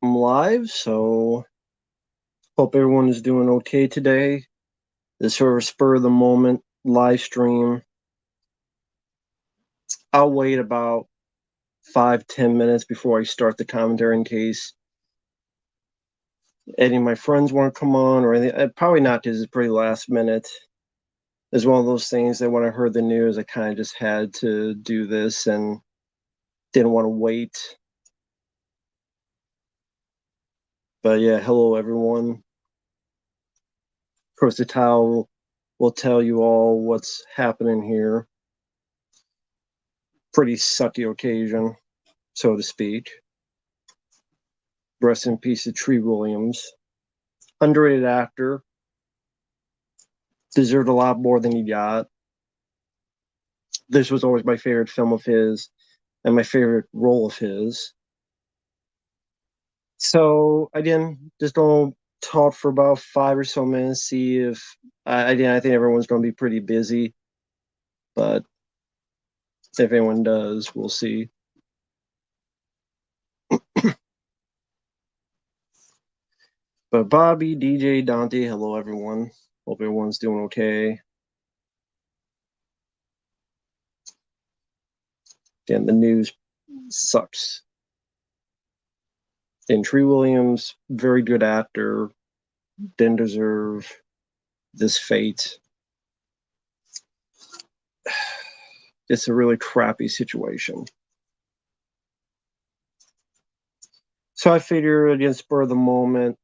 I'm live, so hope everyone is doing okay today. This sort of spur of the moment live stream. I'll wait about 5-10 minutes before I start the commentary in case any of my friends want to come on or anything. Probably not because it's pretty last minute. It's one of those things that when I heard the news, I kind of just had to do this and didn't want to wait. But yeah, hello everyone. Of course, the towel will tell you all what's happening here. Pretty sucky occasion, so to speak. Rest in peace to Tree Williams. Underrated actor. Deserved a lot more than he got. This was always my favorite film of his and my favorite role of his. So again, just don't talk for about 5 or so minutes. See if I think everyone's going to be pretty busy, but if anyone does, we'll see. But Bobby, DJ, Dante, hello everyone. Hope everyone's doing okay. Again, the news sucks. And Tree Williams, very good actor, didn't deserve this fate. It's a really crappy situation. So I figure again, spur of the moment,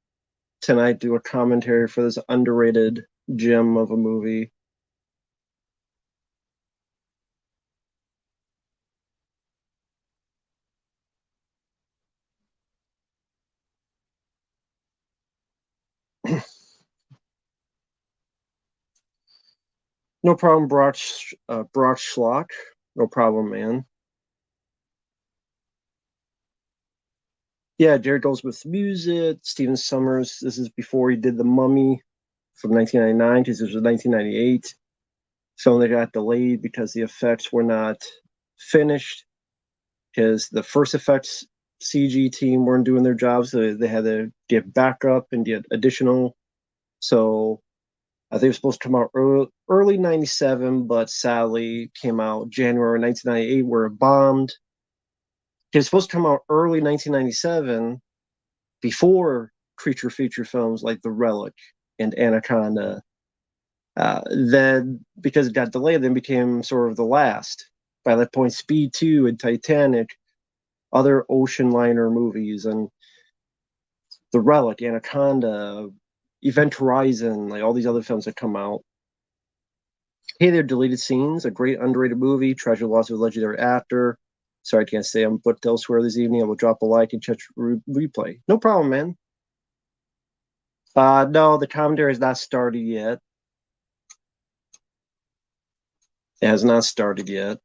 tonight do a commentary for this underrated gem of a movie. No problem, Brock Schlock. No problem, man. Yeah, Jared Goldsmith's music, Stephen Sommers. This is before he did The Mummy from 1999 because this was 1998. Film that got delayed because the effects were not finished because the first effects CG team weren't doing their jobs. So they had to get backup and get additional. So I think it was supposed to come out early 97, but sadly came out January 1998 where it bombed. It was supposed to come out early 1997 before creature feature films like The Relic and Anaconda. Then, because it got delayed, then became sort of the last. By that point, Speed 2 and Titanic, other ocean liner movies, and The Relic, Anaconda, Event Horizon, like all these other films that come out. Hey There, Deleted Scenes, a great underrated movie, treasure lost of a legendary actor. Sorry, I can't say I'm booked elsewhere this evening. I will drop a like and check replay. No problem, man. No, the commentary has not started yet. It has not started yet.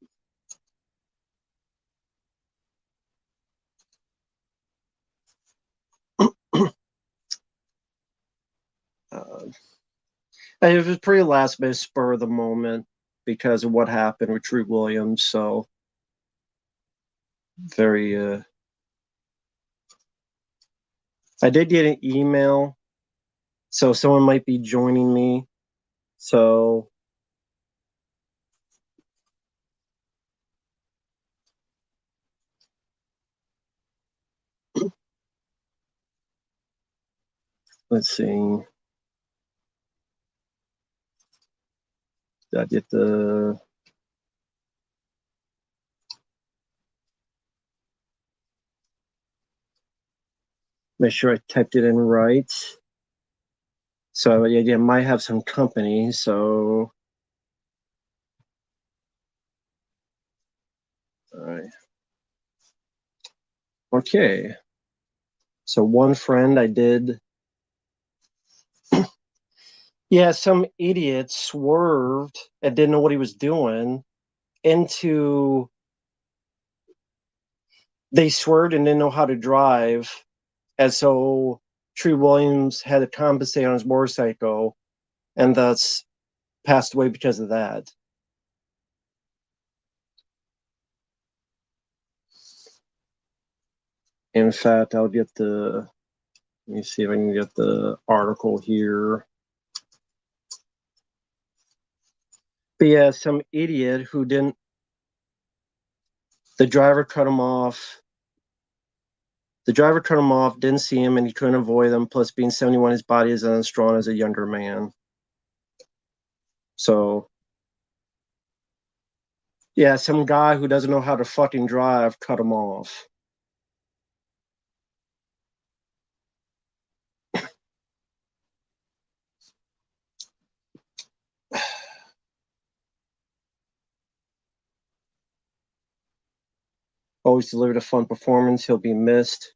It was pretty last minute spur of the moment because of what happened with Tree Williams. So very I did get an email, so someone might be joining me. So let's see. Did I get the make sure I typed it in right. So yeah, might have some company. So all right. Okay. So one friend I did. Yeah, some idiot swerved and didn't know what he was doing into. They swerved and didn't know how to drive, and so Tree Williams had to compensate on his motorcycle, and thus passed away because of that. In fact, I'll get the. Let me see if I can get the article here. But yeah, some idiot who didn't. The driver cut him off. The driver cut him off, didn't see him, and he couldn't avoid them. Plus, being 71, his body isn't as strong as a younger man. So, yeah, some guy who doesn't know how to fucking drive cut him off. Always delivered a fun performance. He'll be missed.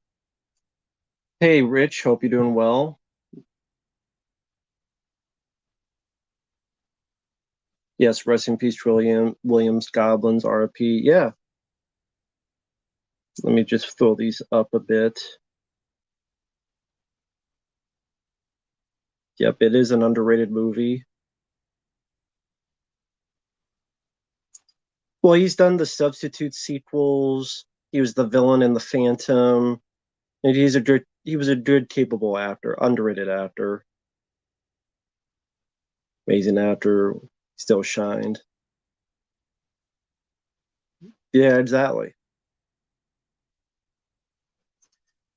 Hey, Rich, hope you're doing well. Yes, rest in peace, Trillium Williams, Goblins, RP. Yeah. Let me just fill these up a bit. Yep, it is an underrated movie. Well, he's done the Substitute sequels. He was the villain in The Phantom. And he was a good, capable actor, underrated actor. Amazing actor, still shined. Yeah, exactly.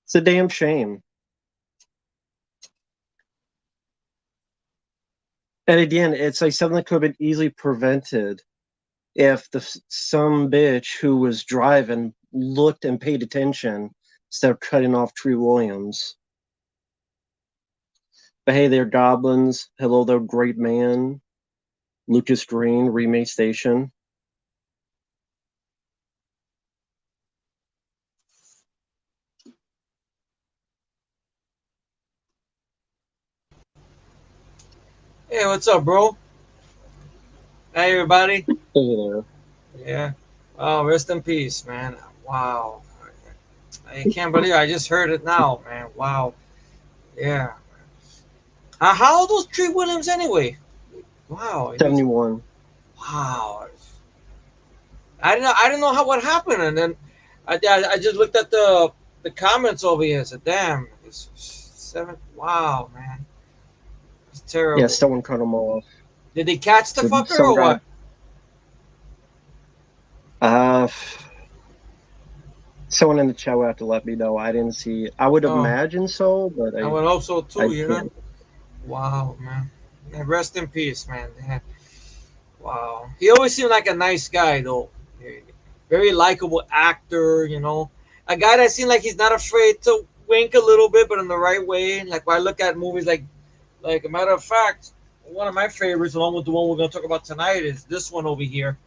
It's a damn shame. And again, it's like something that could have been easily prevented if some bitch who was driving looked and paid attention instead of cutting off Tree Williams. But hey, they're goblins. Hello, there, great man. Lucas Green, Remake Station. Hey, what's up, bro? Hey, everybody. Hey there. Yeah. Oh, rest in peace, man. Wow. I can't believe I just heard it now, man. Wow. Yeah. How old was Tree Williams anyway? Wow. He was. 71. Wow. I didn't know. I didn't know how what happened, and then I just looked at the comments over here. I said, "Damn, it's 7. Wow, man, it's Yeah, terrible." someone cut him off. Did they catch the fucker Some or guy. what? Uh, Someone in the chat will have to let me know. I didn't see. I would Oh, imagine so, but I would hope so I too. can't. Wow, man. Yeah, rest in peace, man. Yeah. Wow. He always seemed like a nice guy, though. Very likable actor, A guy that seemed like he's not afraid to wink a little bit, but in the right way. Like when I look at movies like a matter of fact, one of my favorites, along with the one we're going to talk about tonight, is this one over here.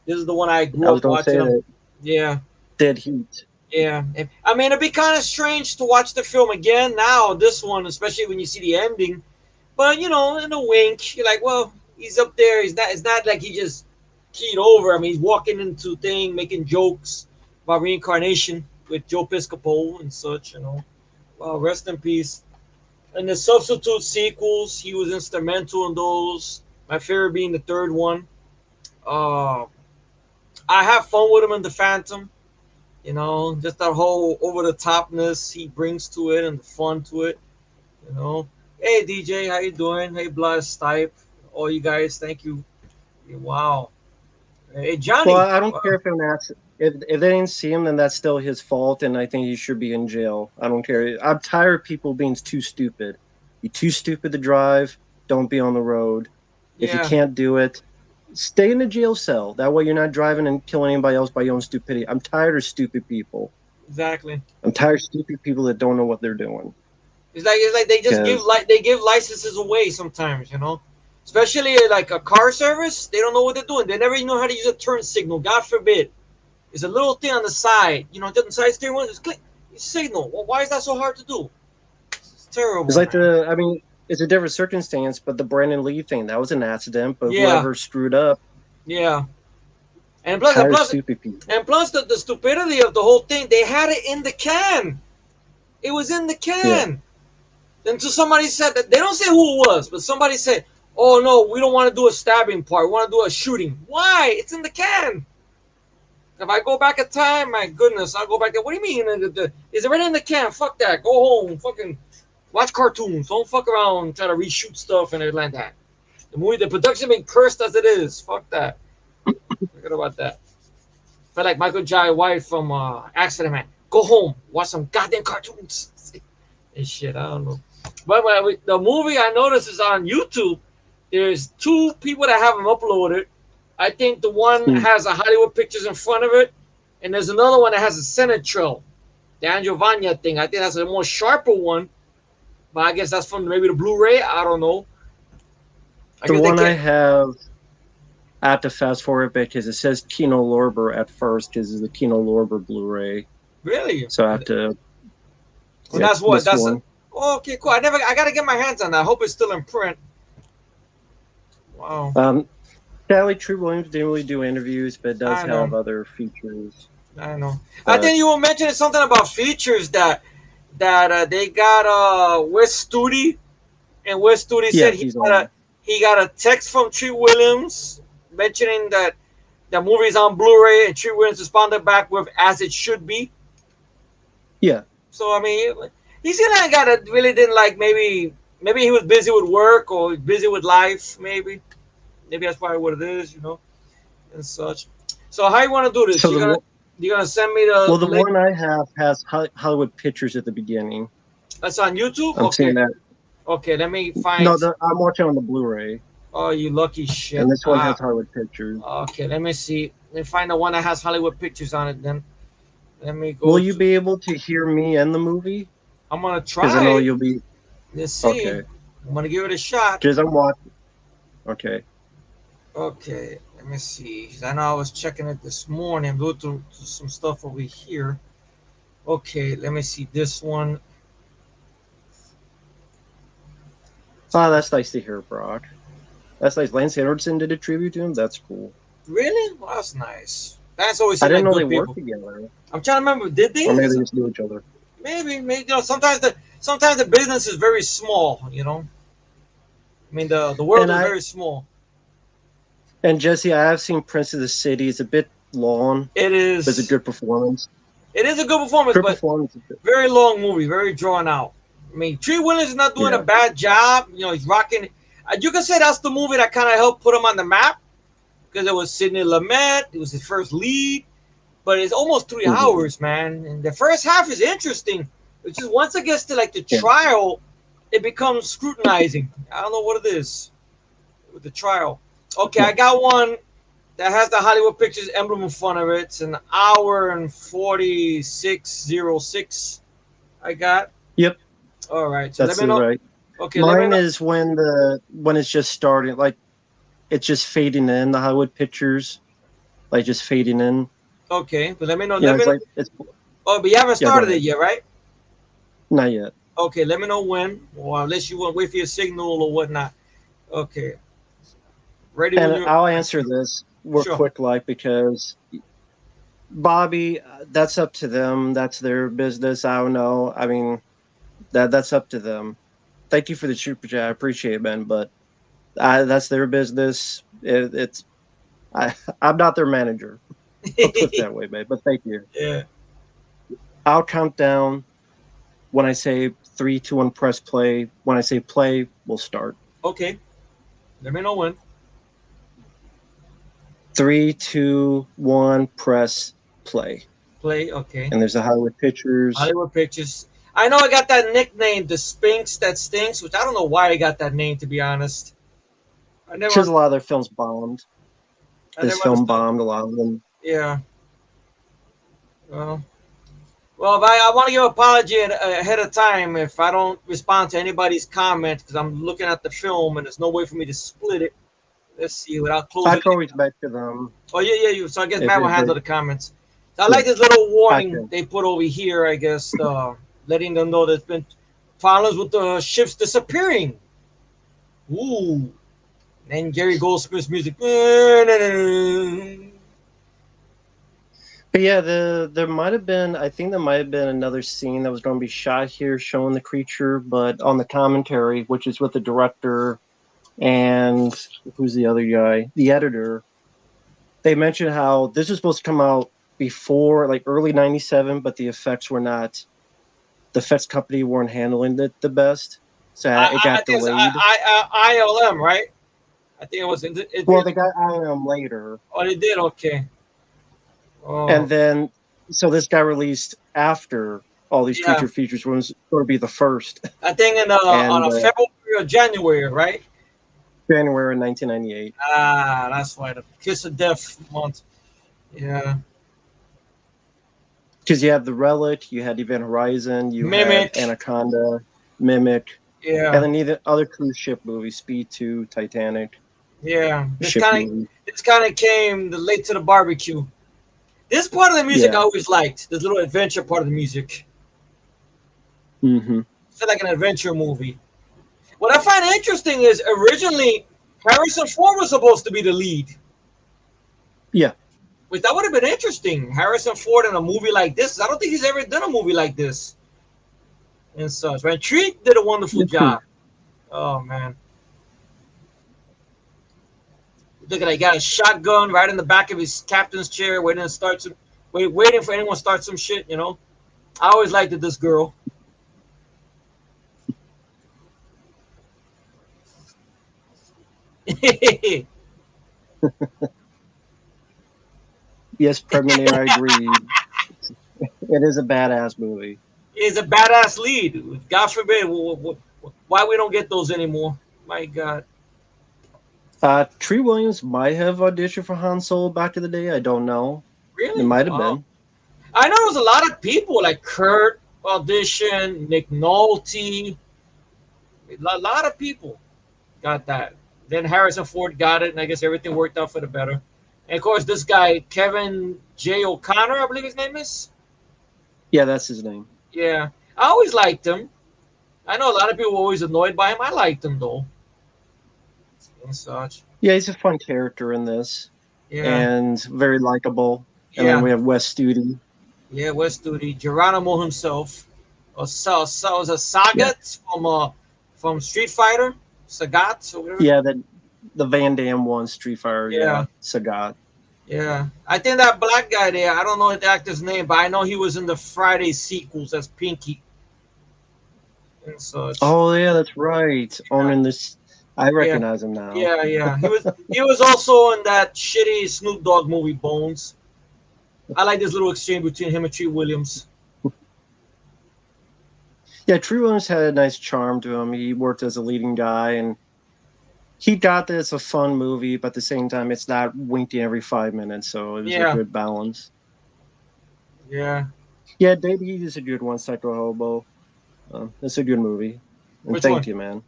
This is the one I I grew was up gonna say watching. that Yeah. Dead Heat. Yeah. I mean, it'd be kind of strange to watch the film again now, this one, especially when you see the ending. But in a wink, you're like, well, he's up there. He's not. It's not like he just keyed over. I mean, he's walking into thing, making jokes about reincarnation with Joe Piscopo and such. Well, rest in peace. And the substitute sequels, he was instrumental in those. My favorite being the third one. Uh, I have fun with him in the Phantom. Just that whole over the topness he brings to it and the fun to it. You know. Hey DJ, how you doing? Hey Blast Stipe, all you guys, thank you. Wow. Hey Well, Johnny. I don't care Wow. if an accident. If they didn't see him, then that's still his fault, and I think he should be in jail. I don't care. I'm tired of people being too stupid. You're too stupid to drive. Don't be on the road. If you Yeah, can't do it, stay in a jail cell. That way, you're not driving and killing anybody else by your own stupidity. I'm tired of stupid people. exactly. I'm tired of stupid people that don't know what they're doing. It's like they just give Because they give licenses away sometimes. Especially like a car service, they don't know what they're doing. They never even know how to use a turn signal. God forbid. There's a little thing on the side, the side steering wheel, just click signal. Well, why is that so hard to do? It's it's terrible, like man. I mean, it's a different circumstance, but the Brandon Lee thing, that was an accident, but Yeah, whoever screwed up, yeah. And I'm plus, and tired of plus, stupid people. and plus the stupidity of the whole thing, they had it in the can. It was in the Yeah. can. Until somebody said that they don't say who it was, but somebody said, "Oh no, we don't want to do a stabbing part. We want to do a shooting." Why? It's in the can. If I go back in time, my goodness, I'll go back there. What do you mean? Is it already in the can? Fuck that. Go home. Fucking watch cartoons. Don't fuck around and try to reshoot stuff and everything like that. The production been cursed as it is. Fuck that. Forget about that. Felt like Michael Jai White from Accident Man. Go home. Watch some goddamn cartoons. And shit, I don't know. But the movie I noticed is on YouTube. There's 2 people that have them uploaded. I think the one has a Hollywood Pictures in front of it, and there's another one that has a Senate Trail, the Andrew Vanya thing. I think that's a more sharper one, but I guess that's from maybe the Blu-ray. I don't know. The one I have, I have to fast forward because it says Kino Lorber at first because it's the Kino Lorber Blu-ray. Really? So I have to. Well, that's what. That's one. Okay, cool. I gotta get my hands on that. I hope it's still in print. Wow. Sadly, Treat Williams didn't really do interviews, but does have other features. I know. I think you were mentioning something about features that they got Wes Studi, and Wes Studi said he got a text from Treat Williams mentioning that the movie's on Blu-ray, and Treat Williams responded back with "as it should be." Yeah. So I mean, he said I really didn't like maybe he was busy with work or busy with life maybe. Maybe that's probably what it is, and such. So how you want to do this? You're gonna send me the. Well, the link? One I have has Hollywood Pictures at the beginning. That's on YouTube. I'm seeing that. Okay, let me find. No, I'm watching on the Blu-ray. Oh, you lucky shit! And this one has Hollywood Pictures. Okay, let me see. Let me find the one that has Hollywood Pictures on it. Then let me go. Will you be able to hear me and the movie? I'm gonna try. Because I know you'll be. Let's see. Okay. I'm gonna give it a shot. Because I'm watching. Okay. Okay, let me see. I know I was checking it this morning. I'm going through some stuff over here. Okay, let me see this one. Oh, that's nice to hear, Brock. That's nice. Lance Henriksen did a tribute to him. That's cool. Really? Well, that's nice. That's always. I didn't know they worked together. I'm trying to remember. Did they? Or maybe they just knew each other. Maybe. Sometimes the business is very small. I mean, the world is very small. And Jesse, I have seen Prince of the City. It's a bit long. It is. But it's a good performance. It is a good performance, very long movie, very drawn out. I mean, Treat Williams is not doing a bad job. He's rocking. You can say that's the movie that kind of helped put him on the map because it was Sidney Lumet. It was his first lead, but it's almost 3 hours, man. And the first half is interesting. It's just once it gets to like the trial, it becomes scrutinizing. I don't know what it is with the trial. Okay, I got one that has the Hollywood Pictures emblem in front of it. It's an hour and 46:06. I got. Yep. All right. So that's let me know. Right. Okay. Mine is when it's just starting, like it's just fading in the Hollywood Pictures, like just fading in. Okay, but let me know. But you haven't started it yet, right? Not yet. Okay, let me know when, or unless you want to wait for your signal or whatnot. Okay. Ready? And I'll answer this quick, because Bobby, that's up to them. That's their business. I don't know. I mean, that's up to them. Thank you for the super chat. I appreciate it, man. But that's their business. I'm not their manager. I'll put it that way, man. But thank you. Yeah. I'll count down. When I say 3, 2, 1, press play. When I say play, we'll start. Okay. Let me know when. 3, 2, 1, press play. Play, okay. And there's the Hollywood Pictures. Hollywood Pictures. I know I got that nickname, the Sphinx That Stinks, which I don't know why I got that name, to be honest. Because a lot of their films bombed. This film bombed, a lot of them. Yeah. Well, I want to give an apology ahead of time if I don't respond to anybody's comment, because I'm looking at the film and there's no way for me to split it. Let's see, without closing. I can always back to them. Oh, yeah. So I guess Matt will handle the comments. So I like this little warning they put over here, I guess, letting them know there's been problems with the ships disappearing. Ooh. And Gary Goldsmith's music. But yeah, there might have been, I think there might have been another scene that was going to be shot here showing the creature, but on the commentary, which is with the director and who's the other guy, the editor, they mentioned how this was supposed to come out before, like early '97, but the effects were not. The effects company weren't handling it the best, so it I got think it's delayed. ILM, right? I think it was. It Well, did. they got IM later, Oh, they did. Okay. Oh, and then so this got released after all these yeah. creature features was going to be the first, I think in on and a February or January, right? January 1998. Ah, that's why the Kiss of Death month. Yeah. Because you had the Relic, you had Event Horizon, you had Mimic. Anaconda, Mimic, and Yeah. then either other cruise ship movies, Speed 2, Titanic, Yeah. ship movie. This kind of came the late to the barbecue. This part of the music I Yeah. always liked. This little adventure part of the music. Hmm. It's like an adventure movie. What I find interesting is originally Harrison Ford was supposed to be the lead. Yeah. Which that would have been interesting. Harrison Ford in a movie like this. I don't think he's ever done a movie like this and such. Right? Treat did a wonderful Mhm. job. Oh man. Look at that. He got a shotgun right in the back of his captain's chair, waiting to start some waiting for anyone to start some shit, you know. I always liked this girl. It's Yes, Terminator, I agree. It is a badass movie. a badass lead. God forbid, why we don't get those anymore. My God. Tree Williams might have auditioned for Han Solo back in the day. I don't know. It Really? might have Wow. been. I know there's a lot of people like Kurt audition, Nick Nolte, a lot of people got that. Then Harrison Ford got it, and I guess everything worked out for the better. And of course, this guy Kevin J. O'Connor, I believe his name is. Yeah, that's his name. Yeah, I always liked him. I know a lot of people were always annoyed by him. I liked him though, and such. Yeah, he's a fun character in this Yeah, and very likable. And then yeah, we have Wes Studi. yeah. West Studi, Geronimo himself, or was a Yeah. Sagat from Street Fighter, Sagat or whatever. Yeah, the Van Damme one, Street Fighter, Yeah, yeah, Sagat. yeah. I think that black guy there. I don't know the actor's name, but I know he was in the Friday sequels as Pinky and such. Oh yeah, that's right. Yeah, Owning this, I yeah, recognize him now. yeah, yeah. He was also in that shitty Snoop Dogg movie Bones. I like this little exchange between him and Treat Williams. Yeah, Tree Williams had a nice charm to him. He worked as a leading guy, and he got that it's a fun movie, but at the same time, it's not winking every 5 minutes, so it was a Yeah, good balance. yeah. Yeah, Dead Heat is a good one, Psycho Hobo. It's a good movie. And Which thank one? you, man.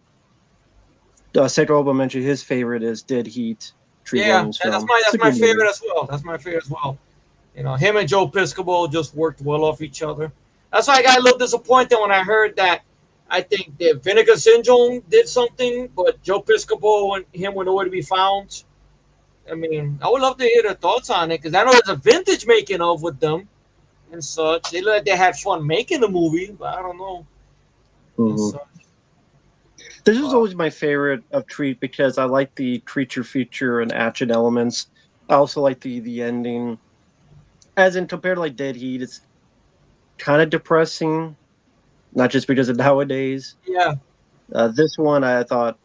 Psycho Hobo mentioned his favorite is Dead Heat, Tree Yeah, Williams that's film. my It's that's a my good movie. favorite as well. That's my favorite as well. You know, him and Joe Piscopo just worked well off each other. That's why I got a little disappointed when I heard that. I think that Vinegar Syndrome did something, but Joe Piscopo and him were nowhere to be found. I mean, I would love to hear their thoughts on it because I know there's a vintage making of with them and such. They look like they had fun making the movie, but I don't know and Mhm. such. This is Wow. always my favorite of Treat because I like the creature feature and action elements. I also like the ending. As in compared to like Dead Heat, it's kind of depressing, not just because of nowadays. Yeah, This one I thought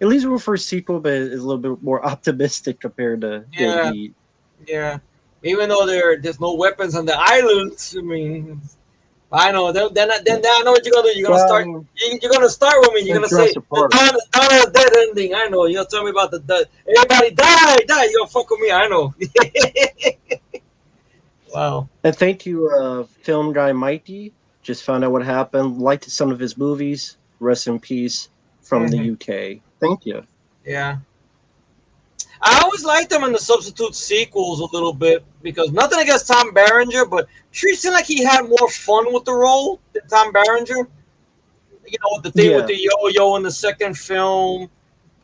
at least for a sequel, but is a little bit more optimistic compared to Dead yeah, Heat. yeah. Even though there's no weapons on the island, I mean, I know. Then Yeah. I know what you're gonna do. Well, I mean, You're gonna start with me. You're like gonna say Jurassic Park. the dawn of the dead ending. I know. You're gonna tell me about the everybody die. You're gonna fuck with me. I know. Wow. And thank you, film guy Mikey. Just found out what happened. Liked some of his movies. Rest in peace from the Hmm. UK. Thank you. Yeah. I always liked them in the substitute sequels a little bit because nothing against Tom Berenger, but Tree seemed like he had more fun with the role than Tom Berenger. You know, the thing with Yeah, the yo-yo in the second film.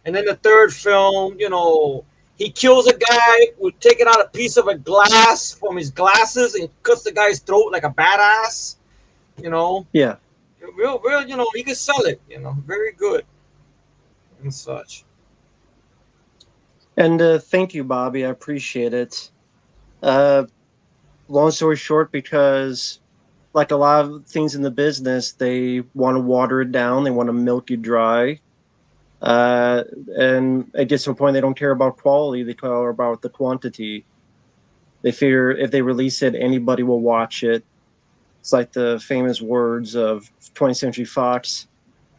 And then the third film, you know, he kills a guy with taking out a piece of a glass from his glasses and cuts the guy's throat like a badass. You know, yeah. real. You know, he could sell it. You know, very good and such. And thank you, Bobby. I appreciate it. Uh, long story short, because like a lot of things in the business, they want to water it down, they want to milk it dry. And it gets to a point they don't care about quality, they care about the quantity. They figure if they release it, anybody will watch it. It's like the famous words of 20th Century Fox: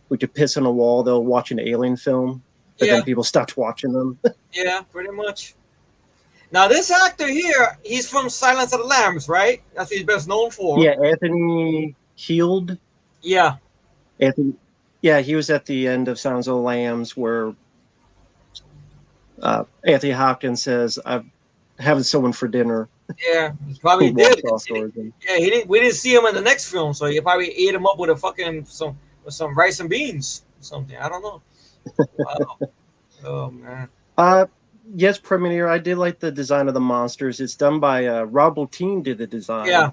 we could piss on a wall, they'll watch an alien film, but Yeah, then people stopped watching them. yeah, pretty much. Now this actor here, he's from Silence of the Lambs, right? That's what he's best known for. Yeah, Anthony Heald. Yeah, Anthony, yeah, he was at the end of Sounds of the Lambs where Anthony Hopkins says, "I'm having someone for dinner." yeah, he He probably walks did. off towards him. Yeah, he didn't. We didn't see him in the next film, so he probably ate him up with a fucking some rice and beans or something. I don't know. Wow. Oh man. Uh, yes, Premiere. I did like the design of the monsters. It's done by Rob Bottin did the design. Yeah.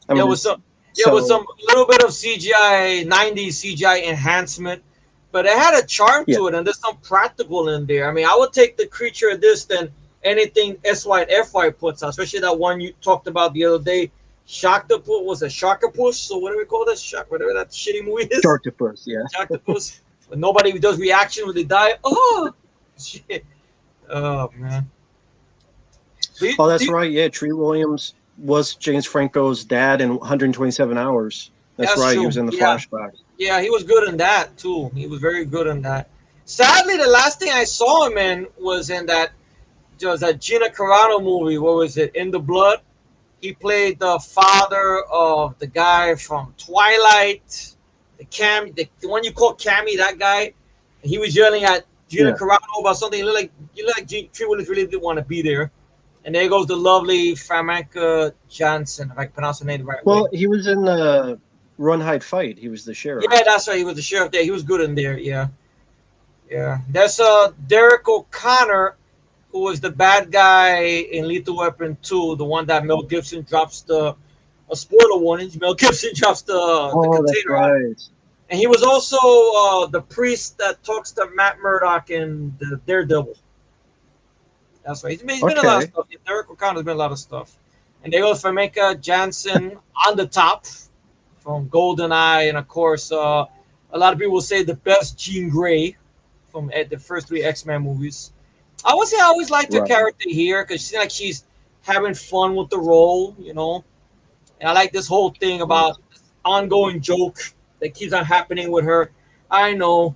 I Yeah, mean, with some so little bit of CGI, 90s CGI enhancement, but it had a charm yeah, to it, and there's some practical in there. I mean, I would take the creature of this than anything SY and FY puts out, especially that one you talked about the other day. Sharktopus was a Sharktopus, or whatever we call that, whatever that shitty movie is. Sharktopus. Yeah. Sharktopus. But nobody does reaction when they die. Oh shit. Oh man. Oh, that's right. Yeah, Tree Williams was James Franco's dad in 127 Hours. That's That's right. He true. was in the Yeah. flashback. Yeah, he was good in that too. He was very good in that. Sadly, the last thing I saw him in was in that Gina Carano movie. What was it? In the Blood. He played the father of the guy from Twilight, the one you call Cammy, that guy. And he was yelling at Gina Yeah. Carano about something. You look like Tree Williams really didn't want to be there. And there goes the lovely Famke Janssen, if I can pronounce her name the right way. Well, he was in Run, Hide, Fight. He was the sheriff. Yeah, that's right. He was the sheriff there. He was good in there. Yeah, yeah. That's Derek O'Connor, who was the bad guy in Lethal Weapon 2, the one that Mel Gibson drops a spoiler warning. Mel Gibson drops the Oh, that's container on. right. And he was also the priest that talks to Matt Murdock in the Daredevil. That's right. He's been a lot of Okay. stuff. Derek O'Connor's been a lot of stuff. And there goes Famke Janssen on the top from GoldenEye, and of course, a lot of people will say the best Jean Grey from the first three X-Men movies. I would say I always liked her Right. character here because she's like she's having fun with the role, you know. And I like this whole thing about ongoing joke that keeps on happening with her. I know,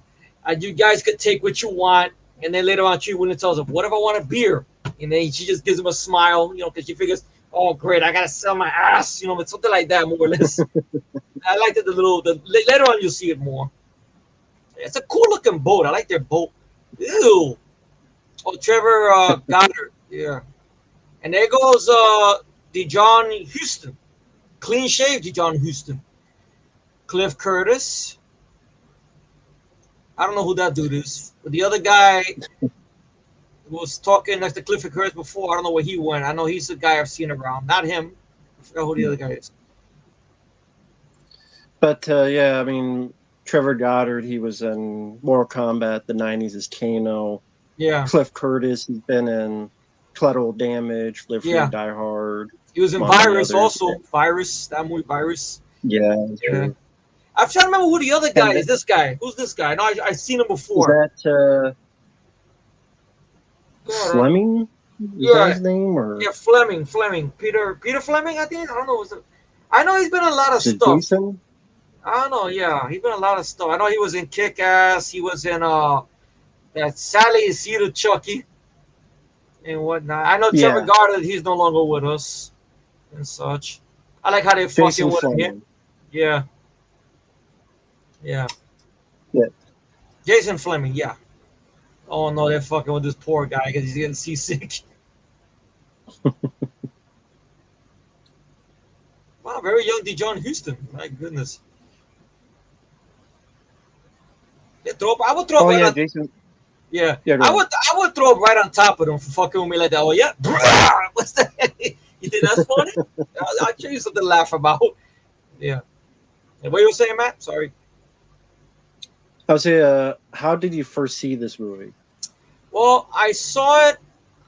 you guys could take what you want, and then later on, she wouldn't tells him, "What if I want a beer?" And then she just gives him a smile, you know, because she figures, "Oh, great, I gotta sell my ass," you know, but something like that, more or less. I liked it later on you'll see it more. It's a cool looking boat. I like their boat. Ew. Oh, Trevor Goddard. Yeah. And there goes Dijon Houston. Clean shaved Dijon Houston. Cliff Curtis. I don't know who that dude is. But the other guy was talking next to Cliff Curtis before. I don't know where he went. I know he's the guy I've seen around. Not him. I forgot who the other guy is. But yeah, I mean, Trevor Goddard, he was in Mortal Kombat, the 90s as Kano. Yeah. Cliff Curtis, he's been in Collateral Damage, Live Free Yeah. and Die Hard. He was in Among the Virus others. also. Virus. That movie Virus. Yeah, that's Yeah. true. I'm trying to remember who the other guy And is. This guy. Who's this guy? No, I've seen him Is before. that God, Fleming? Is Yeah. that his name? Or Yeah, Fleming. Peter Fleming, I think. I don't know. I know he's been in a lot of is it stuff. Jason? I don't know. Yeah, he's been in a lot of stuff. I know he was in Kick Ass. He was in that Sally and Cedar Chucky and whatnot. I know Trevor Yeah. Goddard. He's no longer with us and such. I like how they fucking Jason with him. Fleming. Yeah. Yeah. Yeah. Jason Fleming. Yeah. Oh no, they're fucking with this poor guy because he's getting seasick. Wow, very young Dijon Houston. My goodness. I would throw Oh right yeah, on, Jason. yeah. Yeah, go I ahead. would throw him right on top of them for fucking with me like that. Oh yeah. What's that? You think that's funny? I'll show you something to laugh about. Yeah. And what you were saying, Matt? Sorry. I would say, how did you first see this movie? Well, I saw it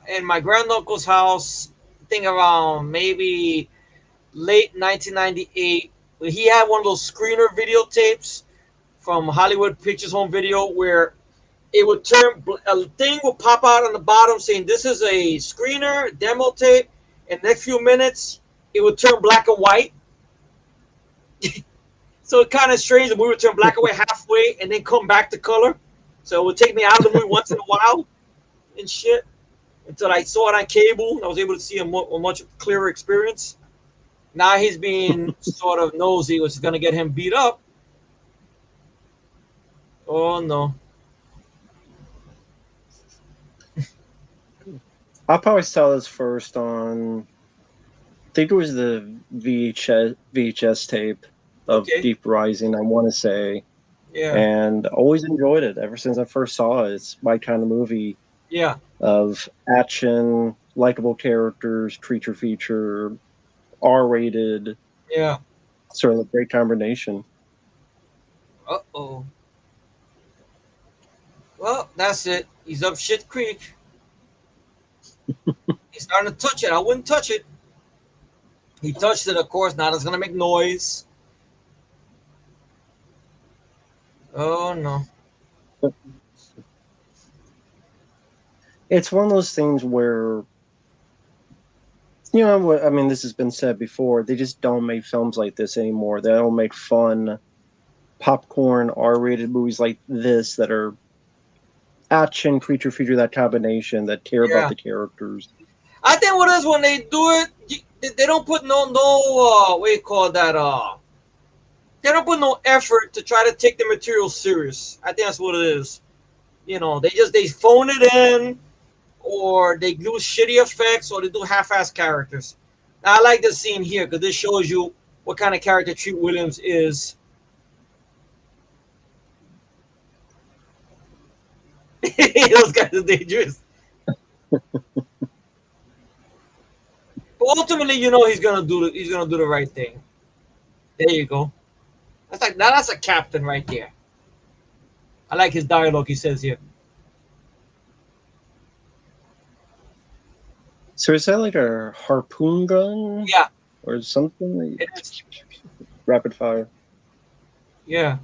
in my granduncle's house. I think around maybe late 1998. He had one of those screener videotapes from Hollywood Pictures Home Video where it would turn, a thing would pop out on the bottom saying this is a screener demo tape, and the next few minutes it would turn black and white. So it kind of strange. The movie would turn black and white halfway and then come back to color. So it would take me out of the movie once in a while and shit until I saw it on cable and I was able to see a much clearer experience. Now he's being sort of nosy, which is going to get him beat up. Oh no. I probably saw this first on, I think it was the VHS tape of Okay. Deep Rising, I want to say, Yeah. and always enjoyed it ever since I first saw it. It's my kind of movie Yeah. of action, likable characters, creature feature, R-rated, Yeah. sort of a great combination. Uh-oh. Well, that's it. He's up shit creek. He's starting to touch it. I wouldn't touch it. He touched it, of course. Now it's gonna make noise. Oh no. It's one of those things where, you know, I mean, this has been said before, they just don't make films like this anymore. They don't make fun, popcorn, R-rated movies like this that are action, creature feature, that combination, that care about Yeah. the characters. I think what is when they do it, they don't put no what do you call that? They don't put no effort to try to take the material serious. I think that's what it is. You know, they phone it in, or they do shitty effects, or they do half-ass characters. Now, I like this scene here because this shows you what kind of character Treat Williams is. Those guys are dangerous. But ultimately, you know he's gonna do the right thing. There you go. That's like now that's a captain right there. I like his dialogue he says here. So is that like a harpoon gun Yeah, or something? it is. Rapid fire. Yeah.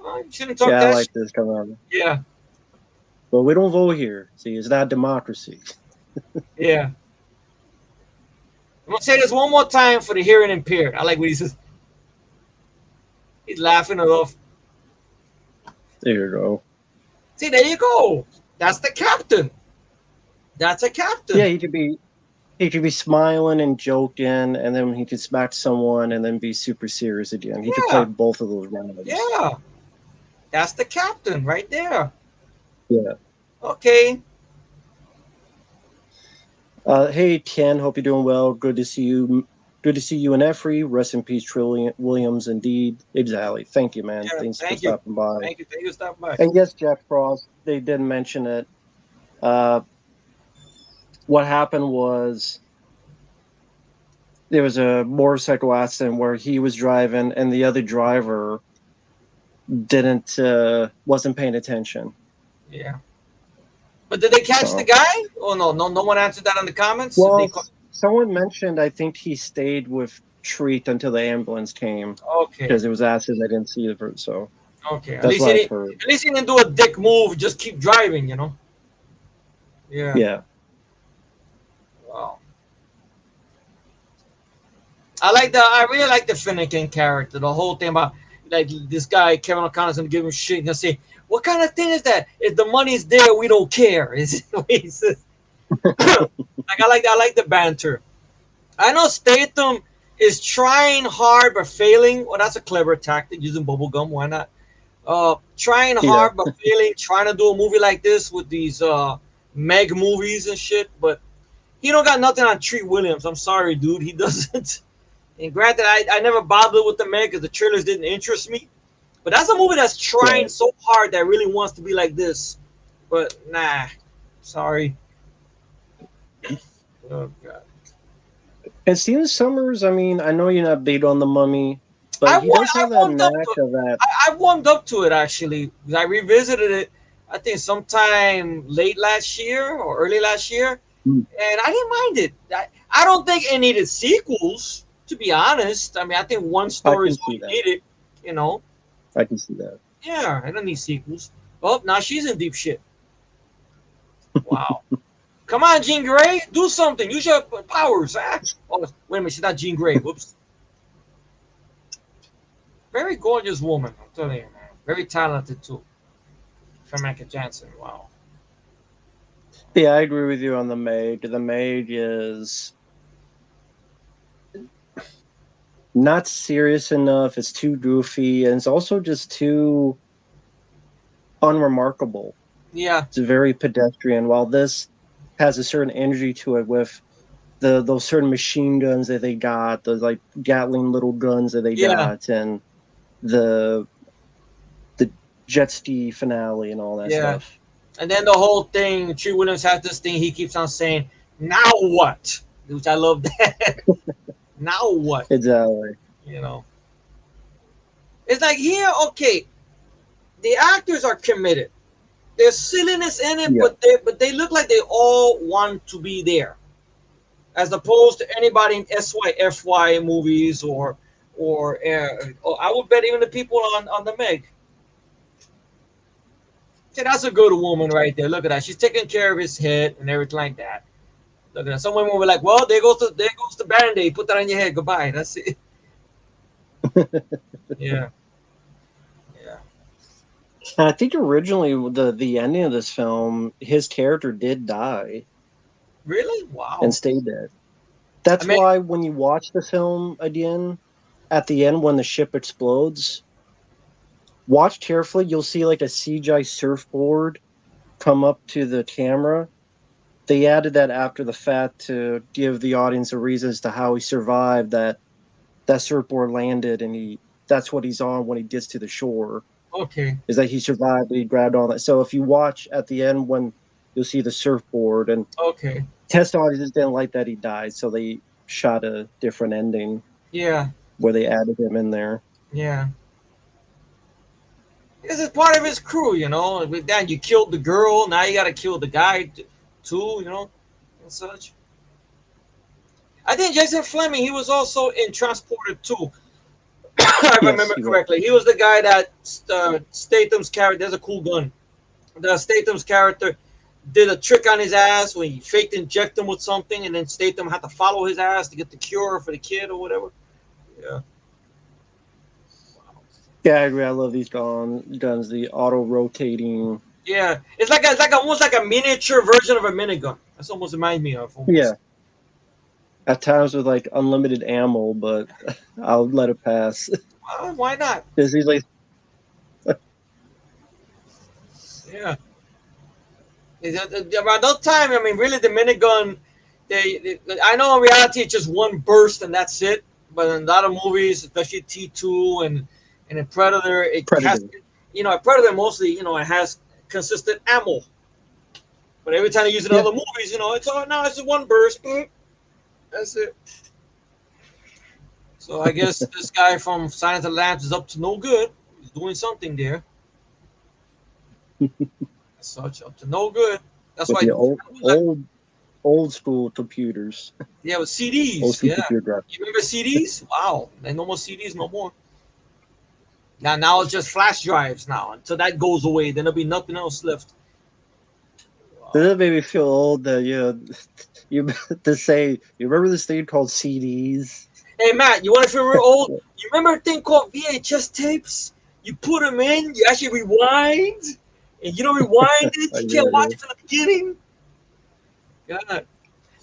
Oh, you shouldn't talk Yeah, I that like shit. this coming on. Yeah, But we don't vote here. See, it's not democracy. yeah. I'm gonna say this one more time for the hearing impaired. I like what he says. He's laughing it off. There you go. See, there you go. That's the captain. That's a captain. Yeah, he could be smiling and joking, and then he could smack someone and then be super serious again. He could play Yeah. both of those roles. Yeah. That's the captain right there. Yeah. Okay. Hey Ken, hope you're doing well. Good to see you. Good to see you and Effrey. Rest in peace, Trillian Williams. Indeed, exactly. Thank you, man. Yeah. Thanks for Thank you. stopping by. Thank you. Thank you for stopping by. And yes, Jack Frost. They did mention it. What happened was there was a motorcycle accident where he was driving and the other driver wasn't paying attention. Yeah. But did they catch So- the guy? Oh no one answered that in the comments. Well, Did they someone mentioned I think he stayed with Treat until the ambulance came okay. because it was acid. They didn't see it, so Okay. At that's least what he I've heard. at least he didn't do a dick move. Just keep driving. You know. Yeah. Yeah. Wow. I really like the Finnegan character. The whole thing about like this guy Kevin O'Connor's gonna give him shit. He's gonna say, "What kind of thing is that? If the money's there, we don't care." Is what he says. Like I like the banter. I know Statham is trying hard but failing. Well, that's a clever tactic using bubble gum. Why not? Trying hard but failing. Trying to do a movie like this with these Meg movies and shit, but he don't got nothing on Treat Williams. I'm sorry, dude. He doesn't. And granted, I never bothered with the Meg because the trailers didn't interest me. But that's a movie that's trying Right. so hard that really wants to be like this. But nah, sorry. Oh god. And Steven Summers, I mean, I know you're not big on the Mummy. But he does I have that warmed up knack to of that. I warmed up to it actually. I revisited it. I think sometime late last year or early last year, Hmm, and I didn't mind it. I don't think it needed sequels. To be honest, I mean, I think one I story can is all see you that. needed. You know, I can see that. yeah, I don't need sequels. Well, now she's in deep shit. Wow. Come on, Jean Grey, do something. Use your powers. Ah. Oh, wait a minute, she's not Jean Grey. Whoops. Very gorgeous woman, I'm telling you, man. Very talented too. Famke Janssen. Wow. Yeah, I agree with you on the maid. The maid is not serious enough. It's too goofy, and it's also just too unremarkable. Yeah, It's very pedestrian. While this has a certain energy to it with those certain machine guns that they got, those like Gatling little guns that they yeah, got, and the the jet ski finale and all that yeah. stuff. And then the whole thing, Tree Williams has this thing he keeps on saying, now what? Which I love that. Now what? Exactly. You know. It's like here, okay, the actors are committed. There's silliness in it, Yeah. but they look like they all want to be there. As opposed to anybody in SYFY movies or I would bet even the people on the Meg. See, that's a good woman right there. Look at that. She's taking care of his head and everything like that. Look at that. Some women were like, "Well, there goes the band-aid. Put that on your head. Goodbye. That's it." Yeah, yeah. I think originally the ending of this film, his character did die Really? and Wow. stayed dead. I That's mean, why when you watch the film again, at the end when the ship explodes, watch carefully. You'll see like a CGI surfboard come up to the camera. They added that after the fact to give the audience a reason as to how he survived that surfboard landed, and that's what he's on when he gets to the shore. okay, Is that he survived, he grabbed on that. So if you watch at the end when you'll see the surfboard, and okay. test audiences didn't like that he died, so they shot a different ending Yeah, where they added him in there. yeah. This is part of his crew, you know. With that, you killed the girl. Now you got to kill the guy too, you know, and such. I think Jason Fleming, he was also in Transported too, if I Yes, remember he was. correctly. He was the guy that Statham's character. There's a cool gun. The Statham's character did a trick on his ass when he faked inject him with something, and then Statham had to follow his ass to get the cure for the kid or whatever. Yeah. Yeah, I agree. I love these guns, the auto rotating. Yeah, it's like almost like a miniature version of a minigun. That's almost reminds me of Yeah, almost. at times with like unlimited ammo, but I'll let it pass. Why not? Because he's like, Yeah. Around that time, I mean, really, the minigun. I know in reality it's just one burst and that's it. But in a lot of movies, especially T2 and in Predator, it has, Predator. you know, a Predator mostly, you know, it has consistent ammo. But every time you use it in Yeah, other movies, you know, it's all now it's just one burst. That's it. So I guess this guy from Silence of the Lambs is up to no good. He's doing something there. As such, up to no good. That's with why, the old school computers, yeah, with old CDs. school Yeah. computer graphics. You remember CDs? Wow. And no more CDs, no more. Now it's just flash drives now. Until that goes away, then there'll be nothing else left. Wow. Does it make me feel old that you to say you remember this thing called CDs? Hey Matt, you want to feel real old? You remember a thing called VHS tapes? You put them in, you actually rewind, and you don't rewind it. I You can't do, watch it from the beginning. God.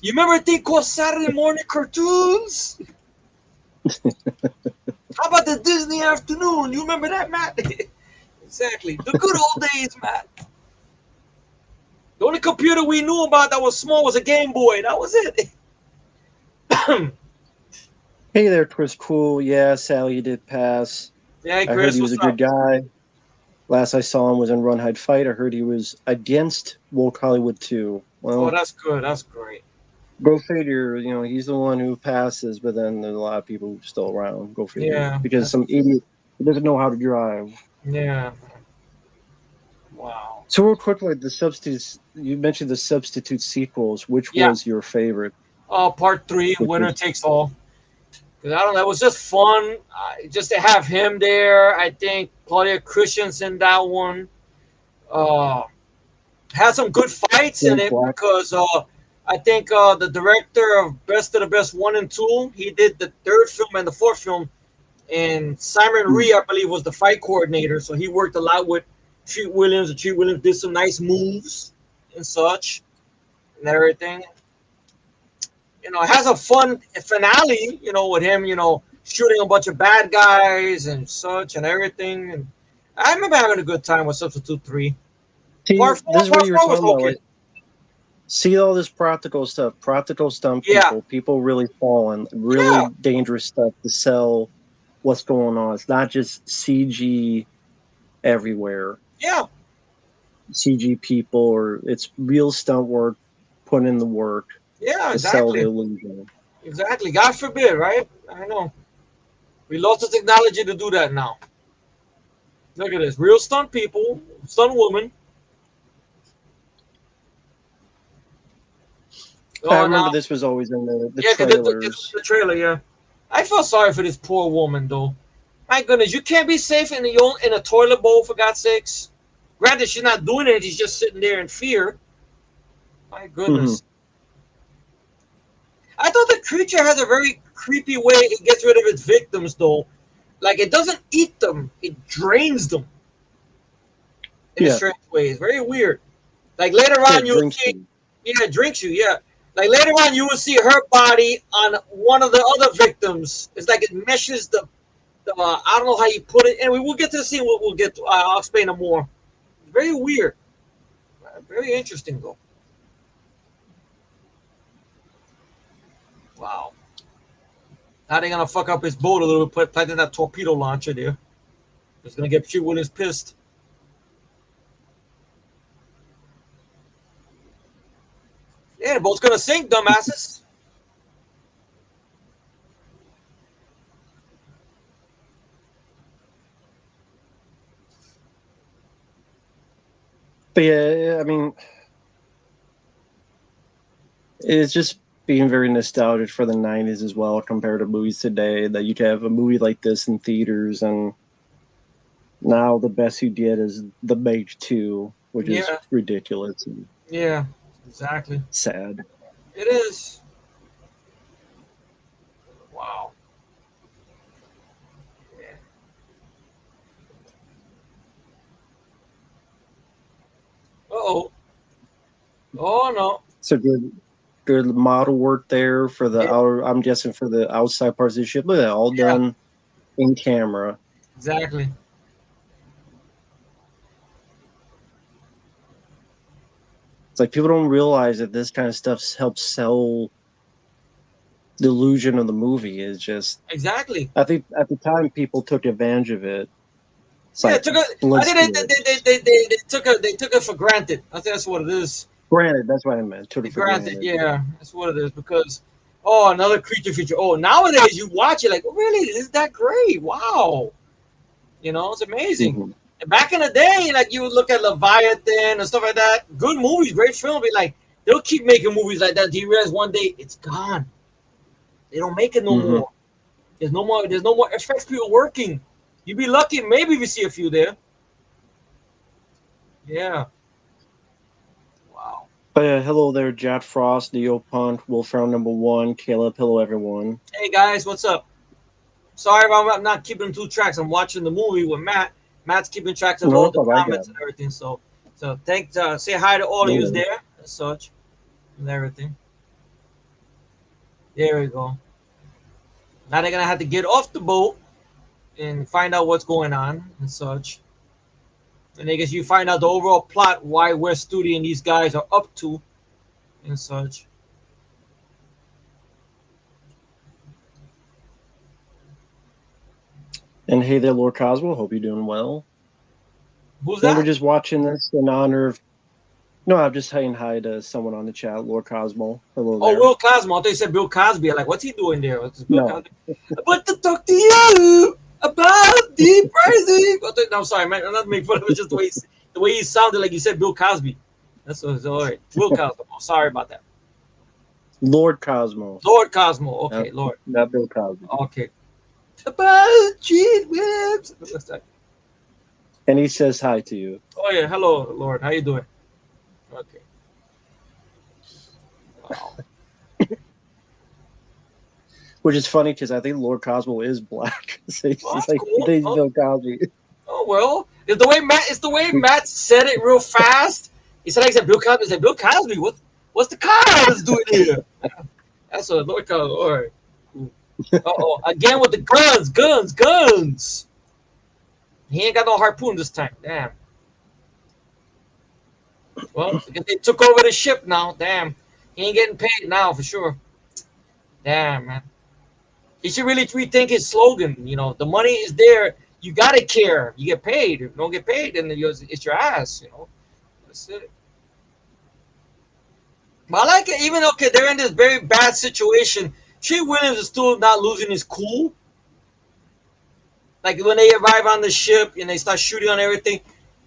You remember a thing called Saturday morning cartoons? How about the Disney afternoon? You remember that, Matt? Exactly. The good old days, Matt. The only computer we knew about that was small was a Game Boy. That was it. Hey there, Chris Cool. Yeah, Sally did pass. Yeah, I heard Chris, he was what's a good up? guy. Last I saw him was in Run Hide Fight. I heard he was against Woke Hollywood 2. Oh, Well, that's good. That's great. Go figure. You know, he's the one who passes, but then there's a lot of people still around. Go figure. Yeah, Because that's some idiot who doesn't know how to drive. yeah. Wow. So real quickly, the substitutes. You mentioned the substitute sequels. Which Yeah. was your favorite? Part three, Which winner was takes all. Because I don't know, it was just fun. Just to have him there. I think Claudia Christensen that one uh, had some good fights in James it Black? because I think the director of Best of the Best one and two, he did the third film and the fourth film, and Simon Hmm. Rhee, I believe, was the fight coordinator. So he worked a lot with Treat Williams, and Treat Williams did some nice moves and such and everything. It has a fun finale, with him, shooting a bunch of bad guys and such and everything. And I remember having a good time with Substitute 3. See, Part 4, this is what part you were 4 was talking about. okay. Like, see all this practical stuff, practical stunt Yeah, people really falling, really yeah, dangerous stuff to sell what's going on. It's not just CG everywhere, yeah, CG people, or it's real stunt work, put in the work yeah, to sell the exactly. illusion. Exactly. God forbid, right? I know. We lost the technology to do that now. Look at this. Real stunt people, stunt woman. I Oh, remember now, this was always in the yeah, because trailers. the trailer, yeah. I feel sorry for this poor woman, though. My goodness, you can't be safe in a toilet bowl, for God's sakes. Granted, she's not doing it; she's just sitting there in fear. My Hmm. goodness, I thought the creature has a very creepy way it gets rid of its victims, though. Like it doesn't eat them; it drains them in a Yeah, strange way. It's very weird. Like later yeah, on, you will drinks see, them. yeah, it drinks you, yeah. Like later on, you will see her body on one of the other victims. It's like it meshes the I don't know how you put it. Anyway, we'll get to the scene. We'll get. I'll explain it more. Very weird. Very interesting though. Wow. Now they're gonna fuck up his boat a little bit, planting that torpedo launcher there. It's gonna get Chief Williams pissed. Yeah, the boat's gonna sink, dumbasses. But yeah, I mean, it's just being very nostalgic for the '90s as well, compared to movies today. That you could have a movie like this in theaters, and now the best you get is The Meg 2, which is Yeah, ridiculous and yeah, exactly. sad. It is. Wow. Yeah. Uh-oh. Oh no. So good model work there for the Yeah, outer. I'm guessing for the outside parts of the ship. Look at that, all yeah, done in camera. exactly. It's like people don't realize that this kind of stuff helps sell the illusion of the movie. Is just Exactly. I think at the time people took advantage of it. It's Yeah, like it took a, I let's think do it. they took it for granted. I think that's what it is. Granted, that's what I meant. Took it for Granted, granted. yeah, that's what it is. Because another creature feature. Oh, nowadays you watch it like, oh, really, is that great? Wow, it's amazing. Hmm. And back in the day, like you would look at Leviathan and stuff like that. Good movies, great film. But like they'll keep making movies like that. Do you realize one day it's gone? They don't make it no Hmm. more. There's no more. There's no more effects people working. You'd be lucky, maybe if you see a few there. Yeah. Wow. But hello there, Jack Frost, Neo Punk, Wolfram number one, Caleb. Hello, everyone. Hey guys, what's up? Sorry if I'm not keeping two tracks. I'm watching the movie with Matt. Matt's keeping tracks of No, all that's the all I got. comments and everything. So thanks. Say hi to all of No you worries. there and such and everything. There we go. Now they're gonna have to get off the boat and find out what's going on and such. And I guess you find out the overall plot why West Studi and these guys are up to and such. And hey there, Lord Cosmo. Hope you're doing well. Who's And we're that? just watching this in honor of No, I'm just saying hi to someone on the chat, Lord Cosmo. Hello Oh, there. Will Cosmo. I thought you said Bill Cosby. I'm like, what's he doing there? What's Bill No. Cosby? I want to talk to you about the pricing. No, I'm sorry, man. I'm not making fun of it. Just the way he sounded like you said Bill Cosby. That's all right. Will Cosmo. Sorry about that. Lord Cosmo. Lord Cosmo. Okay, Lord. Not Bill Cosby. Okay. About Gene Williams. What's that? And he says hi to you. Oh yeah, hello, Lord. How you doing? Okay. Wow. Which is funny because I think Lord Cosmo is black. So he's Well, just that's like, cool. he thinks Bill Cosby. Oh well, it's the way Matt said it real fast. He said, "I said Bill Cosby." He said, "Bill Cosby, what's the Cosby doing here?" That's what Lord Cosby. All right. Cool. Oh, again with the guns. He ain't got no harpoon this time. Damn. Well, because they took over the ship now. Damn. He ain't getting paid now for sure. Damn, man. He should really rethink his slogan. You know, the money is there. You gotta care. You get paid. If you don't get paid, then it's your ass. You know, that's it. But I like it. Even though okay, they're in this very bad situation, Treat Williams is still not losing his cool. Like when they arrive on the ship and they start shooting on everything,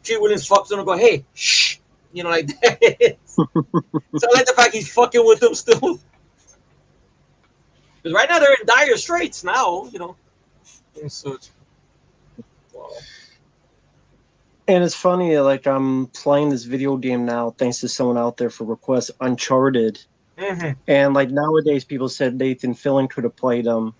Treat Williams fucks them and go, "Hey, shh," you know, like that. So I like the fact he's fucking with them still. Because right now they're in dire straits now, you know. And so it's, wow. And it's funny, like I'm playing this video game now, thanks to someone out there for request, Uncharted. Mm-hmm. And like nowadays, people said Nathan Fillion could have played him.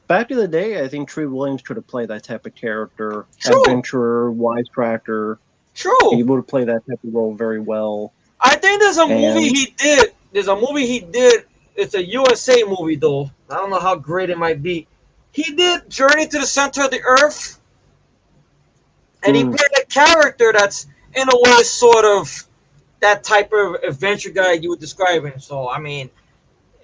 Back in the day, I think Treat Williams could have played that type of character, True. adventurer, wisecracker. True. He would have played that type of role very well. I think there's a movie he did. There's a movie he did. It's a USA movie though. I don't know how great it might be. He did Journey to the Center of the Earth, and he played a character that's in a way sort of that type of adventure guy you would describe him. So I mean,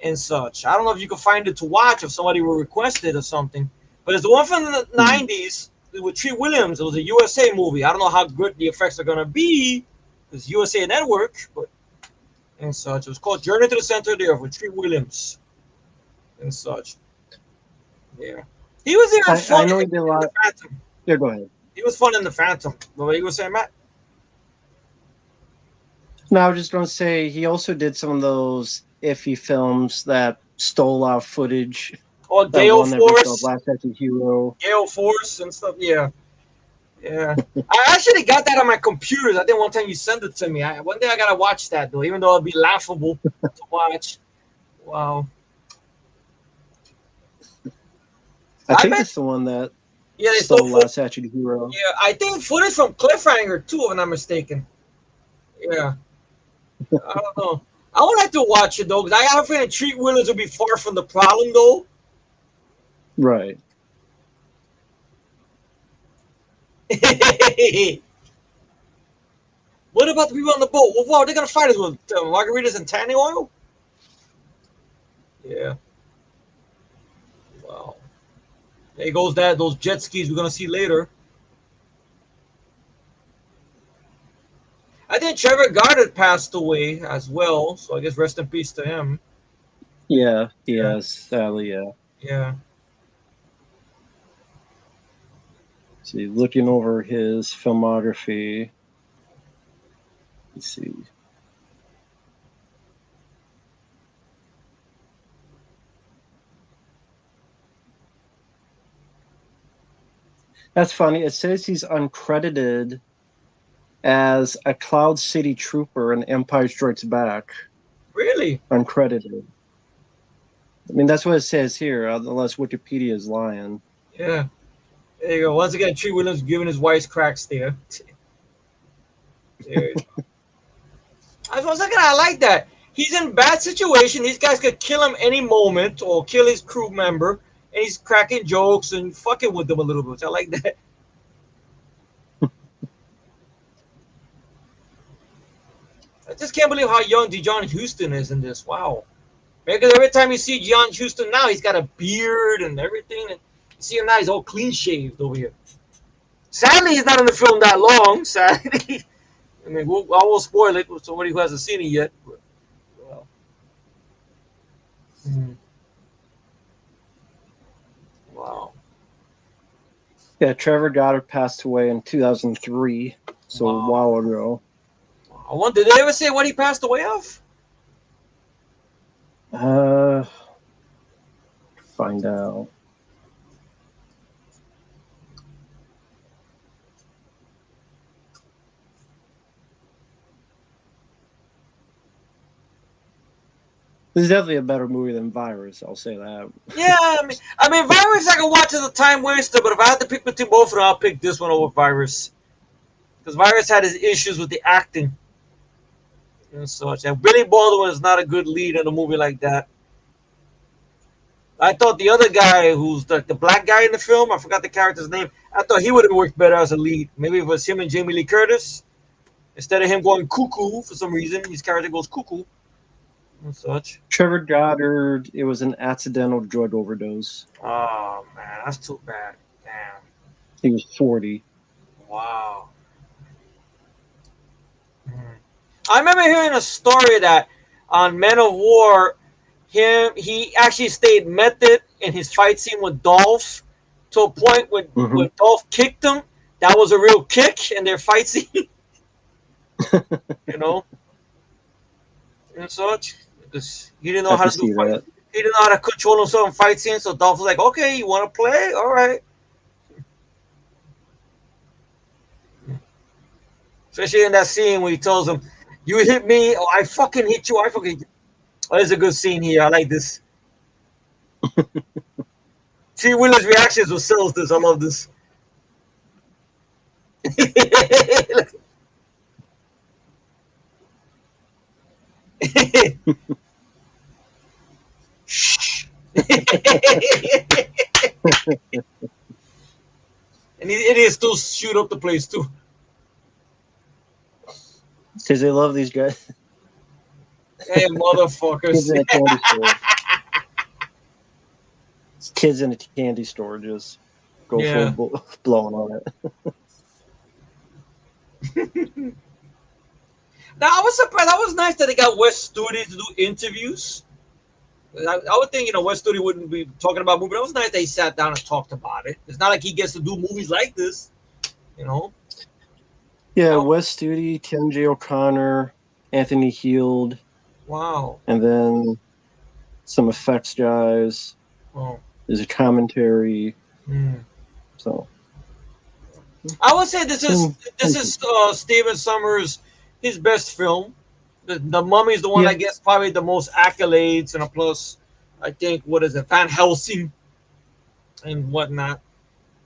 and such. I don't know if you can find it to watch if somebody will request it or something. But it's the one from the '90s with Treat Williams. It was a USA movie. I don't know how good the effects are gonna be. It's USA Network, but and such. It was called Journey to the Center of the Earth with Treat Williams and such. Yeah, he was even fun. I know he did a lot. In the Phantom. Yeah, go ahead. He was fun in the Phantom. What you were saying, Matt? No, I was just going to say he also did some of those iffy films that stole our footage. Oh, Gale Force, Last Action Hero. Gale Force and stuff. Yeah. Yeah, I actually got that on my computers. I think one time you sent it to me. One day I gotta watch that though, even though it'd be laughable to watch. Wow. I think it's the one that they stole Last Action Hero. Yeah, I think footage from Cliffhanger too, if I'm not mistaken. Yeah. I don't know. I would like to watch it though, because I have a feeling Treat Williams would be far from the problem though. Right. What about the people on the boat? Well, what are they gonna fight us with? Margaritas and tanning oil? Yeah. Wow. There goes those jet skis we're gonna see later. I think Trevor Goddard passed away as well, so I guess rest in peace to him. Yeah, he has, sadly, yeah. Yeah. See, looking over his filmography. Let's see. That's funny. It says he's uncredited as a Cloud City trooper in Empire Strikes Back. Really? Uncredited. I mean, that's what it says here, unless Wikipedia is lying. Yeah. There you go. Once again, Treat Williams giving his wisecracks there. There you go. I was thinking, I like that. He's in a bad situation. These guys could kill him any moment or kill his crew member, and he's cracking jokes and fucking with them a little bit. I like that. I just can't believe how young John Huston is in this. Wow. Because every time you see John Huston now, he's got a beard and everything. And you see him now, he's all clean shaved over here. Sadly, he's not in the film that long. Sadly. mean, I won't spoil it with somebody who hasn't seen it yet. But, well, mm, wow. Yeah, Trevor Goddard passed away in 2003, so a Wow. while ago. I wonder, did they ever say what he passed away of? Uh, find out. This is definitely a better movie than Virus. I'll say that. Yeah, I mean, Virus I can watch as a time waster, but if I had to pick between both of them, I'll pick this one over Virus. Because Virus had his issues with the acting and such. And Billy Baldwin is not a good lead in a movie like that. I thought the other guy, who's the black guy in the film, I forgot the character's name. I thought he would have worked better as a lead. Maybe if it was him and Jamie Lee Curtis, instead of him going cuckoo for some reason, his character goes cuckoo and such. Trevor Goddard, it was an accidental drug overdose. Oh man, that's too bad. Damn. He was 40. Wow. Hmm. I remember hearing a story that on Men of War, he actually stayed method in his fight scene with Dolph to a point when Dolph kicked him. That was a real kick in their fight scene, you know, and such. Because he didn't know I how can to do see fight. that. He didn't know how to control himself in fight scenes. So Dolph was like, "Okay, you want to play? All right." Especially in that scene where he tells him, "You hit me, oh, I fucking hit you. I fucking." Hit you. Oh, there's a good scene here. I like this. See Willer's reactions with sells this. I love this. Shh. And these idiots still shoot up the place too. Because they love these guys. Hey, Kids motherfuckers. in a candy store. Kids in a candy store just go Yeah. full blowing on it. Now I was surprised. That was nice that they got West Studi to do interviews. I would think West Studi wouldn't be talking about movie. It was nice that he sat down and talked about it. It's not like he gets to do movies like this, you know. Yeah, Oh, Wes Studi, Tim J. O'Connor, Anthony Heald, wow. and then some effects guys. Oh. There's a commentary. Mm. So I would say this is Steven Summers his best film. The Mummy is the one yeah, that gets probably the most accolades, and a plus, I think, what is it, Van Helsing and whatnot.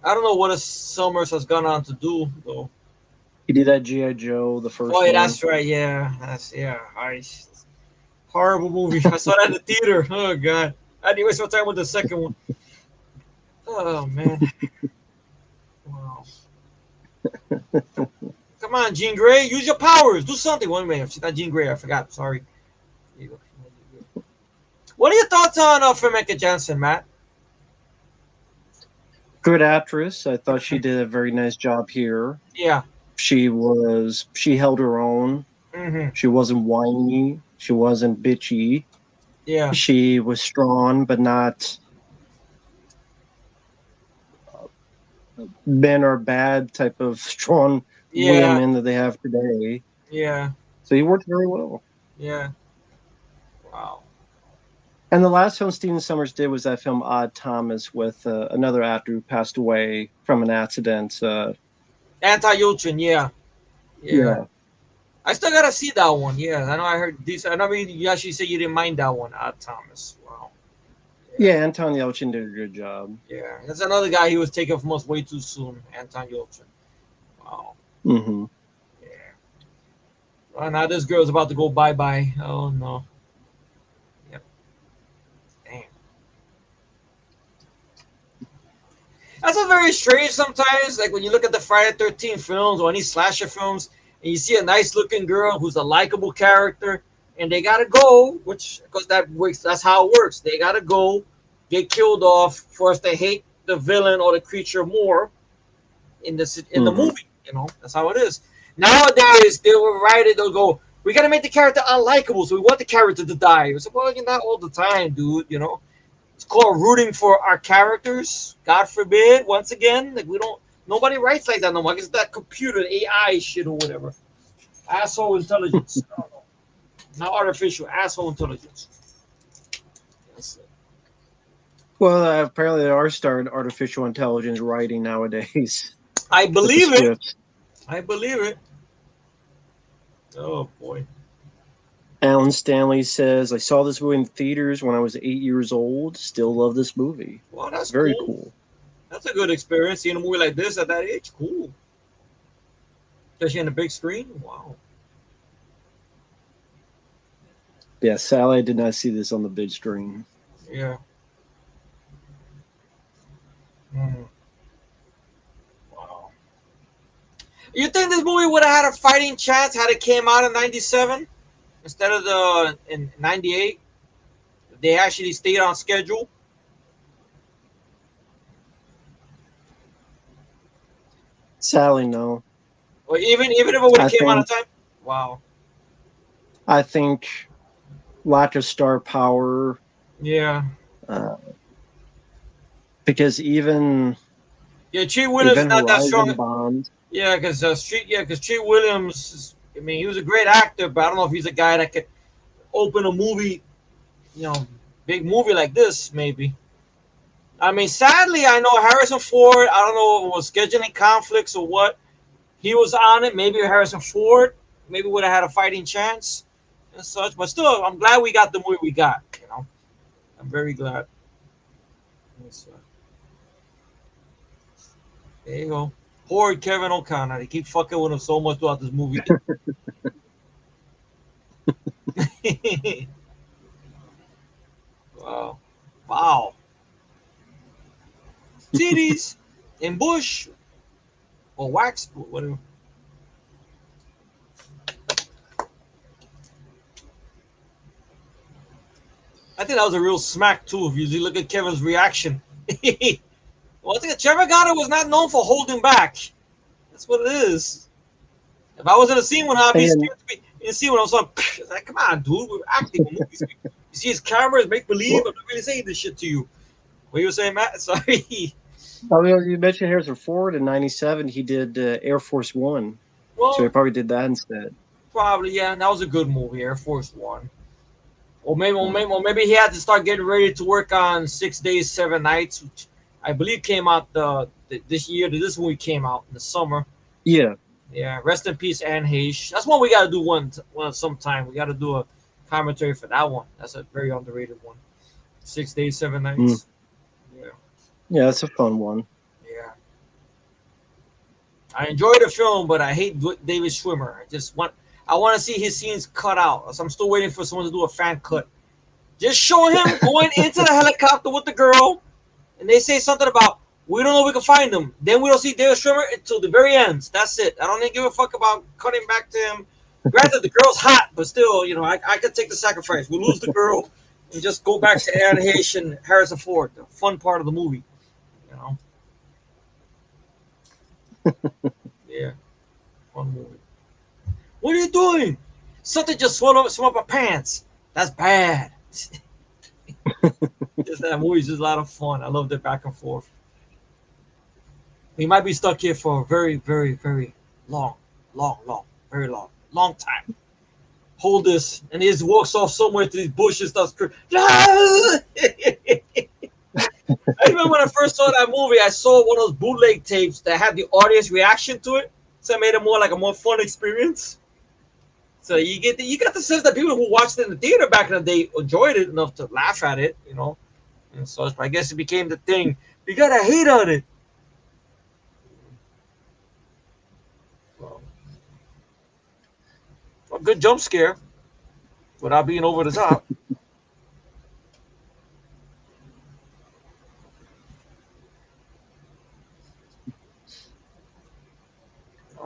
I don't know what Summers has gone on to do though. he did that G.I. Joe, the first Oh yeah, one. that's right. Yeah, horrible movie. I saw that in the theater. Oh god, I didn't waste my time with the second one. Oh man, wow. Come on, Jean Grey, use your powers. Do something. One minute, she's not Jean Grey. I forgot. Sorry. There you go. What are your thoughts on Femke Janssen, Matt? Good actress. I thought she did a very nice job here. Yeah. She held her own. Mm-hmm. She wasn't whiny. She wasn't bitchy. Yeah. She was strong, but not men are bad type of strong Yeah. women that they have today. Yeah. So he worked very well. Yeah. Wow. And the last film Steven Summers did was that film Odd Thomas with another actor who passed away from an accident. Anti-Yelchin, yeah. Yeah. I still gotta see that one. Yeah, I know. I heard this. I know you actually said you didn't mind that one, Thomas. Wow. Yeah, Anton Yelchin did a good job. Yeah, that's another guy he was taken from us way too soon, Anton Yelchin. Wow. Mm-hmm. Yeah. Well, now this girl's about to go bye-bye. Oh no. Yep. Damn. That's a very strange sometimes. Like when you look at the Friday 13 films or any slasher films, and you see a nice looking girl who's a likable character, and they gotta go, which because that works. That's how it works. They gotta go, get killed off for us to hate the villain or the creature more in the movie. You know, that's how it is. Nowadays, they will write it. They'll go, "We gotta make the character unlikable, so we want the character to die." It's like, well, you're not all the time, dude. You know, it's called rooting for our characters. God forbid, once again, like we don't. Nobody writes like that no more. It's that computer AI shit or whatever. Asshole intelligence. I don't know. Not artificial. Asshole intelligence. That's it. Well, apparently they are starting artificial intelligence writing nowadays. I with the believe it. scripts. I believe it. Oh boy. Alan Stanley says, I saw this movie in theaters when I was 8 years old. Still love this movie. Well, that's Very cool. cool. That's a good experience seeing a movie like this at that age. Cool. Especially on the big screen. Wow. Yeah, Sally did not see this on the big screen. Yeah. Mm. Wow. You think this movie would have had a fighting chance had it came out in '97 instead of in '98? They actually stayed on schedule. Sally, no. Or even if it would I have came out on think time. Wow. I think lack of star power, Yeah. uh, because even Yeah. Treat Williams is not that Horizon strong. bombed. Yeah, because Treat Williams. I mean, he was a great actor, but I don't know if he's a guy that could open a movie. You know, big movie like this, maybe. I mean, sadly, I know Harrison Ford. I don't know if it was scheduling conflicts or what. He was on it. Maybe Harrison Ford maybe would have had a fighting chance and such. But still, I'm glad we got the movie we got. You know, I'm very glad. So, there you go. Poor Kevin O'Connor. They keep fucking with him so much throughout this movie. Wow. Wow. Titties and Bush or wax, whatever. I think that was a real smack too. If you look at Kevin's reaction, well, I think Trevor Goddard was not known for holding back. That's what it is. If I was in a scene with him, I'd be And scared to be in a scene when I was like, "Come on, dude, we're acting in movies. You see his cameras, make believe. well, I'm not really saying this shit to you." What you were saying, Matt? Sorry. I mean, you mentioned Harrison Ford in '97. He did Air Force One, so he Well, probably did that instead. probably yeah. That was a good movie, Air Force One. Or maybe he had to start getting ready to work on 6 days, 7 nights, which I believe came out this year. This movie came out in the summer. Yeah, Yeah, rest in peace, Anne Heche. That's one we got to do one sometime. We got to do a commentary for that one. That's a very underrated one. 6 days, 7 nights. Yeah, yeah, that's a fun one. yeah. I enjoyed the film, but I hate David Schwimmer. I want to see his scenes cut out. So I'm still waiting for someone to do a fan cut. Just show him going into the helicopter with the girl, and they say something about we don't know if we can find him. Then we don't see David Schwimmer until the very end. That's it. I don't even give a fuck about cutting back to him. Granted, the girl's hot, but still, I could take the sacrifice. We lose the girl and just go back to Anne Heche and Harrison Ford, the fun part of the movie. You know? Yeah, fun movie. What are you doing? Something just swallowed up my pants. That's bad. Just that movie's just a lot of fun. I love the back and forth. We might be stuck here for a very, very, very long, very long time. Hold this, and he just walks off somewhere to these bushes. Starts I remember when I first saw that movie, I saw one of those bootleg tapes that had the audience reaction to it, so it made it a more fun experience. So you got the sense that people who watched it in the theater back in the day enjoyed it enough to laugh at it, and so I guess it became the thing. You gotta hate on it. A good jump scare without being over the top.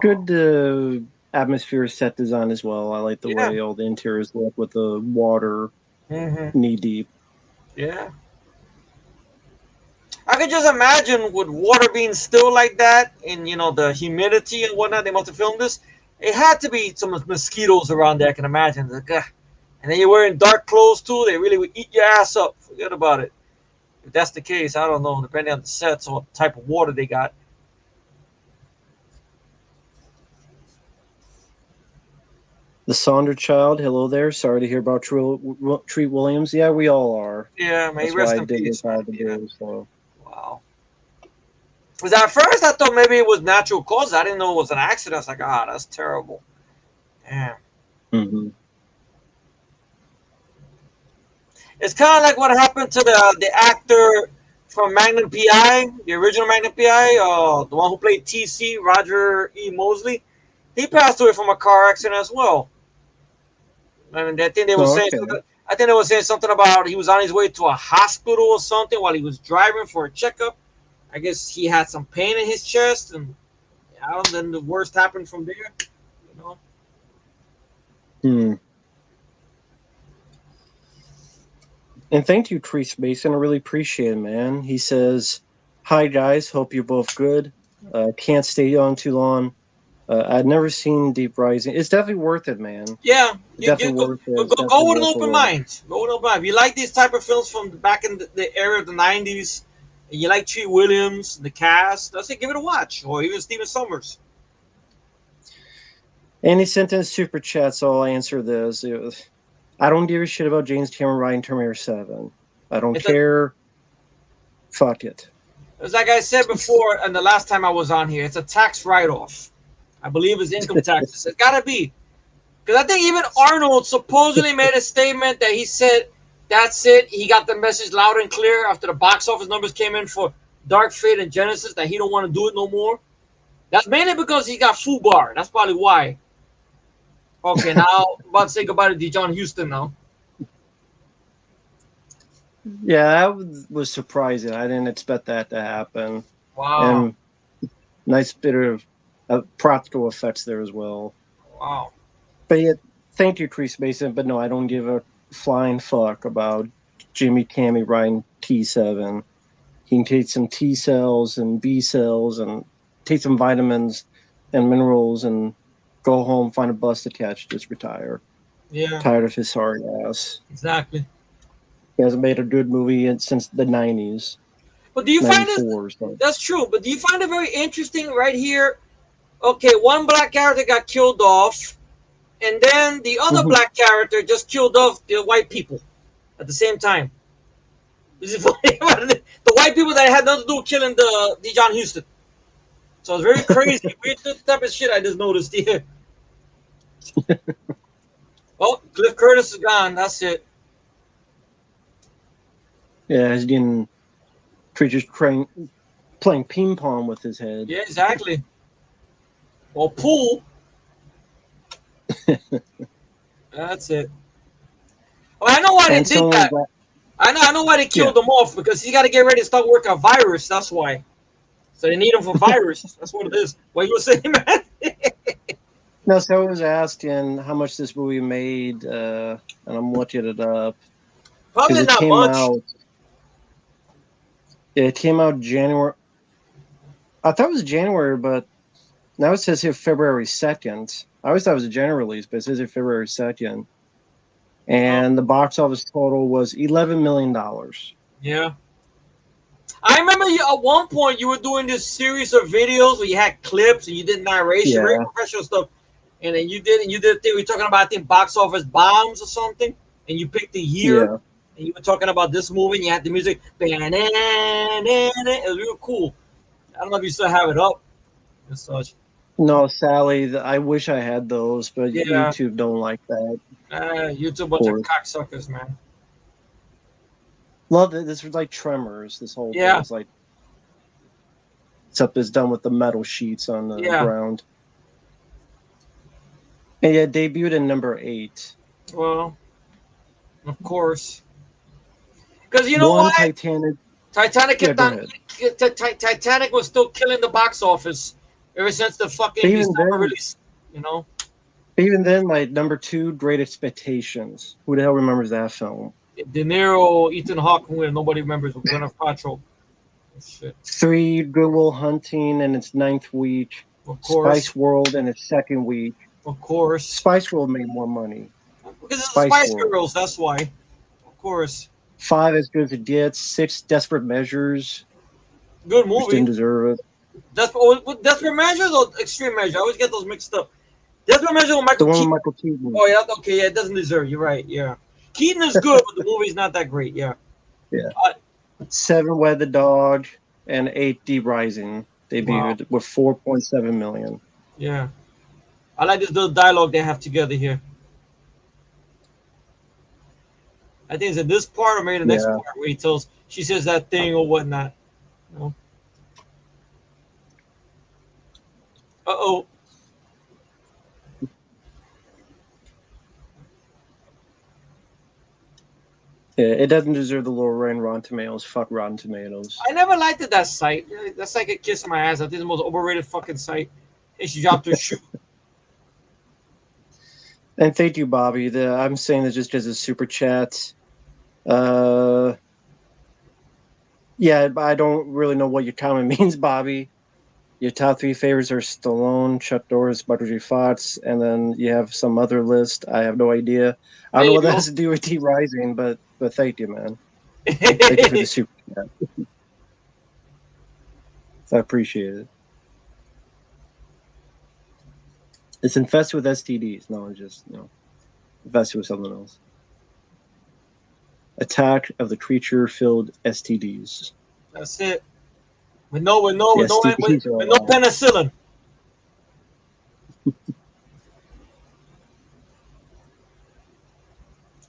Good atmosphere set design as well. I like the Yeah. way all the interiors look with the water Mm-hmm. knee deep. Yeah. I could just imagine with water being still like that and the humidity and whatnot, they must have filmed this. It had to be some mosquitoes around there. I can imagine. Like, and then you're wearing dark clothes too. They really would eat your ass up. Forget about it. If that's the case, I don't know. Depending on the sets or what type of water they got. The Sonder child, hello there. Sorry to hear about Treat Williams. Yeah, we all are. Yeah, man. That's Rest why I in did peace, this out man. of the Yeah. blue. So Wow. Because at first I thought maybe it was natural causes. I didn't know it was an accident. I was like, ah, that's terrible. Damn. mhm. It's kind of like what happened to the actor from Magnum PI, the original Magnum PI, the one who played TC, Roger E. Mosley. He passed away from a car accident as well. I mean, I think they were Oh, saying okay. something. I think they were saying something about he was on his way to a hospital or something while he was driving for a checkup. I guess he had some pain in his chest, and then the worst happened from there. You know. Hmm. And thank you, Treese Mason. I really appreciate it, man. He says, "Hi guys, hope you're both good. Can't stay on too long. I'd never seen Deep Rising. It's definitely worth it, man. Yeah, you Definitely worth it. It's go definitely with an worth the open watch. mind. Go with an open mind. If you like these type of films from back in the era of the '90s, and you like Treat Williams, the cast, I say give it a watch, or even Steven Summers. And he sent in a super chat, so I'll answer this. I don't give a shit about James Cameron writing Terminator 7. I don't It's a, care. Fuck it. it's like I said before, and the last time I was on here, it's a tax write-off. I believe it's income taxes. It's gotta be. Because I think even Arnold supposedly made a statement that he said that's it. He got the message loud and clear after the box office numbers came in for Dark Fate and Genesis that he don't want to do it no more. That's mainly because he got FUBAR. That's probably why. Okay, now I'm about to say goodbye to John Huston now. Yeah, that was surprising. I didn't expect that to happen. Wow. And nice bit of practical effects there as well. Wow. But yeah, thank you, Chris Mason. But no, I don't give a flying fuck about Jimmy Cammy writing T7. He can take some T cells and B cells and take some vitamins and minerals and go home, find a bus to catch, just retire. Yeah, Tired of his sorry ass. exactly. He hasn't made a good movie since the 90s, But do you find this? 94. So. That's true. But do you find it very interesting right here? Okay, one black character got killed off, and then the other Mhm. black character just killed off the white people at the same time. This is funny. The white people that had nothing to do with killing the John Huston. So it's very crazy. Weird type of shit I just noticed here. Oh, Cliff Curtis is gone. That's it. Yeah, he's getting creatures playing ping pong with his head. Yeah, exactly. Or pool. That's it. Well, I know why they And did someone that. got, I know why they killed Yeah. him off, because he got to get ready to start working on virus. That's why. So they need him for virus. That's what it is. What you were saying, man? no, someone was asking how much this movie made, and I'm looking it up. Probably Because it not came much. out. It came out January. I thought it was January, but now it says here February 2nd. I always thought it was a January release, but it says here February 2nd. And the box office total was $11 million. Yeah. I remember you at one point you were doing this series of videos where you had clips and you did narration, Yeah. very professional stuff. And then you did a thing. We were talking about, I think, box office bombs or something, and you picked the year. Yeah. And you were talking about this movie, and you had the music. It was real cool. I don't know if you still have it up and such. No, Sally, I wish I had those, but Yeah. YouTube don't like that. YouTube a bunch of cocksuckers, man. Love it. This was like Tremors. This whole Yeah. thing is like, except it's done with the metal sheets on the Yeah. ground. And yeah, debuted in number 8. Well, of course. Because you know One why? Titanic. Titanic Yeah, kept go on. ahead. Titanic was still killing the box office ever since the fucking Even December then- release. You know. Even then, like number 2, Great Expectations. Who the hell remembers that film? De Niro, Ethan Hawke, who nobody remembers, Gwyneth Paltrow. Shit, 3, Good Will Hunting in its 9th week. of course. Spice World in its 2nd week. Of course. Spice World made more money. Because it's the Spice Spice World. Girls, that's why. Of course. 5 As Good as It Gets. 6 Desperate Measures, Good which didn't movie. deserve it. Desperate Measures or Extreme Measures? I always get those mixed up. Desperate Measures with The Michael one with Keaton. Michael Keaton. Oh yeah, okay, yeah, it doesn't deserve. You're right. Yeah, Keaton is good, but the movie's not that great. Yeah. Yeah. Uh, 7 Wed the Dog, and 8 Deep Rising wow. debuted with 4.7 million. Yeah. I like this little dialogue they have together here. I think it's in this part or maybe the next Yeah. part where he tells she says that thing or whatnot. You know? Uh-oh. Yeah, it doesn't deserve the lower rating Rotten Tomatoes. Fuck Rotten Tomatoes. I never liked it, that site. That's like a kiss in my ass. I think it's the most overrated fucking site. And she dropped her shoe. And thank you, Bobby. I'm saying this just as a super chat. Yeah, I don't really know what your comment means, Bobby. Your top 3 favorites are Stallone, Chuck Norris, Michael J. Fox, and then you have some other list. I have no idea. I There don't know you what that go. has to do with T Rising, but thank you, man. Thank you for the super chat. I appreciate it. It's infested with STDs. No, it's just infested with something else. Attack of the creature-filled STDs. That's it. With no The STDs are with no alive. penicillin.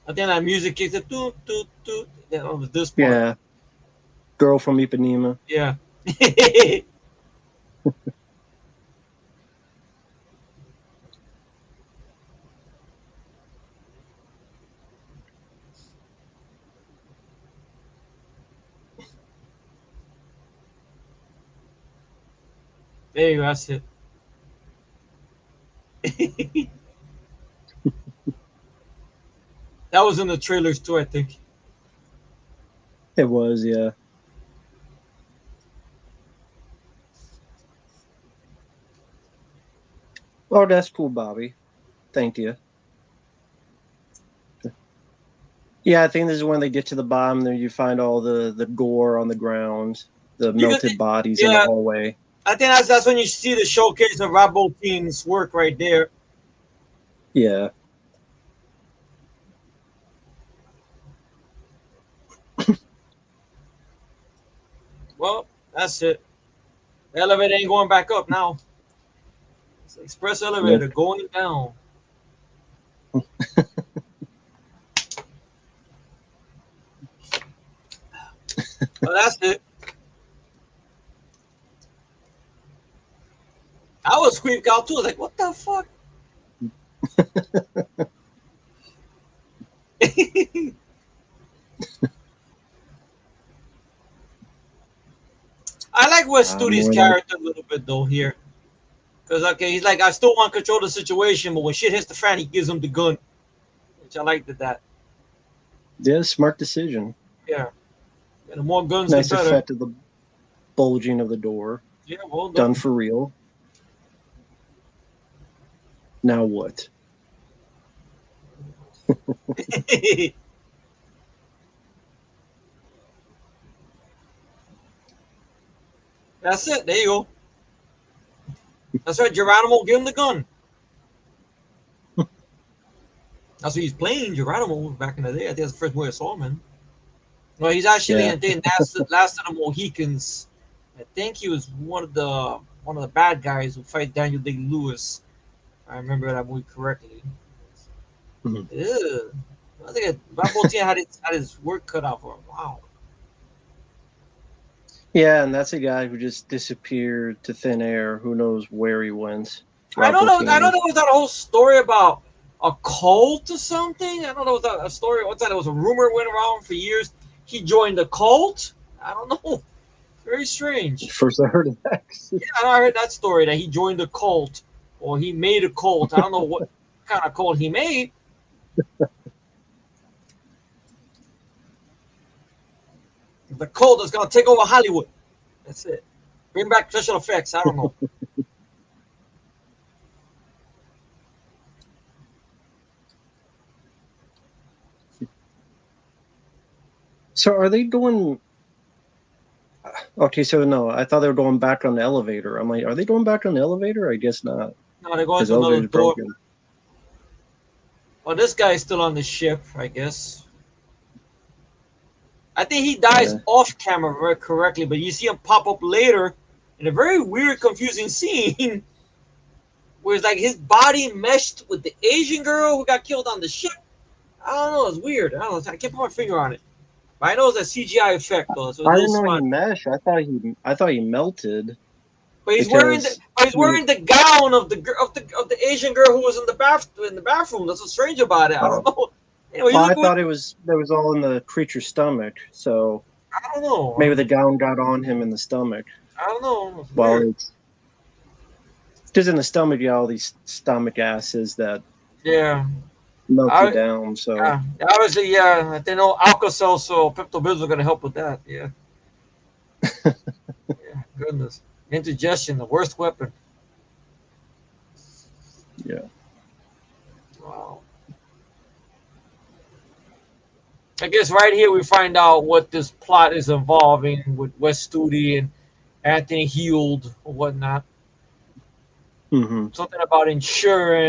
I think that music kicks it. Toot, toot, toot. Yeah, that was this part. Yeah, girl from Ipanema. Yeah. There you go. That's it. That was in the trailers too, I think. It was, yeah. Oh, that's cool, Bobby. Thank you. Yeah, I think this is when they get to the bottom. There, you find all the gore on the ground, the Because melted bodies in the yeah, hallway. I think that's when you see the showcase of Rob Bottin's work right there. Yeah, Well, that's it. The elevator ain't going back up now. It's an express elevator nope. going down. Well, that's it. I was creeped out too. I was like, what the fuck? I like Wes Studi's More like, character a little bit though here. Because okay, he's like, I still want to control the situation, but when shit hits the fan, he gives him the gun. Which I liked that. yeah, smart decision. Yeah. And the more guns Nice the better. effect of the bulging of the door. Yeah, well Done done. for real. Now what? That's it. There you go. That's right. Geronimo, give him the gun. That's what he's playing, Geronimo, back in the day. I think that's the first movie I saw him in. Well, he's actually Yeah. in the last of the Mohicans. I think he was one of the bad guys who fight Daniel Day Lewis. If I remember that movie correctly. Mhm. Ew. I think Bob Bottin had his work cut out for him. Wow. Yeah, and that's a guy who just disappeared to thin air. Who knows where he went? I Rob don't know. I don't Bottin. know. Was that a whole story about a cult or something? I don't know. Was that a story? What's that? It was a rumor went around for years. He joined the cult. I don't know. Very strange. First I heard of that. Yeah, I heard that story that he joined a cult or he made a cult. I don't know what kind of cult he made. The cult is gonna take over Hollywood. That's it. Bring back special effects. I don't know. So are they going? Okay, so no, I thought they were going back on the elevator. I'm like, are they going back on the elevator? I guess not, No, they're going because the to another elevator's door. broken. Oh, this guy's still on the ship, I guess. I think he dies Yeah. off camera very correctly, but you see him pop up later in a very weird, confusing scene where it's like his body meshed with the Asian girl who got killed on the ship. I don't know. It's weird. I don't know. I can't put my finger on it. But I know it's a CGI effect though, so it's I a little didn't know he smart. meshed. I thought he melted But he's wearing the because but he's wearing the gown of the Asian girl who was in the bathroom. That's what's strange about it. I don't know. Anyway, you well, look I what thought it was all in the creature's stomach. So I don't know. maybe the gown got on him in the stomach. I don't know. It's Well, weird. it's because in the stomach you got all these stomach acids that Yeah. melt you I down. So yeah. Obviously, yeah. They know Alka-Seltzer or Pepto-Bismol are gonna help with that. Yeah. Yeah. Goodness. Indigestion, the worst weapon. yeah. Wow. I guess right here we find out what this plot is involving with Wes Studi and Anthony Heald or whatnot. hmm Something about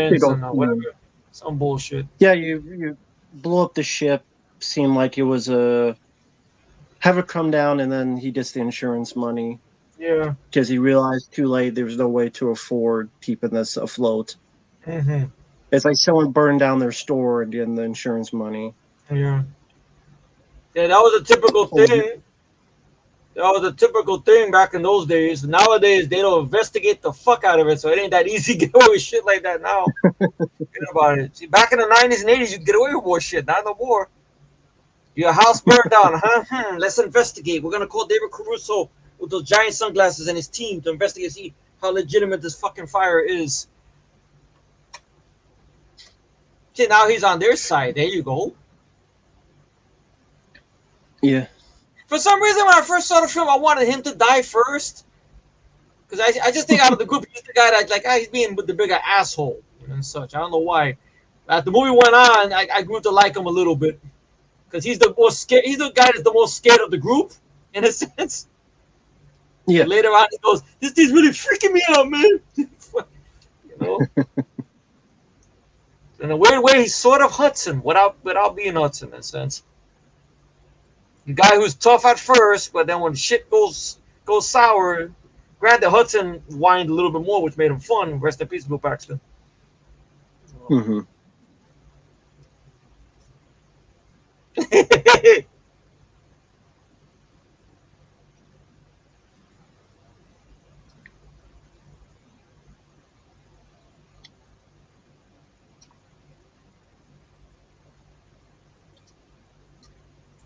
Big insurance old and scene. whatever. Some bullshit. Yeah, you blew up the ship. Seemed like it was a have it come down, and then he gets the insurance money Yeah. because he realized too late there was no way to afford keeping this afloat. Hmm. It's like someone burned down their store and getting the insurance money. Yeah. Yeah, that was a typical And thing. That was a typical thing back in those days. Nowadays, they don't investigate the fuck out of it, so it ain't that easy to get away with shit like that now. Think about it. See, back in the 90s and 80s, you'd get away with more shit. Not no more. Your house burned down, huh? Let's investigate. We're gonna call David Caruso with those giant sunglasses and his team to investigate, see how legitimate this fucking fire is. See, now he's on their side. There you go. yeah, For some reason, when I first saw the film, I wanted him to die first. Because I just think out of the group, he's the guy that, like, he's being the bigger asshole and such. I don't know why. As the movie went on, I grew to like him a little bit. Because he's the most scared. He's the guy that's the most scared of the group, in a sense. yeah. And later on, he goes, "This thing's really freaking me out, man." You know. In a weird way, he's sort of Hudson without being Hudson in a sense. The guy who's tough at first, but then when shit goes sour, granted Hudson whined a little bit more, which made him fun. Rest in peace, Bill Paxton. hmm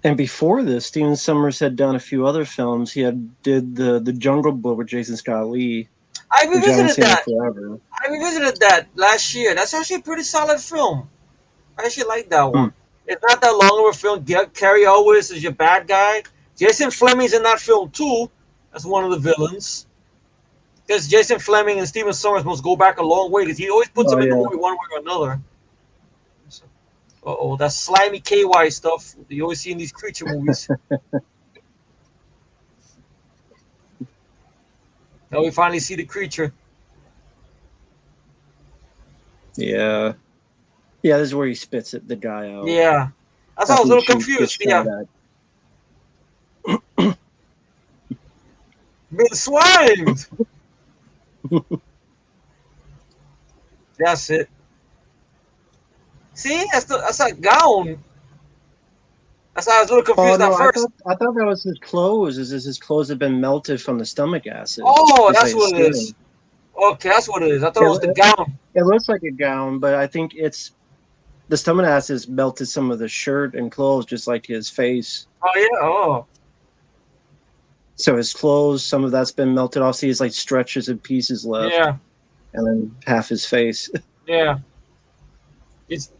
And before this, Steven Summers had done a few other films. He had did the Jungle Book with Jason Scott Lee, I which I haven't revisited seen in that. forever. I revisited that last year. That's actually a pretty solid film. I actually like that Hmm. one. It's not that long of a film. Carrie Elwes is your bad guy. Jason Fleming's in that film too. That's one of the villains. Because Jason Fleming and Steven Sommers must go back a long way because he always puts Oh them in the yeah, movie one way or another. Uh-oh, that slimy KY stuff you always see in these creature movies. Now we finally see the creature. yeah, yeah. This is where he spits it the guy out Yeah. That's why I was after a he little gets confused. shot Yeah. at. Been swimed. That's it. See, that's a gown. That's why I was a little Oh confused at no, first. I thought that was his clothes. Is his clothes had been melted from the stomach acid? Oh, Just like that's his what it is. skin. Okay, that's what it is. I thought It, it was the gown. it looks like a gown, but I think it's the stomach acid melted some of the shirt and clothes, just like his face. Oh yeah. Oh So his clothes, some of that's been melted off. See, it's like stretches and pieces left, yeah. and then half his face. Yeah. It's.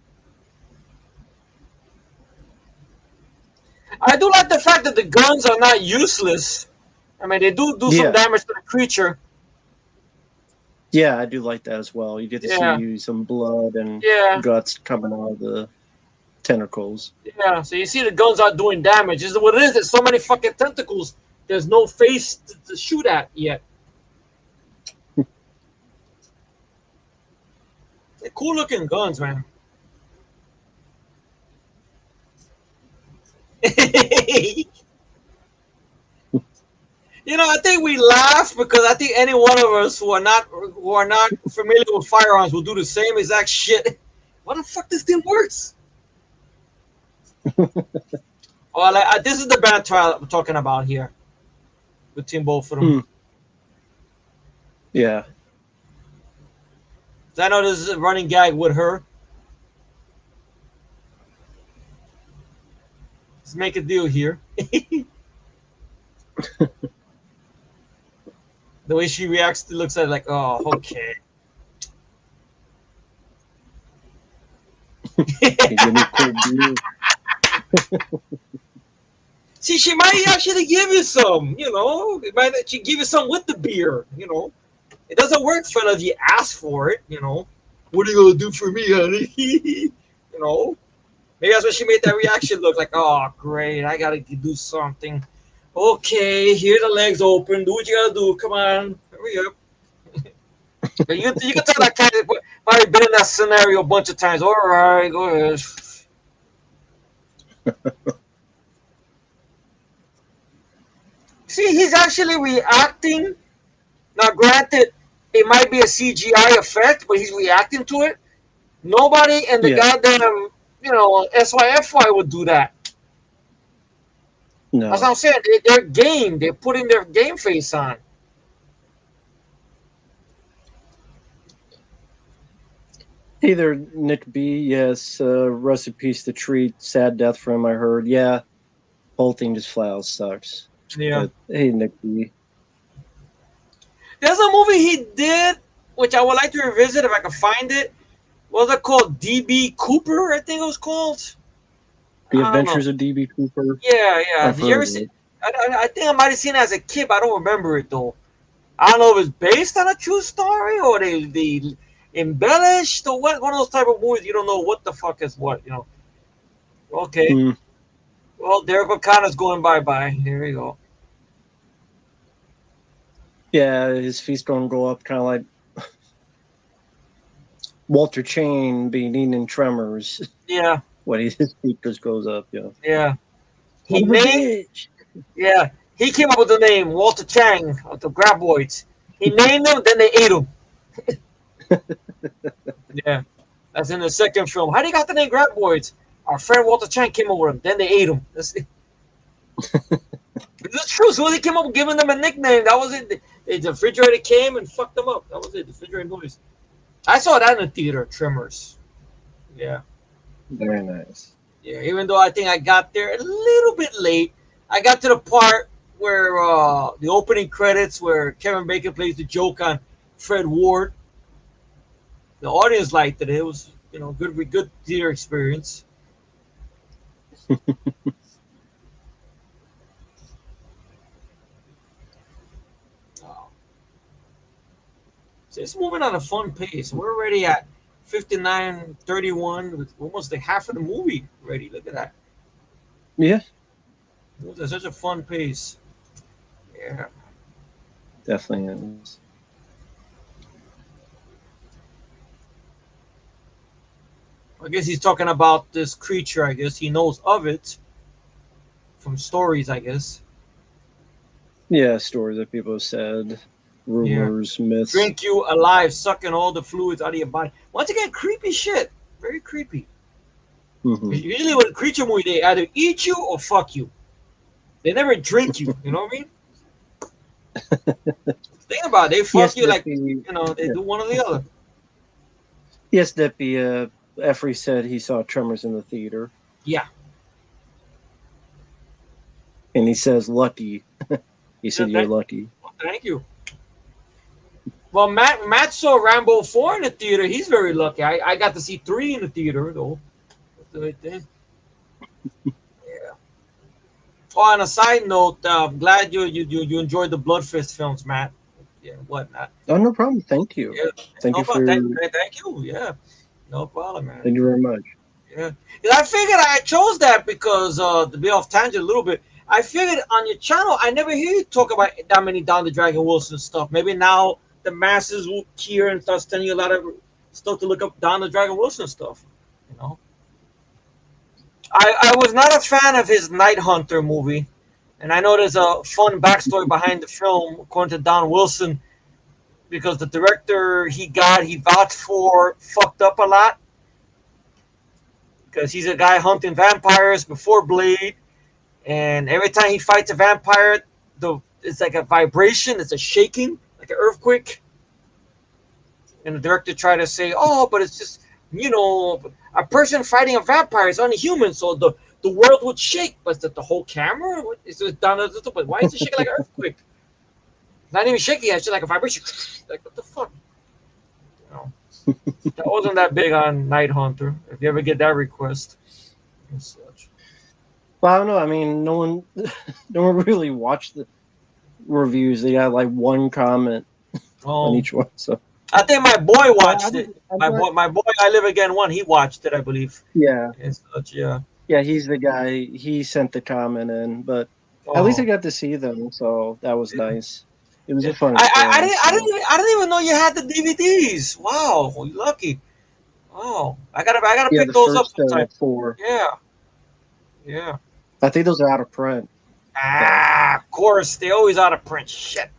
I do like the fact that the guns are not useless. I mean, they do some Yeah, damage to the creature. yeah, I do like that as well. You get to Yeah. see some blood and Yeah. guts coming out of the tentacles. Yeah, so you see the guns are doing damage. This is what it is. There's so many fucking tentacles. There's no face to shoot at yet. They're cool looking guns, man. You know, I think we laugh because I think any one of us who are not familiar with firearms will do the same exact shit. What the fuck this thing works? Well, this is the banter I'm talking about here between both of them. Yeah. I know this is a running gag with her. Let's make a deal here. The way she reacts, looks at it like, oh, okay. Give me cool beer. See, she might actually give you some, you know. She give you some with the beer, you know. It doesn't work for if you ask for it, you know. What are you gonna do for me, honey? You know. Maybe that's why she made that reaction look like, oh, great, I gotta do something. Okay, here the legs open. Do what you gotta do. Come on, hurry up. But you can tell that kind of probably been in that scenario a bunch of times. All right, go ahead. See, he's actually reacting. Now, granted, it might be a CGI effect, but he's reacting to it. Nobody in the goddamn, you know, SYFY would do that. No. That's what I'm saying. They're game. They're putting their game face on. Either Nick B, yes, rest in peace to Treat, sad death for him, I heard. Yeah, whole thing just flat out sucks. Yeah. But, hey, Nick B. There's a movie he did, which I would like to revisit if I can find it. What was it called? D.B. Cooper, I think it was called. The Adventures of D.B. Cooper. Yeah, yeah. Did you ever see? I think I might have seen it as a kid, but I don't remember it though. I don't know if it's based on a true story or they embellished or what. One of those type of movies you don't know what the fuck is what, you know. Okay. Well, Derek O'Connor's going bye-bye. Here we go. Yeah, his feet's gonna go up kind of like Walter Chain being eaten in Tremors. Yeah. When his feet just goes up, yeah. Yeah. He came up with the name Walter Chang of the Graboids. He named them, then they ate him. Yeah. That's in the second film. How do you got the name Graboids? Our friend Walter Chang came up with them, then they ate him. It's true. So they came up with giving them a nickname. That was it. The refrigerator came and fucked them up. That was it. The refrigerator movies. I saw that in the theater, Tremors. Yeah. Very nice. Yeah, even though I think I got there a little bit late. I got to the part where the opening credits where Kevin Bacon plays the joke on Fred Ward. The audience liked it. It was, you know, good theater experience. So it's moving on a fun pace. We're already at 59:31 with almost like half of the movie ready. Look at that. Yeah. It's such a fun pace. Yeah. Definitely is. I guess he's talking about this creature. I guess he knows of it from stories, I guess. Yeah, stories that people have said, rumors, myths. Drink you alive, sucking all the fluids out of your body. Once again, creepy shit. Very creepy. Usually with a creature movie, they either eat you or fuck you. They never drink you. You know what I mean? Think about it. They fuck you like, you know, they do one or the other. Yes, Deppy, Effrey said he saw Tremors in the theater. Yeah. And he says, lucky. He said, you're lucky. Well, thank you. Well, Matt saw Rambo 4 in the theater. He's very lucky. I got to see 3 in the theater, though. That's the right thing. Yeah. Oh, on a side note, I'm glad you enjoyed the Bloodfist films, Matt. Yeah, whatnot. Oh, no problem. Thank you. Yeah. Thank you for... Thank you. Yeah. No problem, man. Thank you very much. Yeah. I figured I chose that because to be off tangent a little bit. I figured on your channel I never hear you talk about that many Don the Dragon Wilson stuff. Maybe now the masses will hear and start telling you a lot of stuff to look up Don the Dragon Wilson stuff. You know, I was not a fan of his Night Hunter movie, and I know there's a fun backstory behind the film according to Don Wilson because the director he vouched for fucked up a lot because he's a guy hunting vampires before Blade, and every time he fights a vampire, it's like a vibration, it's a shaking, like an earthquake. And the director tried to say, "Oh, but it's just a person fighting a vampire is only human, so the world would shake." But the whole camera, what, is it done? But why is it shaking like an earthquake? Not even shaking, it's just like a vibration. Like what the fuck? You know, that wasn't that big on Night Hunter. If you ever get that request and such. Well, I don't know. I mean, no one, no one really watched the reviews. They got like one comment on Oh, each one. So I think my boy I watched it. didn't, I'm not, My boy, I Live Again one. He watched it, I believe, yeah, and such. Yeah. yeah. He's the guy. He sent the comment in, but at least I Oh. got to see them, so that was Yeah. nice. It was Yeah. a fun I experience. didn't So I didn't even know you had the DVDs. Wow, you lucky. Oh, I gotta yeah, pick the those up first sometime. four. Yeah, yeah. I think those are out of print. So Of course they always out of print. Shit.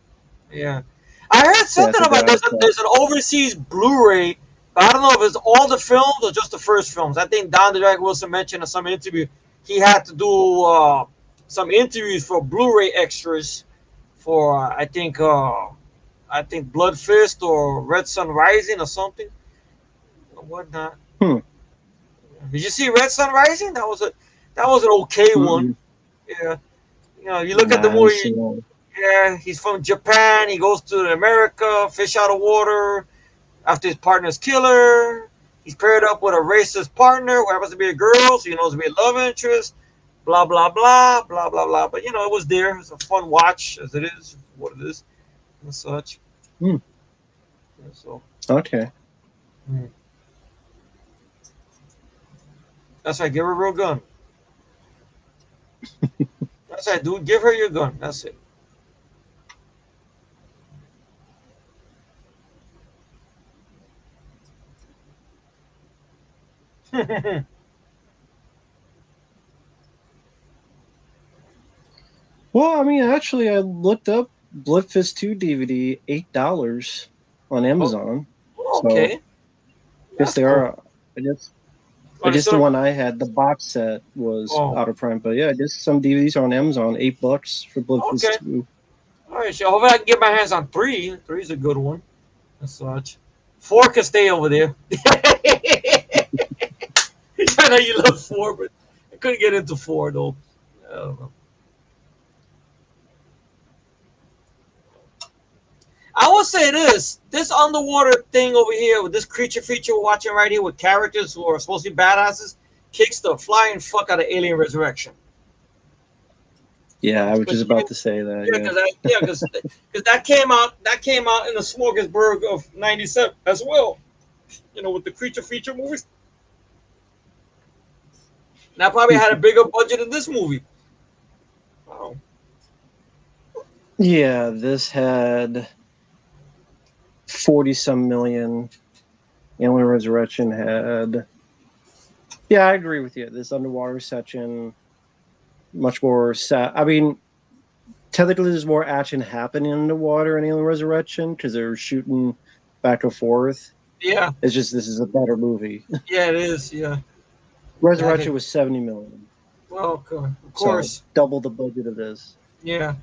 Yeah. I heard yeah, I something think about they're out of print. there's an overseas Blu-ray, but I don't know if it's all the films or just the first films. I think Don the Dragon Wilson mentioned in some interview he had to do some interviews for Blu-ray extras for I think Blood Fist or Red Sun Rising or something or whatnot. Hmm. Did you see Red Sun Rising? That was an okay one. Mm-mm. Yeah, you look at Nah, the I haven't movie. seen one. Yeah, he's from Japan. He goes to America, fish out of water after his partner's killer. He's paired up with a racist partner who happens to be a girl, so he knows to be a love interest. Blah blah blah blah blah blah. But it was there. It's a fun watch as it is, what it is, and such. Hmm. Yeah, so. Okay. Mm. That's right. Give her a real gun. That's right, dude. Give her your gun. That's it. Well, I mean, actually, I looked up Blood Fist 2 DVD, $8 on Oh, Amazon. So okay. I guess That's they cool. are. I Oh, they guess the still. one I had, the box set, was Oh, out of print. But yeah, I guess some DVDs are on Amazon, $8 for Blood Fist okay. 2. All right. So hopefully I can get my hands on three. Three's a good one. And such. Four can stay over there. I know you love four, but I couldn't get into four though. I don't know. I will say this underwater thing over here with this creature feature we're watching right here with characters who are supposed to be badasses kicks the flying fuck out of Alien Resurrection. Yeah, I was But just about to say that. yeah, Yeah. because that came out in the smorgasbord of '97 as well. With the creature feature movies. And I probably had a bigger budget than this movie. Wow. Yeah, this had 40 some million. Alien Resurrection had. Yeah, I agree with you. This underwater section, much more. I mean, technically, there's more action happening in the water in Alien Resurrection because they're shooting back and forth. Yeah, It's just this is a better movie. yeah, it is. Yeah, Resurrection exactly. was 70 million, Well, of so course. double the budget of this. Yeah.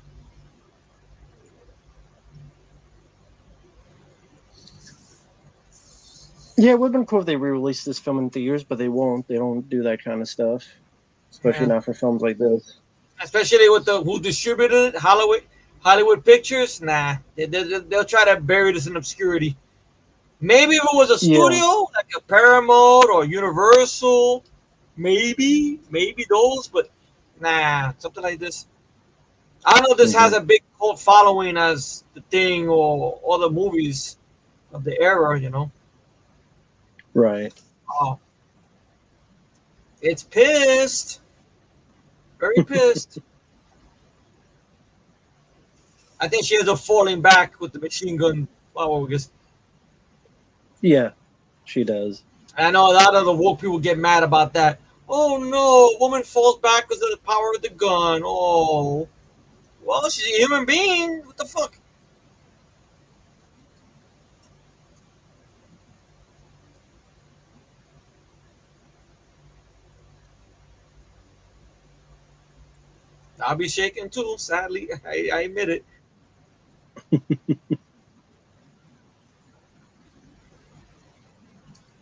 Yeah, it would have been cool if they re-released this film in theaters, but they won't. They don't do that kind of stuff, especially Yeah. not for films like this. Especially with the who distributed it, Hollywood Pictures. Nah, they'll try to bury this in obscurity. Maybe if it was a Yeah. studio like a Paramount or Universal, maybe those, but nah, something like this. I know this has Hmm. a big cult following as the thing or other movies of the era. Right. Oh, It's pissed. Very pissed. I think she ends up falling back with the machine gun. Oh, I guess. Yeah, she does. I know a lot of the woke people get mad about that. Oh no, woman falls back because of the power of the gun. Oh, well, she's a human being. What the fuck? I'll be shaking too. Sadly, I admit it.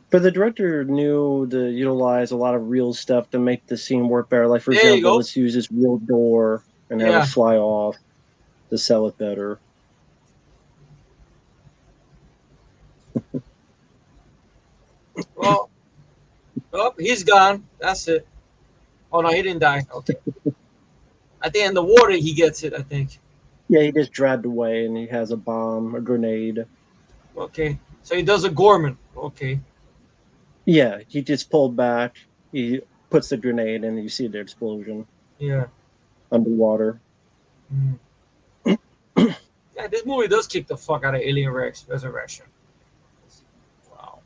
But the director knew to utilize a lot of real stuff to make the scene work better. Like, for There you example, go. let's use this real door and have Yeah. it fly off to sell it better. Well, oh, he's gone. That's it. Oh no, he didn't die. Okay. I think in the water he gets it. I think. Yeah, he just dragged away and he has a bomb, a grenade. Okay. So he does a Gorman. Okay. Yeah, he just pulled back. He puts the grenade and you see the explosion Yeah. underwater. Mm. Yeah, this movie does kick the fuck out of Alien Resurrection. Wow.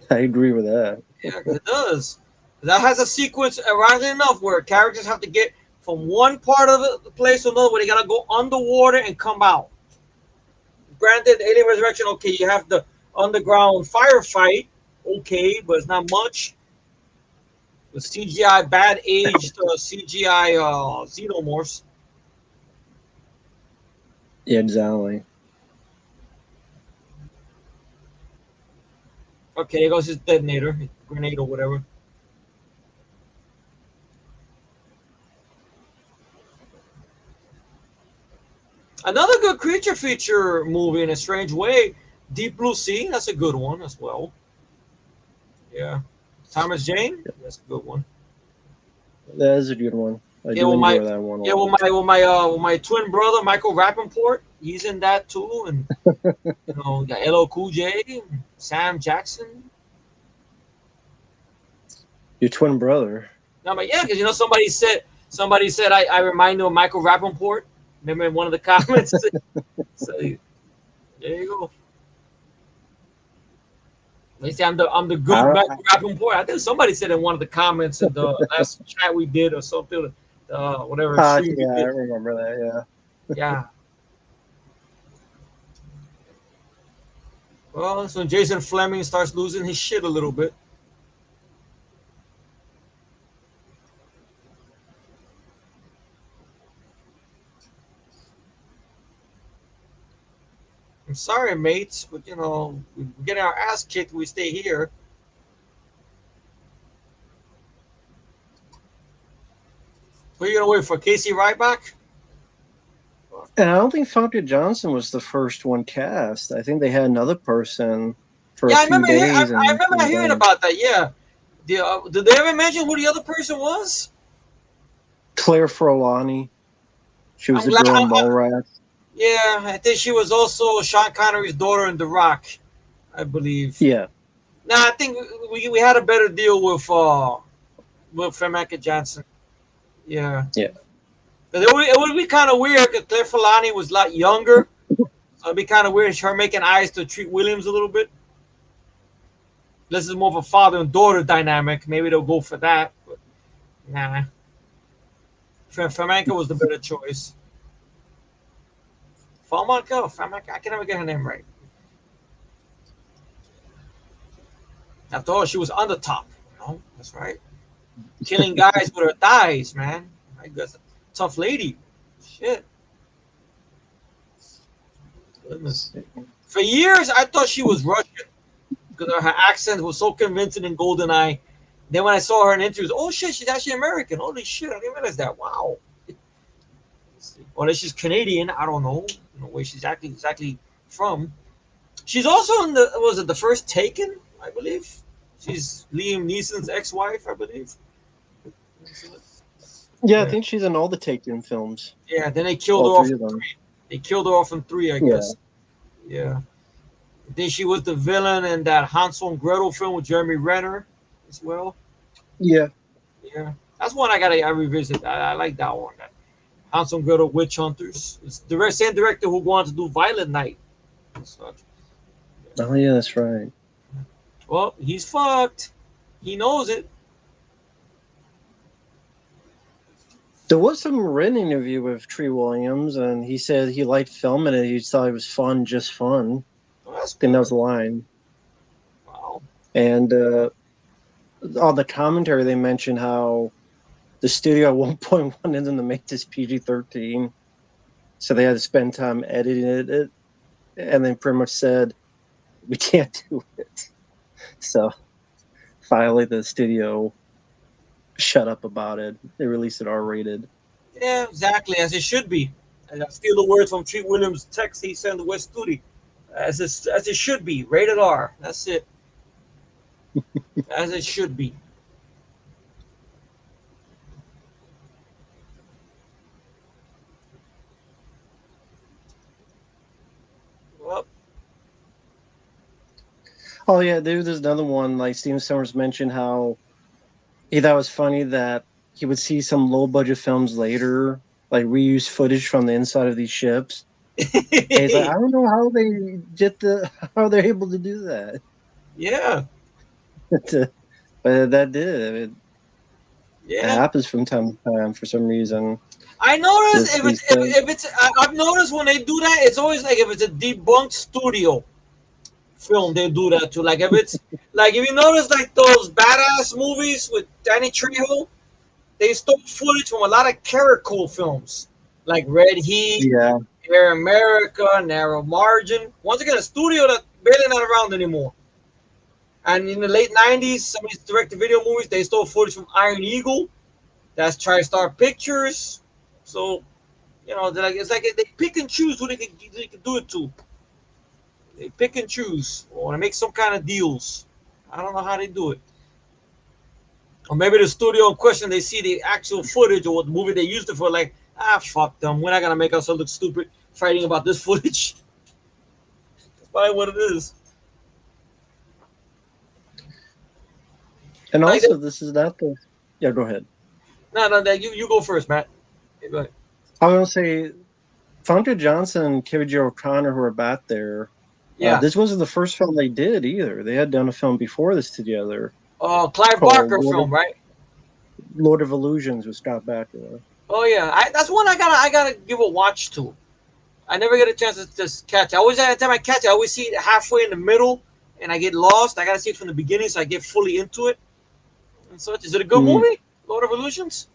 I agree with that. Yeah, it does. That has a sequence, ironically enough, where characters have to get from one part of the place to another, where they gotta go underwater and come out. Granted, Alien Resurrection, okay, you have the underground firefight, okay, but it's not much. The CGI bad aged CGI xenomorphs. Yeah, exactly. Okay, there goes his detonator, grenade or whatever. Another good creature feature movie in a strange way, Deep Blue Sea. That's a good one as well. Yeah, Thomas Jane. That's a good one. That is a good one. I Yeah, do with my enjoy that one a yeah lot. with my twin brother Michael Rappaport. He's in that too, and you know, got LL Cool J, Sam Jackson. Your twin brother. No, but yeah, because you know somebody said I remind you of Michael Rappaport. Remember in one of the comments. So there you go. They say I'm the good I, Michael Rappaport. I think somebody said in one of the comments in the last chat we did or something, whatever stream we yeah, I did. remember that. Yeah. Well, that's when Jason Fleming starts losing his shit a little bit. I'm sorry, mates, but you know, we get our ass kicked. We stay here. Who are you gonna wait for? Casey Ryback? Yeah. And I don't think Funky Johnson was the first one cast. I think they had another person for Yeah, a I few remember. days. I And remember hearing about that. Yeah. Did they ever mention who the other person was? Claire Forlani, she was I'm the glad. girl in Mallrats. Yeah, I think she was also Sean Connery's daughter in The Rock, I believe. Yeah, Nah, I think we had a better deal with Famke Johnson. Yeah. yeah. But it would be kind of weird because Claire Filani was a lot younger. So it'd be kind of weird her making eyes to Treat Williams a little bit. This is more of a father and daughter dynamic. Maybe they'll go for that. But nah. Famke was the better choice. Famke, I can never get her name right. After all, she was on the top. You know, that's right. Killing guys with her thighs, man. I guess tough lady. Shit. Goodness. For years, I thought she was Russian because her accent was so convincing in GoldenEye. Then when I saw her in interviews, oh shit, she's actually American. Holy shit, I didn't realize that. Wow. Or she's Canadian. I don't know. Where she's exactly from. She's also in the was it the first Taken? I believe. She's Liam Neeson's ex-wife, I believe. Yeah, I Yeah. think she's in all the Taken films. Yeah. Then they killed her All off three in of them. three. They killed her off in three, I guess. Yeah. Then she was the villain in that Hansel and Gretel film with Jeremy Renner as well. Yeah. Yeah, that's one I revisit. I like that one. That Hansel and Gretel Witch Hunters. It's the same director who wanted to do Violent Night. So, Oh yeah, that's right. well, he's fucked. He knows it. There was some written interview with Tree Williams, and he said he liked filming it. He thought it was fun, just fun. Oh, that's I think that was good. the line. Wow. And on the commentary, they mentioned how the studio at one point wanted them to make this PG-13, so they had to spend time editing it, and then pretty much said we can't do it. So finally, the studio shut up about it. They released it R-rated. Yeah, exactly as it should be. And I steal the words from Treat Williams' text he sent to West Studi. As it should be, rated R. That's it. As it should be. Well, Oh yeah, there's another one. Like Steven Summers mentioned how he thought it was funny that he would see some low budget films later, like reuse footage from the inside of these ships. And he's like, I don't know how they get how they're able to do that. yeah, But that did. It yeah. happens from time to time for some reason. I notice This if these it's things. if it's I've noticed when they do that, it's always like if it's a debunked studio film, they do that too. Like if it's like if you notice like those badass movies with Danny Trejo, they stole footage from a lot of Carrico films, like Red Heat, Yeah. Air America, Narrow Margin. Once again, a studio that barely not around anymore. And in the late '90s, some of these direct-to-video movies they stole footage from Iron Eagle. That's TriStar Pictures. So they're like it's like they pick and choose who they can do it to. They pick and choose or they make some kind of deals. I don't know how they do it. Or maybe the studio in question, they see the actual footage or what movie they used it for, like, fuck them. We're not gonna make ourselves look stupid fighting about this footage. That's probably what it is. And Like, also, this is not the. Yeah, go ahead. no, you go first, Matt. Yeah, go ahead. I was gonna say, Fonda Johnson and Kevin J. O'Connor, who are back there. Yeah. This wasn't the first film they did either. They had done a film before this together Clive called Barker film, right? Lord of Illusions with Scott Bakula. Oh yeah, that's one I gotta give a watch to. I never get a chance to just catch. I always every time I catch it, I always see it halfway in the middle, and I get lost. I gotta see it from the beginning so I get fully into it. And such. Is it a good Mm. movie, Lord of Illusions?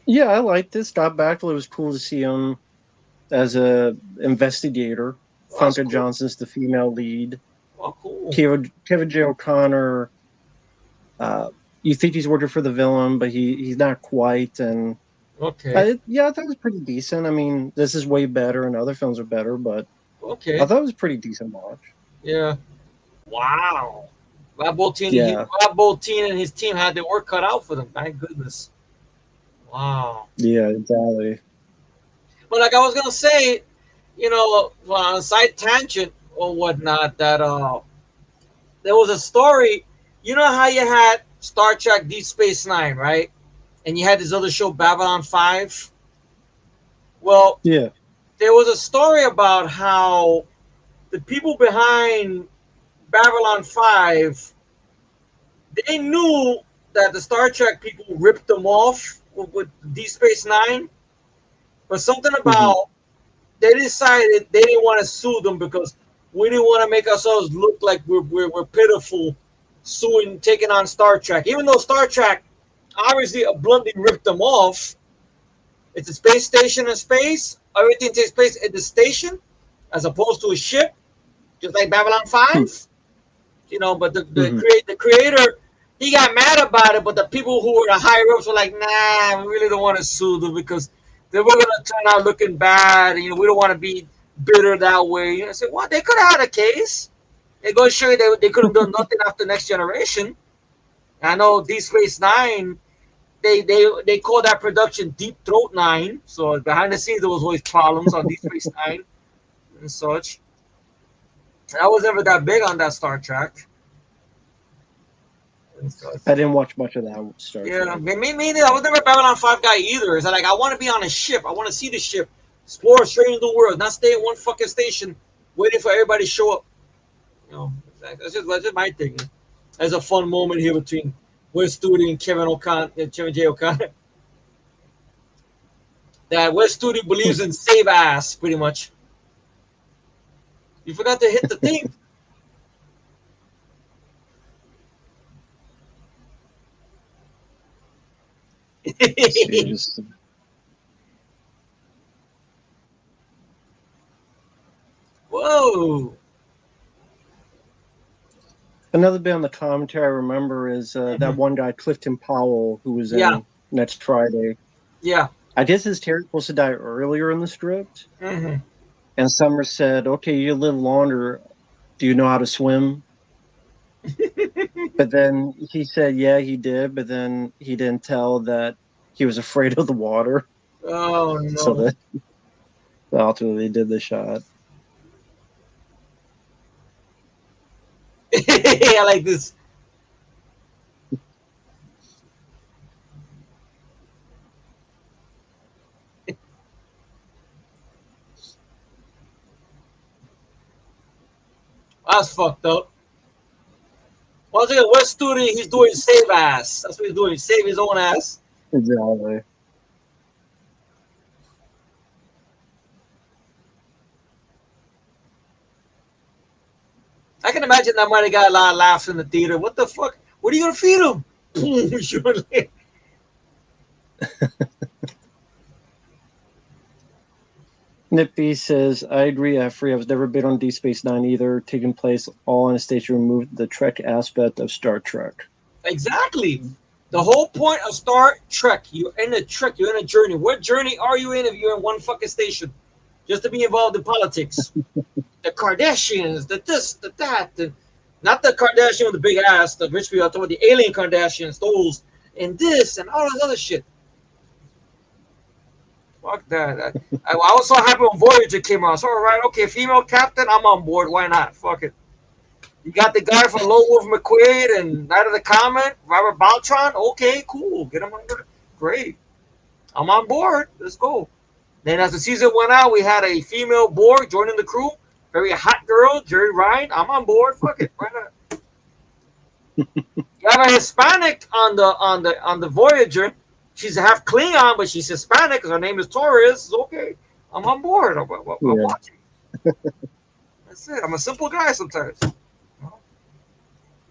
Yeah, I liked this. Scott Bakula, it was cool to see him as a investigator. Oh, that's Fonda cool. Johnson's the female lead. Oh, cool. Kevin J. O'Connor, you think he's working for the villain, but he's not quite. And Okay. yeah, I thought it was pretty decent. I mean, this is way better, and other films are better, but I Okay. thought it was pretty decent watch. Yeah. Wow. Yeah, Rob Bottin and his team had their work cut out for them. Thank goodness. Wow. yeah, exactly. But like I was gonna say, well, on a side tangent or whatnot, that there was a story. You know how you had Star Trek Deep Space Nine, right? And you had this other show, Babylon 5. Well, Yeah. there was a story about how the people behind Babylon 5, they knew that the Star Trek people ripped them off with Deep Space Nine, but something Hmm. about they decided they didn't want to sue them because we didn't want to make ourselves look like we're pitiful suing, taking on Star Trek. Even though Star Trek obviously bluntly ripped them off, it's a space station in space. Everything takes place at the station as opposed to a ship, just like Babylon 5. But Hmm. the creator, he got mad about it, but the people who were the higher ups were like, nah, we really don't want to sue them because they were gonna turn out looking bad. We don't want to be bitter that way. I said, well, they could have had a case. They're going to show you they could have done nothing after Next Generation. I know Deep Space Nine, they call that production Deep Throat Nine. So behind the scenes, there was always problems on Deep Space Nine and such. I was never that big on that Star Trek. I didn't watch much of that Star Yeah, Trek. maybe I was never a Babylon 5 guy either. It's like I want to be on a ship. I want to see the ship, explore strange new world, not stay at one fucking station waiting for everybody to show up. You know, that's just my thing. There's a fun moment here between Wes Studi and Kevin J. O'Connor. That Wes Studi believes in save ass, pretty much. You forgot to hit the thing. Seriously. Whoa. Another bit on the commentary I remember is that one guy, Clifton Powell, who was Yeah. in Next Friday. Yeah. I guess his character was supposed to die earlier in the script. Mm-hmm. And Summers said, okay, you live longer. Do you know how to swim? But then he said, yeah, he did. But then he didn't tell that he was afraid of the water. Oh, no. So that ultimately did the shot. I like this. That's fucked up. Once again, Wes Studi, he's doing save ass. That's what he's doing. Save his own ass. Exactly. I can imagine that might have got a lot of laughs in the theater. What the fuck? What are you gonna feed him? Surely. Nippy says, I agree, Effrey. I've never been on Deep Space Nine either. Taking place all on a station removed the Trek aspect of Star Trek. Exactly. The whole point of Star Trek, you're in a trek, you're in a journey. What journey are you in if you're in one fucking station? Just to be involved in politics. The Kardashians, the this, the that, not the Kardashian with the big ass, the rich people. I'm talking about the alien Kardashians, those, and this, and all this other shit. Fuck that. I was so happy when Voyager came out. So, all right, okay, female captain, I'm on board. Why not? Fuck it. You got the guy from Lone Wolf McQuaid and Night of the Comet, Robert Beltran. Okay, cool. Get him on board. Great. I'm on board. Let's go. Then as the season went out, we had a female Borg joining the crew. Very hot girl, Jerry Ryan. I'm on board. Fuck it. Why not? You have a Hispanic on the Voyager. She's half Klingon, but she's Hispanic because her name is Torres. Okay, I'm on board. I'm watching. That's it. I'm a simple guy sometimes.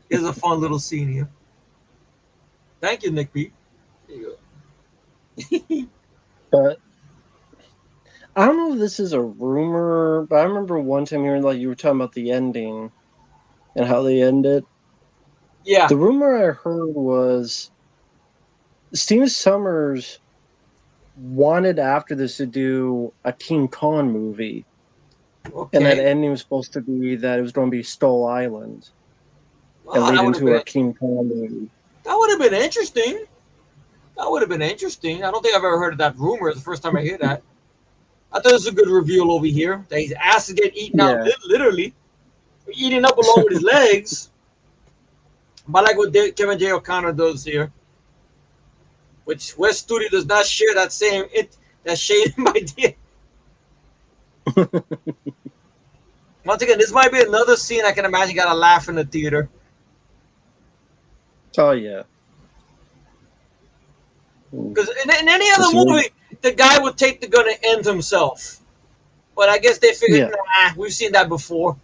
Here's a fun little scene here. Thank you, Nick B. There you go. But I don't know if this is a rumor, but I remember one time hearing like you were talking about the ending and how they ended. Yeah. The rumor I heard was Stephen Summers wanted after this to do a King Kong movie. Okay. And that ending was supposed to be that it was going to be Skull Island. And lead into a King Kong movie. That would have been interesting. That would have been interesting. I don't think I've ever heard of that rumor. It's the first time I hear that. I thought it was a good reveal over here. That his ass is getting eaten out, literally. Eating up along with his legs. But I like what Kevin J. O'Connor does here. Which Wes Studi does not share that same shade idea. Once again, this might be another scene I can imagine got a laugh in the theater. Oh, yeah. Because in any other movie, the guy would take the gun and end himself. But I guess they figured, nah, we've seen that before.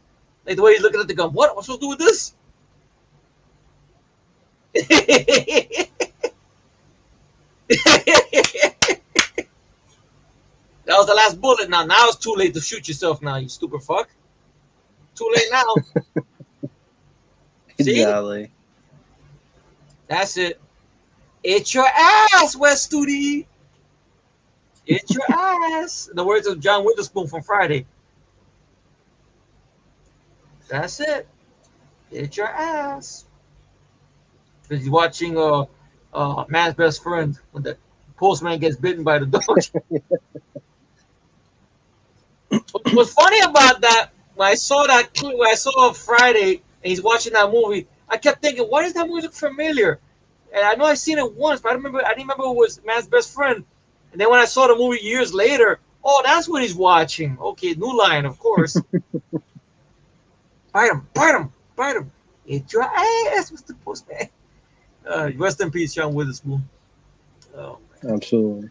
Like the way he's looking at the gun. What am I supposed to do with this? That was the last bullet. Now it's too late to shoot yourself now, you stupid fuck. Too late now. Exactly. See? That's it. It's your ass, Wes Studi. It's your ass. In the words of John Witherspoon from Friday. That's it. It's your ass. Because he's watching Man's Best Friend when the postman gets bitten by the dog. What's funny about that, when I saw Friday and he's watching that movie, I kept thinking, why does that movie look familiar? And I know I've seen it once, but I didn't remember it was Man's Best Friend. And then when I saw the movie years later, oh, that's what he's watching. Okay, New Line, of course. Bite him, bite him, bite him. Eat your ass, Mr. Postman. Rest in peace, John Witherspoon. Oh, man. Absolutely.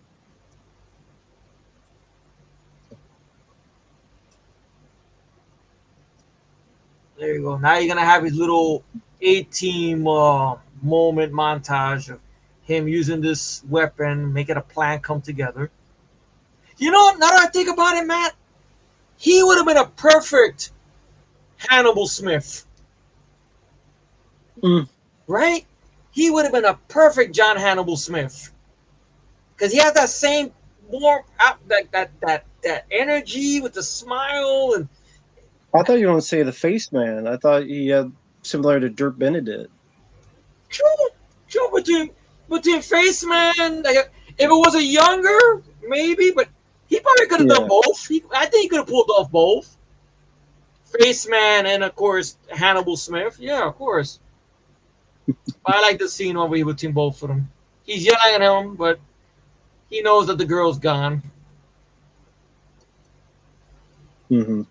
There you go. Now you're gonna have his little A-team moment montage of him using this weapon, making a plan come together. You know, now that I think about it, Matt, he would have been a perfect Hannibal Smith, Mm. right? He would have been a perfect John Hannibal Smith because he has that same warm, that energy with the smile and I thought you were going to say the Face Man. I thought he had similar to Dirk Benedict. true between Face Man. Like, if it was a younger, maybe, but he probably could have done Yeah. both. I think he could have pulled off both. Face Man and of course Hannibal Smith. Yeah, of course. I like the scene over here between both of them. He's yelling at him, but he knows that the girl's gone. Hmm.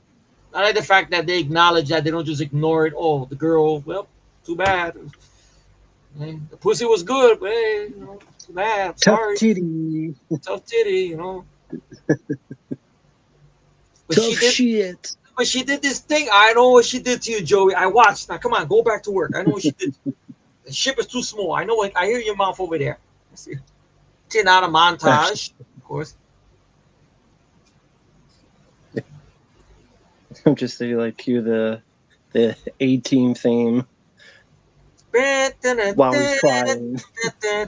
I like the fact that they acknowledge that they don't just ignore it. Oh, the girl, well, too bad. The pussy was good, but hey, you know, too bad. Tough Sorry, titty. tough titty, you know. But Tough she did. shit. But she did this thing. I know what she did to you, Joey. I watched. Now, come on, go back to work. I know what she did. The ship is too small. I know what. I hear your mouth over there. Tin out a montage, of course. I'm just thinking, like, cue the A-Team theme while he's crying. I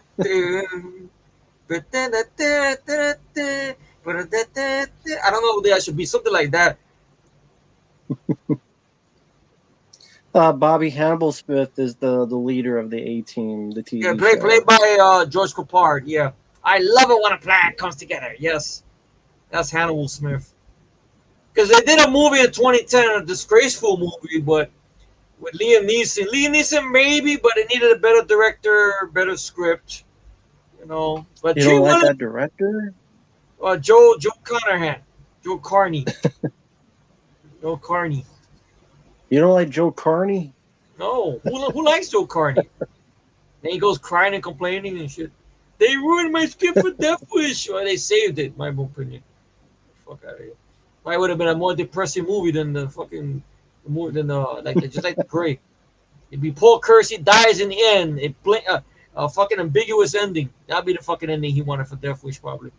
don't know. There should be something like that. Bobby Hannibal Smith is the leader of the A-Team, the TV Yeah, show. played by George Capard. Yeah, I love it when a plan comes together. Yes, that's Hannibal Smith. Because they did a movie in 2010, a disgraceful movie, but with Liam Neeson. Liam Neeson maybe, but it needed a better director, better script. You know, but You don't like that director? Joe Carnahan, Joe Carney, Joe Carney. You don't like Joe Carney? No, who likes Joe Carney? Then he goes crying and complaining and shit. They ruined my script for Death Wish. Well, they saved it, my opinion. Fuck out of here. Probably would have been a more depressing movie than the fucking movie than just like the Prey. It'd be Paul Kersey dies in the end. A fucking ambiguous ending. That'd be the fucking ending he wanted for Death Wish, probably.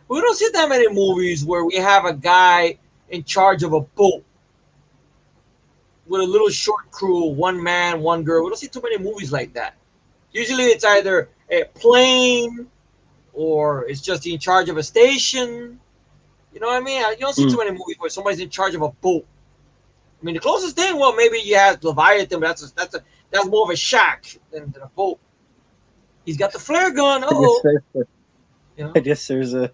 We don't see that many movies where we have a guy in charge of a boat with a little short crew, one man, one girl. We don't see too many movies like that. Usually it's either a plane or it's just in charge of a station. You know what I mean? You don't see too many movies where somebody's in charge of a boat. I mean, the closest thing, well, maybe you have Leviathan, but that's more of a shack than a boat. He's got the flare gun. I guess there's a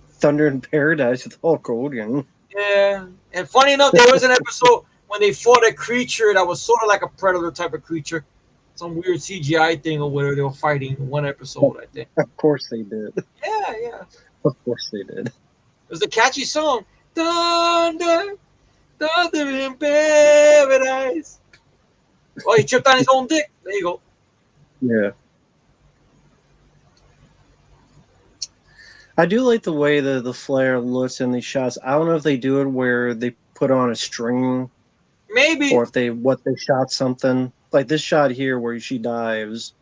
Thunder in Paradise with Hulk Hogan. Yeah, and funny enough, there was an episode when they fought a creature that was sort of like a predator type of creature, some weird CGI thing or whatever they were fighting in one episode, I think. Of course they did. Yeah. Of course they did. It was a catchy song. Thunder, thunder in paradise. Oh, he tripped on his own dick. There you go. Yeah. I do like the way the flare looks in these shots. I don't know if they do it where they put on a string, Maybe or if they shot something like this shot here where she dives.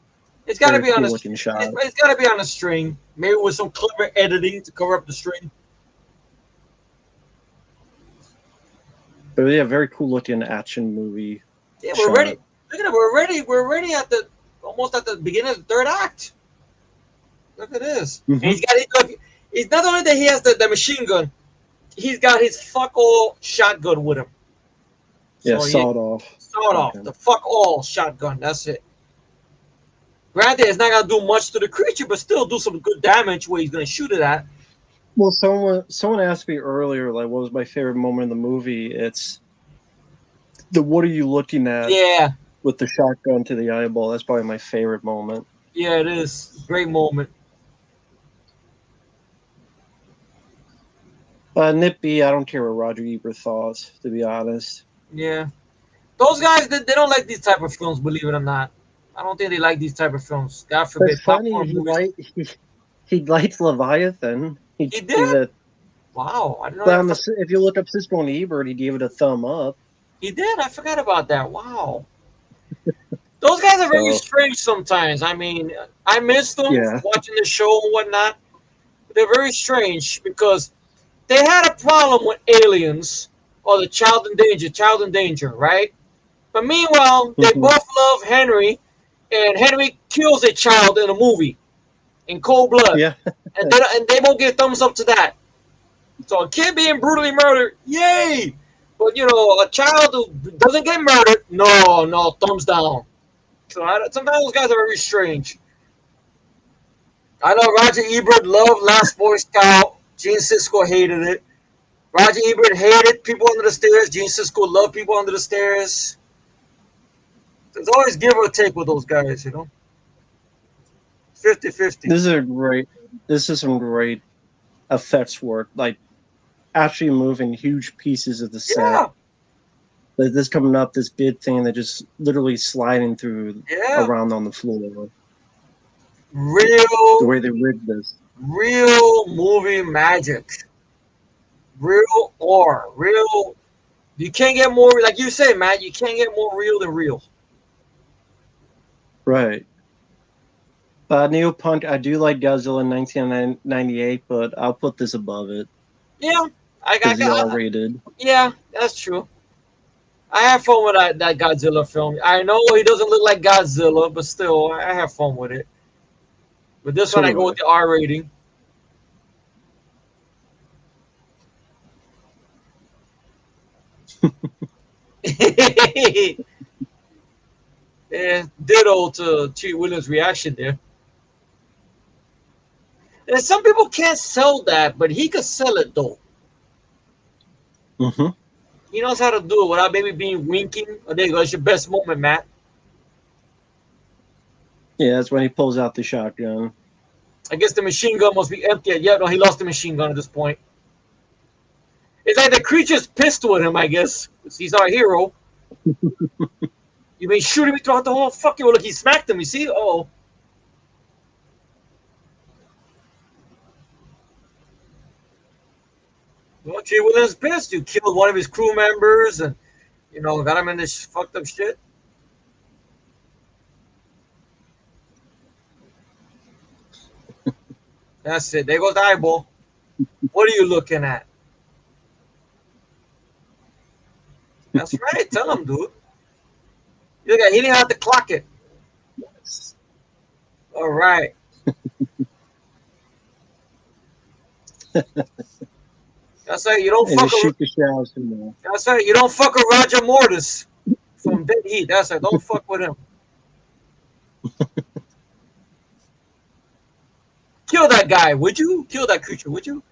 it's got to be on a looking shot. It's got to be on a string. Maybe with some clever editing to cover up the string. But yeah, very cool looking action movie. Yeah, we're ready. Look at it. We're already at almost at the beginning of the third act. Look at this. Mm-hmm. And he's not only that he has the machine gun, he's got his fuck all shotgun with him. Yeah, sawed off. Sawed off. The fuck all shotgun. That's it. Granted, it's not gonna do much to the creature, but still do some good damage where he's gonna shoot it at. Well, someone asked me earlier, like, what was my favorite moment in the movie? It's the what are you looking at Yeah, with the shotgun to the eyeball. That's probably my favorite moment. yeah, it is. Great moment. Nippy, I don't care what Roger Ebert thought, to be honest. Yeah. Those guys, they don't like these type of films, believe it or not. I don't think they like these type of films. God It's forbid. funny, Popcorn movies. he liked Leviathan. He He gave did? it, Wow. I didn't know but that. if you look up Siskel and Ebert, he gave it a thumb up. He did? I forgot about that. Wow. Those guys are very So, strange sometimes. I mean, I miss them yeah. watching the show and whatnot. They're very strange because they had a problem with Aliens or the Child in Danger, right? But meanwhile, they Mhm. both love Henry, and Henry kills a child in a movie in cold blood, Yeah. and they both get thumbs up to that. So a kid being brutally murdered, yay! But you know, a child who doesn't get murdered, no, no, thumbs down. So sometimes those guys are very strange. I know Roger Ebert loved Last Boy Scout. Gene Siskel hated it. Roger Ebert hated People Under the Stairs. Gene Siskel loved People Under the Stairs. There's always give or take with those guys, you know? 50-50. This is some great effects work. Like, actually moving huge pieces of the set. Yeah, Like this coming up, this big thing that just literally sliding through yeah. around on the floor. The Real, way they rigged this. real movie magic. Real or real. You can't get more, like you say, Matt, you can't get more real than real. Right. Neopunk, I do like Godzilla in 1998, but I'll put this above it Yeah, because the R-rated. yeah, that's true. I have fun with that Godzilla film. I know he doesn't look like Godzilla, but still, I have fun with it. But this So one, I do go I. with the R rating. Yeah, ditto to Cheat Williams' reaction there. And some people can't sell that, but he could sell it though. Hmm. He knows how to do it without maybe being winking. Oh, there you go. It's your best moment, Matt. Yeah, that's when he pulls out the shotgun. I guess the machine gun must be empty. Yeah, no, he lost the machine gun at this point. It's like the creature's pissed with him, I guess. 'Cause he's our hero. You may shoot him throughout the whole fucking. Look, he smacked him. You see? Oh, well, T. Williams pissed. You killed one of his crew members, and got him in this fucked up shit. That's it. There goes the eyeball. What are you looking at? That's right. Tell him, dude. You look at. He didn't have to clock it. All right. That's right. You don't And fuck. just shoot the shells in there. That's right. You don't fuck with Roger Mortis from Dead Heat. That's right. Don't fuck with him. Kill that guy, would you? Kill that creature, would you?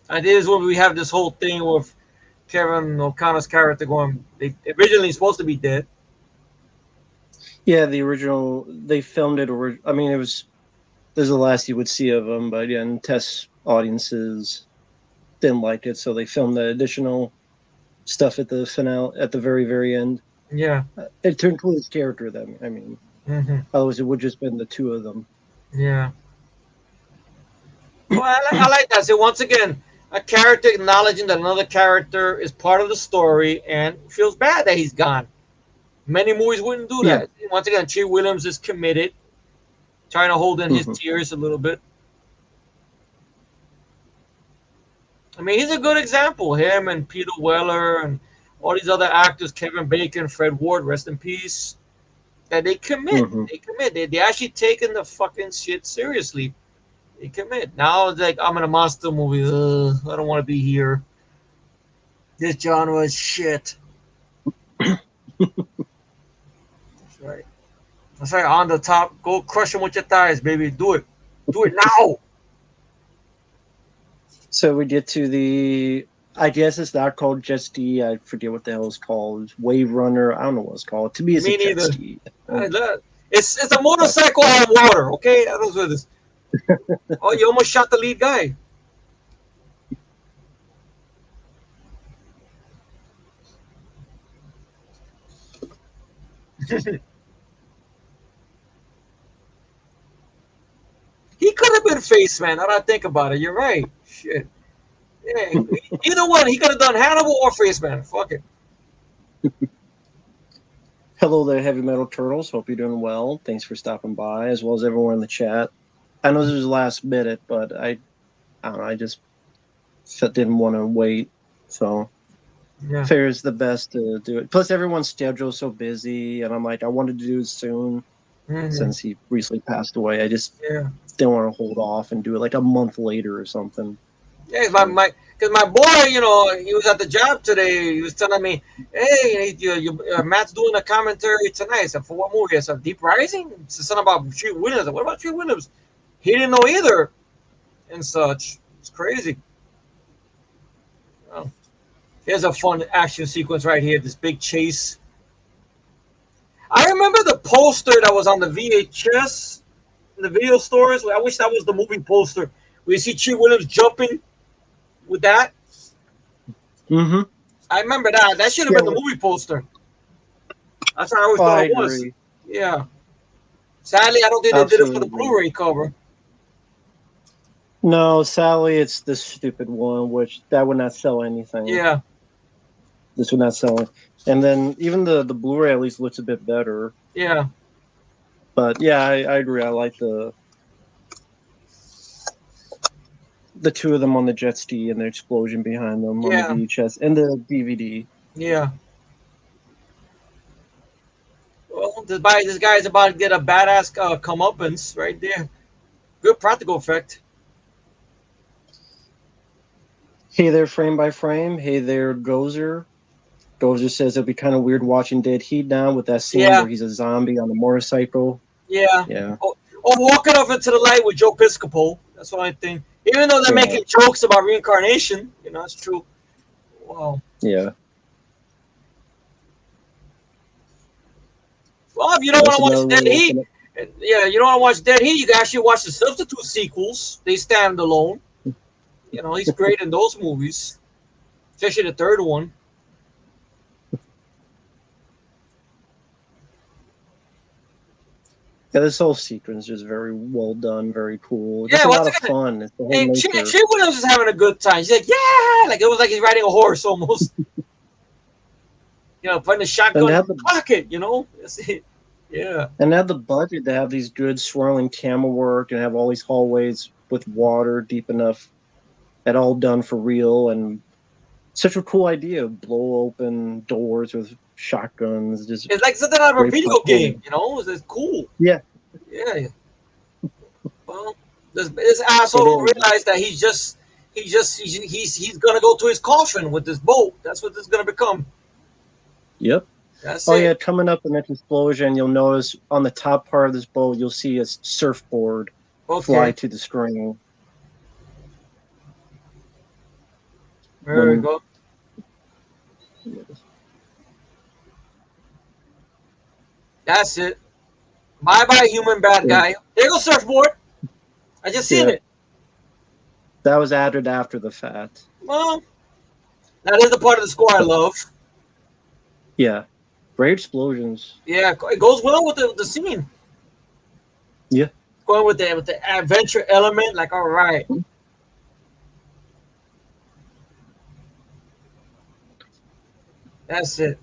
And this is when we have this whole thing with Kevin O'Connor's character going. They originally supposed to be dead. Yeah, the original, they filmed it. I mean, this is the last you would see of him, but yeah, and test audiences didn't like it, so they filmed the additional stuff at the finale, at the very, very end. Yeah. To include his character, then, I mean. Otherwise, it would just been the two of them. Yeah. Well, I like that. So once again, a character acknowledging that another character is part of the story and feels bad that he's gone. Many movies wouldn't do that. Yeah. Once again, Cheat Williams is committed, trying to hold in his tears a little bit. I mean, he's a good example. Him and Peter Weller and all these other actors, Kevin Bacon, Fred Ward, rest in peace. That they commit. They commit. They actually taking the fucking shit seriously. They commit. Now it's like, I'm in a monster movie. I don't want to be here. This genre is shit. That's right. That's right. On the top, go crush him with your thighs, baby. Do it. Do it now. So we get to the. I guess it's not called jet ski. I forget what the hell it's called. Wave runner. I don't know what it's called. To me, it's Me a jet neither. ski. It's a motorcycle on water. Okay, that was with this. Oh, you almost shot the lead guy. He could have been face man. Now that I think about it, you're right. Shit. Yeah, either one. He could have done Hannibal or face man. Fuck it. Hello there, Heavy Metal Turtles. Hope you're doing well. Thanks for stopping by, as well as everyone in the chat. I know this was last minute, but I don't know. I just didn't want to wait. So Yeah. fair is the best to do it. Plus, everyone's schedule's so busy, and I'm like, I wanted to do it soon Mhm. since he recently passed away. I just Yeah. didn't want to hold off and do it like a month later or something. Yeah, because my boy, he was at the job today. He was telling me, "Hey, Matt's doing a commentary tonight." I said, "For what movie?" I said, "Deep Rising." It's something about Treat Williams. I said, "What about Treat Williams?" He didn't know either, and such. It's crazy. Oh, here's a fun action sequence right here. This big chase. I remember the poster that was on the VHS in the video stores. I wish that was the movie poster. We see Treat Williams jumping with that. Mm-hmm. I remember that. That should have been the movie poster. That's what I always thought I it was. agree. Yeah. Sadly, I don't think they did it for the Absolutely. Blu-ray cover. No, Sally, it's the stupid one, which that would not sell anything. Yeah. This would not sell it. And then even the Blu-ray at least looks a bit better. Yeah. But yeah, I agree. I like the two of them on the jet ski and the explosion behind them Yeah. on the VHS and the DVD. Yeah. Well, this guy's about to get a badass comeuppance right there. Good practical effect. Hey there, Frame by Frame. Hey there, Gozer. Gozer says it'll be kind of weird watching Dead Heat now with that scene Yeah. where he's a zombie on a motorcycle. Yeah. Yeah. Or walking off into the light with Joe Piscopo. That's what I think. Even though they're Yeah. making jokes about reincarnation, it's true. Wow. Yeah. Well, if you don't want to That's watch Dead another Heat, you don't want to watch Dead Heat, you can actually watch the Substitute sequels. They stand alone. He's great in those movies, especially the third one. Yeah, this whole sequence is very well done, very cool. Yeah, Just a once lot of again, fun. It's the whole And nature. Shea Williams is having a good time. She's like, yeah, like it was like he's riding a horse almost. Putting the shotgun in the pocket. That's it. Yeah. And they have the budget to have these good swirling camera work and have all these hallways with water deep enough, that all done for real, and such a cool idea. Blow open doors with shotguns. Just It's like something out of a great video platform. game. It's cool. Yeah. Yeah. Well, this asshole don't realize that he's gonna go to his coffin with this boat. That's what this is gonna become. Yep. That's Oh it. yeah, coming up in this explosion, you'll notice on the top part of this boat, you'll see a surfboard fly to the screen. There we go. That's it. Bye-bye, human bad guy. There goes surfboard. I just seen it. That was added after the fact. Well, that is the part of the score I love. Yeah. Great explosions. Yeah, it goes well with the scene. Yeah. Going with the adventure element, like, all right. That's it.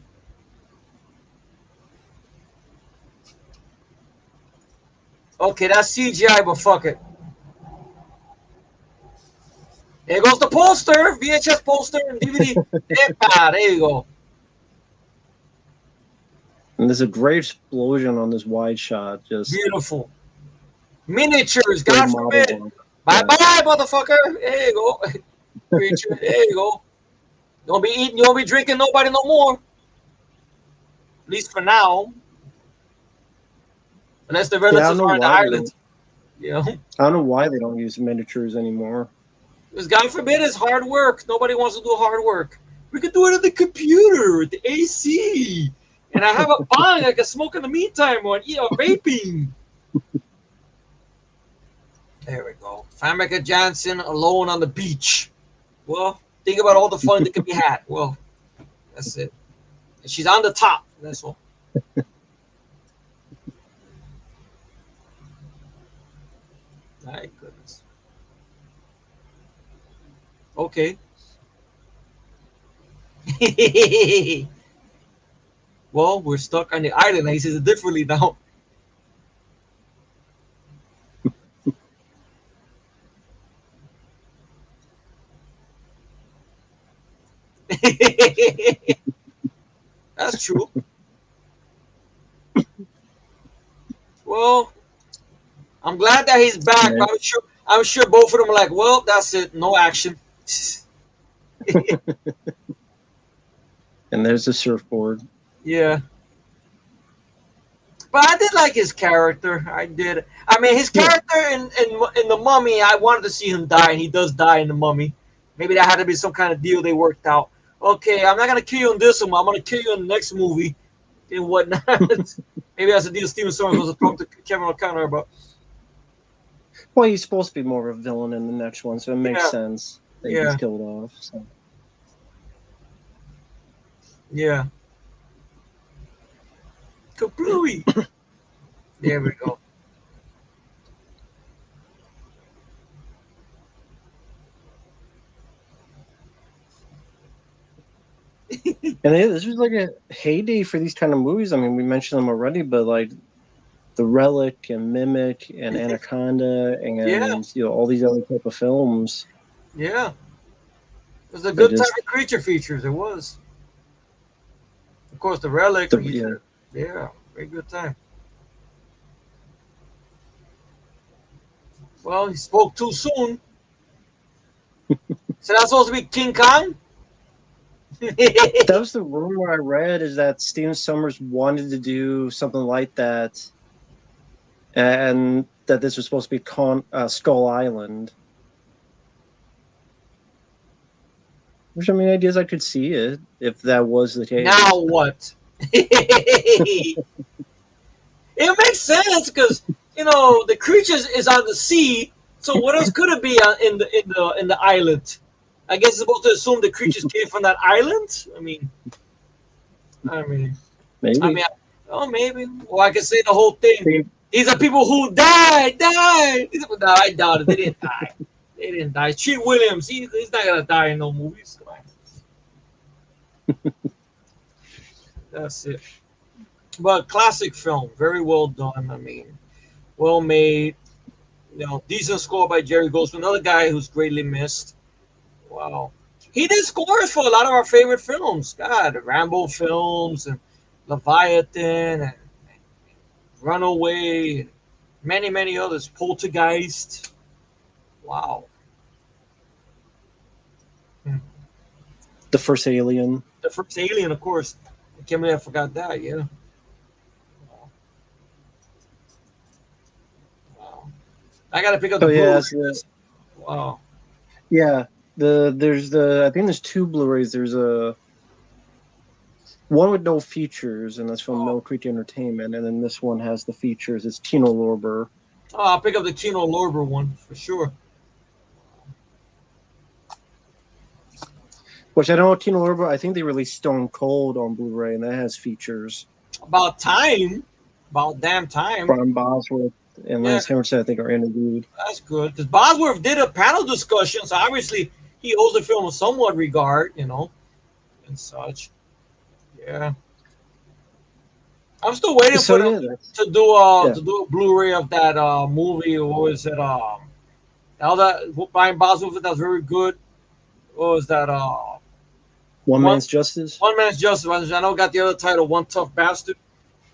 Okay, that's CGI, but fuck it. There goes the poster, VHS poster and DVD. There you go. And there's a great explosion on this wide shot. Just beautiful. Miniatures, God forbid. Bye-bye, motherfucker. There you go. There you go. You won't be eating, you won't be drinking nobody no more. At least for now, unless the Yeah, I don't relatives know are on the why they island. don't. You know, I don't know why they don't use miniatures anymore. because God forbid it's hard work. Nobody wants to do hard work. We could do it on the computer, with the AC, and I have a bong I can smoke in the meantime or vaping. There we go. Famke Janssen alone on the beach. Well, think about all the fun that could be had. Well, that's it. And she's on the top. That's all. My goodness. Okay. Well, we're stuck on the island. He says it differently now. That's true. Well, I'm glad that he's back, Yeah. but I'm sure both of them are like, well, that's it. No action. And there's the surfboard. Yeah. But I did like his character. I did. I mean, his Yeah. character in the Mummy. I wanted to see him die, and he does die in the Mummy. Maybe that had to be some kind of deal they worked out. Okay, I'm not gonna kill you in this one. I'm gonna kill you in the next movie and whatnot. Maybe that's a deal Steven Soderbergh was supposed to talk to Kevin O'Connor about. Well, he's supposed to be more of a villain in the next one, so it makes Yeah, sense that he's yeah, killed off. So. yeah. Kablooey. There we go. And this was like a heyday for these kind of movies. I mean, we mentioned them already, but like The Relic and Mimic and Anaconda Yeah, and all these other type of films. yeah. It was a They good time just of creature features. It was. Of course, the relic. the You yeah. said, yeah, very good time. Well, he spoke too soon. So that's supposed to be King Kong. That was the rumor I read, is that Steven Summers wanted to do something like that, and that this was supposed to be Skull Island. Which, I mean, ideas I could see it if that was the case. Now what? It makes sense because the creatures is on the sea. So what else could it be in the island? I guess it's supposed to assume the creatures came from that island. I mean, I Maybe. mean, oh maybe. Or I could say the whole thing. They- These are people who died. No, I doubt it. They didn't die. They didn't die. Treat Williams. He's not gonna die in no movies. Come on. That's it. But classic film, very well done. I mean, well made. Decent score by Jerry Goldsmith, another guy who's greatly missed. Wow. He did scores for a lot of our favorite films. God, the Rambo films and Leviathan and Runaway and many, many others. Poltergeist. Wow. Hmm. The first Alien. The first Alien, of course. I can't believe I forgot that. Yeah. Wow. Wow. I got to pick up the Oh yeah, Blu-ray. Wow. yeah. I think there's two Blu-rays. There's a one with no features, and that's from Oh. Mill Creek Entertainment, and then this one has the features. It's Tino Lorber, Oh, I'll pick up the Kino Lorber one for sure. which I know Tino Lorber. I think they released Stone Cold on Blu-ray, and that has features. About time. About damn time. Brian Bosworth and Yeah. Lance Henriksen, I think, are interviewed. That's good. Because Bosworth did a panel discussion, so obviously he holds the film in somewhat regard, and such. Yeah. I'm still waiting So for them yeah, that's, to do a yeah. to do a Blu-ray of that movie. What was it? All that Brian Bosworth, that was very good. What was that? One One Man's Justice. One Man's Justice. I know it got the other title, One Tough Bastard,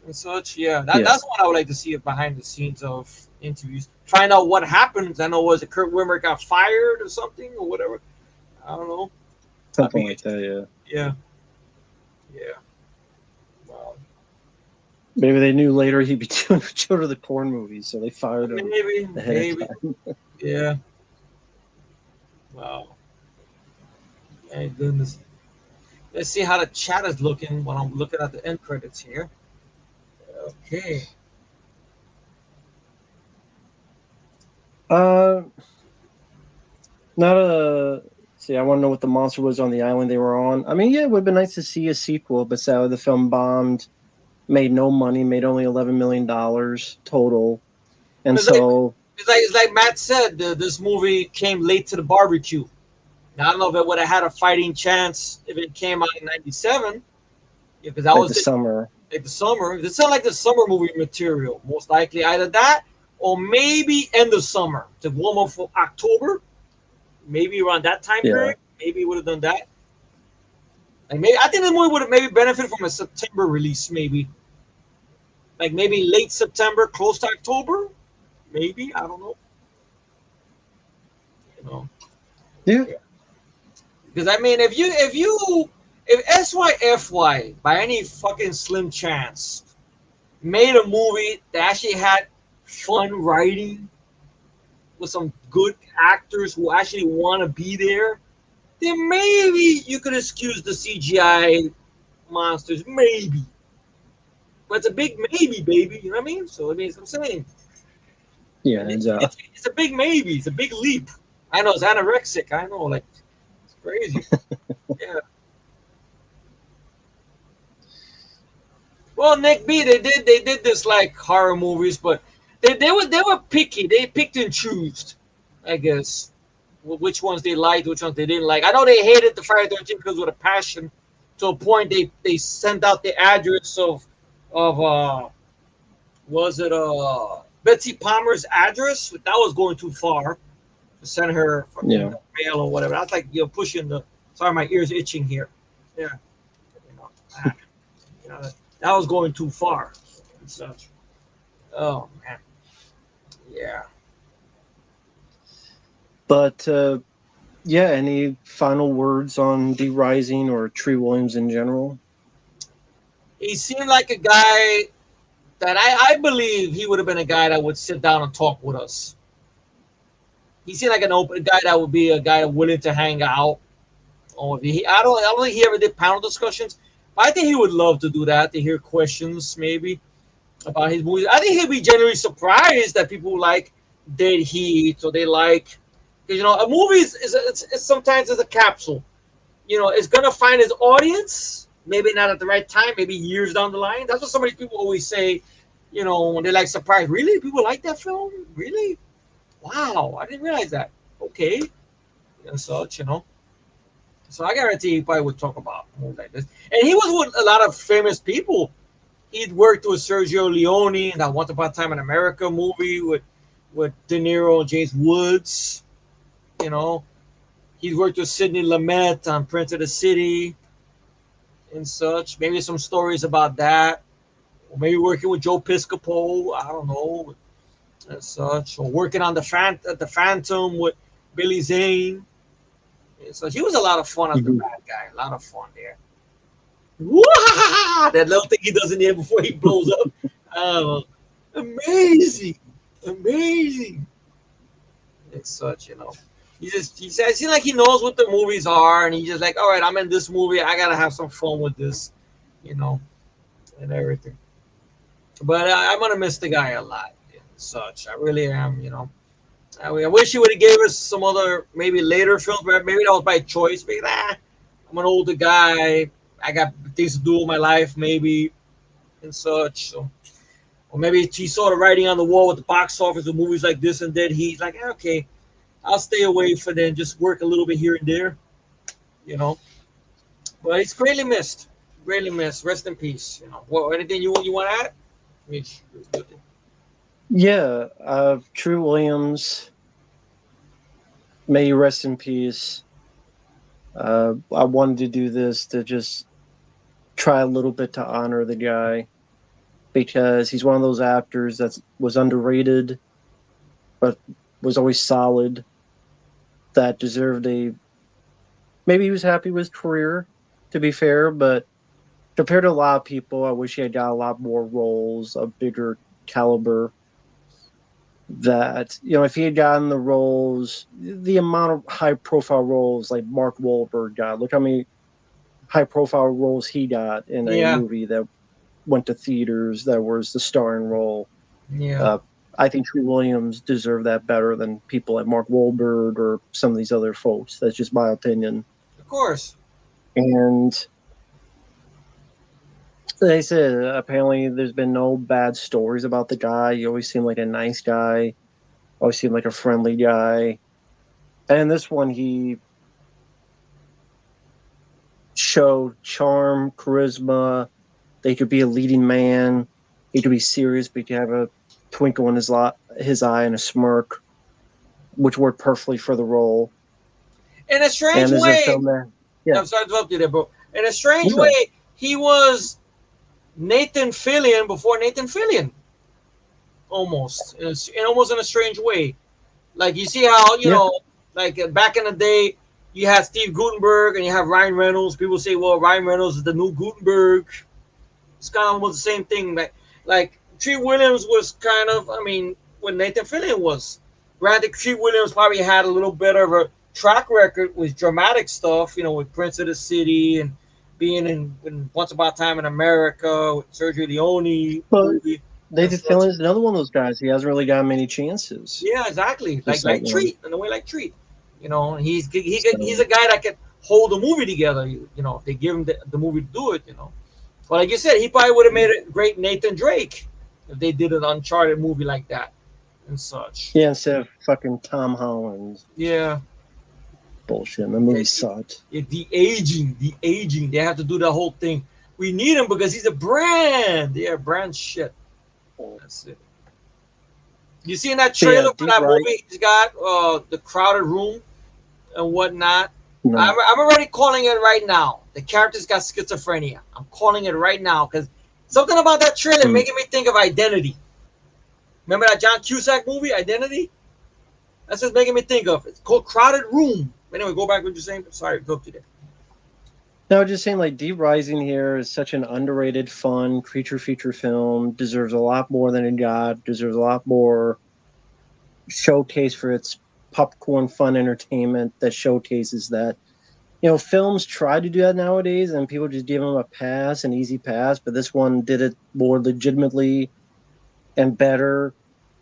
and such. Yeah, Yeah. that's one I would like to see, it behind the scenes of interviews. Find out what happened. I know, was it Kurt Wimmer got fired or something or whatever? I don't know. Something like that, yeah. Yeah. Yeah. Wow. Maybe they knew later he'd be doing children of the porn movies, so they fired him Maybe, ahead of maybe, time. yeah. Wow, my goodness. Let's see how the chat is looking when I'm looking at the end credits here. Okay. Uh, not a. See, I want to know what the monster was on the island they were on. I mean, yeah, it would have been nice to see a sequel, but sadly, the film bombed, made no money, made only $11 million total, and It's like so it's like Matt said. This movie came late to the barbecue. Now, I don't know if it would have had a fighting chance if it came out in '97, because that like the was summer. like the summer. It sounded like the summer movie material. Most likely either that or maybe end of summer to warm up for October. Maybe around that time Yeah, period. Maybe it would have done that. Like maybe I think the movie would have maybe benefited from a September release. Maybe like maybe late September, close to October. Maybe I don't know. You know, yeah, because I mean, if SYFY by any fucking slim chance made a movie that actually had fun writing with some good actors who actually want to be there, then maybe you could excuse the CGI monsters, maybe. But it's a big maybe, baby. You know what I mean? So I mean, I'm saying, yeah. and it's a big maybe. It's a big leap. I know it's anorexic. I know, like it's crazy. Yeah. Well, Nick B, they did this like horror movies, but they were picky. They picked and chose, I guess, which ones they liked, which ones they didn't like. I know they hated the Friday 13 because with a passion, to a point they sent out the address of was it Betsy Palmer's address? That was going too far to send her fucking Yeah. mail or whatever. That's like you're pushing the. Sorry, my ears itching here. Yeah, you know, ah, that was going too far and such. Oh man, yeah. But yeah, any final words on D Rising or Tree Williams in general? He seemed like a guy that I believe he would have been a guy that would sit down and talk with us. He seemed like an open guy that would be a guy willing to hang out. Or if I don't think he ever did panel discussions, but I think he would love to do that to hear questions maybe about his movies. I think he'd be genuinely surprised that people like Dead Heat or they like because a movie it's sometimes it's a capsule. It's gonna find its audience. Maybe not at the right time. Maybe years down the line. That's what some of these people always say. When they're like surprised. Really, people like that film? Really? Wow, I didn't realize that. Okay, and such. So I guarantee he probably would talk about movies like this. And he was with a lot of famous people. He'd worked with Sergio Leone in that Once Upon a Time in America movie with De Niro and James Woods. You know, he's worked with Sidney Lumet on Prince of the City and such. Maybe some stories about that. Or maybe working with Joe Piscopo. I don't know, and such. Or working on the Phantom with Billy Zane. And such. He was a lot of fun as the Mhm. bad guy. A lot of fun there. Wah! That little thing he does in there before he blows up. Oh, amazing, amazing. It's such, he says, it seems like he knows what the movies are, and he's just like, all right, I'm in this movie. I gotta have some fun with this, you know, and everything. But I'm gonna miss the guy a lot and such. I really am. I wish he would have gave us some other maybe later films, but maybe that was by choice. Maybe I'm an older guy. I got things to do with my life, maybe and such. So, or maybe he saw the writing on the wall with the box office with movies like this, and then he's like, okay, I'll stay away for then, just work a little bit here and there, you know. But it's greatly missed, greatly missed. Rest in peace. Well, anything you want to add? Mitch? Yeah, True Williams, may you rest in peace. I wanted to do this to just try a little bit to honor the guy because he's one of those actors that was underrated, but was always solid. That deserved a. Maybe he was happy with his career, to be fair, but compared to a lot of people, I wish he had got a lot more roles of bigger caliber. That, if he had gotten the roles, the amount of high profile roles like Mark Wahlberg got, look how many high profile roles he got in a Yeah, movie that went to theaters that was the starring role. yeah, Uh, I think Tree Williams deserved that better than people like Mark Wahlberg or some of these other folks. That's just my opinion. of course. And they said apparently there's been no bad stories about the guy. He always seemed like a nice guy, always seemed like a friendly guy. And this one, he showed charm, charisma. They could be a leading man. He could be serious, but he could have a twinkle in his eye and a smirk, which worked perfectly for the role. In a strange And there's a way, film there. Yeah, I'm sorry to interrupt you there, bro. In a strange you go. way, he was Nathan Fillion before Nathan Fillion, almost. Almost in a strange way. Like you see how Yeah, like back in the day, you had Steve Gutenberg and you have Ryan Reynolds. People say, well, Ryan Reynolds is the new Gutenberg. It's kind of almost the same thing. Like Tree Williams was kind of, I mean, when Nathan Fillion was. Granted, Tree Williams probably had a little bit of a track record with dramatic stuff, with Prince of the City and being in Once Upon a Time in America with Sergio Leone but movie and Nathan such. Fillion is another one of those guys. He hasn't really got many chances. Yeah, exactly. Like Just like Treat, in a way like Treat. He's so. a guy that can hold the movie together. If they give him the movie to do it. But like you said, he probably would have made a great Nathan Drake if they did an Uncharted movie like that and such. Yeah, instead of fucking Tom Holland Yeah, bullshit. The yeah, movie sucked. the aging. They have to do that whole thing. We need him because he's a brand. Yeah, brand shit. That's it. You seen that So yeah, trailer for Deep that Right. movie he's got, the crowded room and whatnot? I'm, No. I'm already calling it right now. The character's got schizophrenia. I'm calling it right now because something about that trailer Hmm. making me think of Identity. Remember that John Cusack movie, Identity? That's just making me think of. It's called Crowded Room. Anyway, go back to what you're saying. Sorry, go to that. No, just saying, like, Deep Rising here is such an underrated, fun creature feature film. Deserves a lot more than it got. Deserves a lot more showcase for its popcorn fun entertainment that showcases that. Films try to do that nowadays, and people just give them a pass, an easy pass. But this one did it more legitimately and better,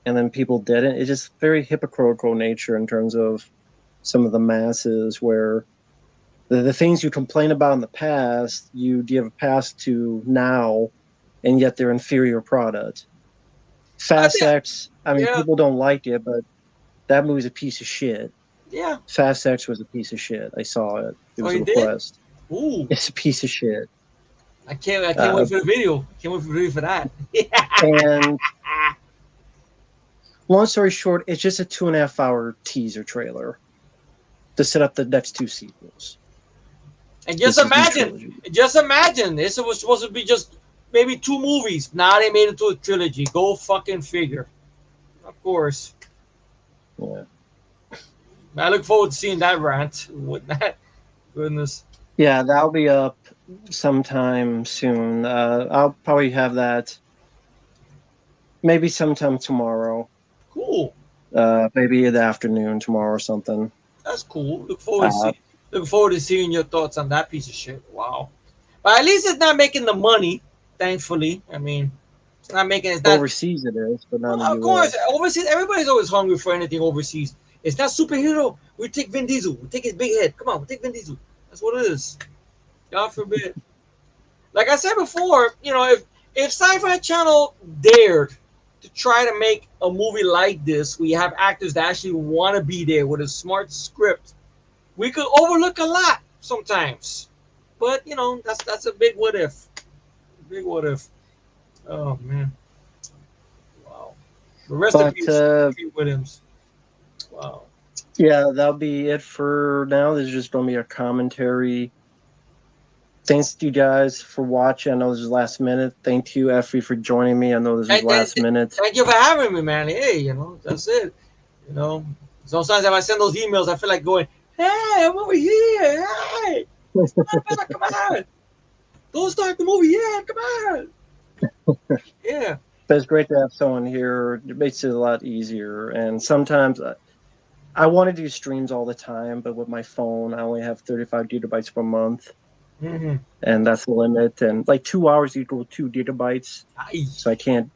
and then people didn't. It's just very hypocritical nature in terms of some of the masses where the things you complain about in the past, you give a pass to now, and yet they're inferior product. I Fast think, X, I mean, yeah, people don't like it, but that movie's a piece of shit. yeah. Fast X was a piece of shit. I saw it. It Oh, was a you did? request. Ooh, It's a piece of shit. I can't Uh, wait for the video. Can't wait for the video for that. and long story short, it's just a 2.5 hour teaser trailer to set up the next two sequels. And This is the trilogy. just imagine, this was supposed to be just maybe 2 movies. Now they made it into a trilogy. Go fucking figure. Of course. Yeah. I look forward to seeing that rant. With that, goodness. Yeah, that'll be up sometime soon. I'll probably have that maybe sometime tomorrow. Cool. Maybe in the afternoon tomorrow or something. That's cool. Uh, Look forward to seeing your thoughts on that piece of shit. Wow. But at least it's not making the money. Thankfully, I mean, it's not making. It's not. Overseas it is, but not Well, in the of course, U.S. overseas. Everybody's always hungry for anything overseas. It's not superhero. We take Vin Diesel. We take his big head. Come on, we take Vin Diesel. That's what it is. God forbid. Like I said before, if Sci-Fi Channel dared to try to make a movie like this, we have actors that actually want to be there with a smart script. We could overlook a lot sometimes, but that's a big what if. Big what if. Oh man, wow. The rest of But you, Pete Williams. Wow. yeah, that'll be it for now. This is just going to be a commentary. Thanks to you guys for watching. I know this is last minute. Thank you, Effie, for joining me. I know this is last minute. Thank you for having me, man. Hey, that's it. Sometimes if I send those emails, I feel like going, "Hey, I'm over here. Hey, come on." Don't start the movie yet. Come on. Yeah. But it's great to have someone here. It makes it a lot easier. And sometimes I want to do streams all the time, but with my phone, I only have 35 gigabytes per month, Mm-hmm. and that's the limit. And like 2 hours equal 2 gigabytes, so I can't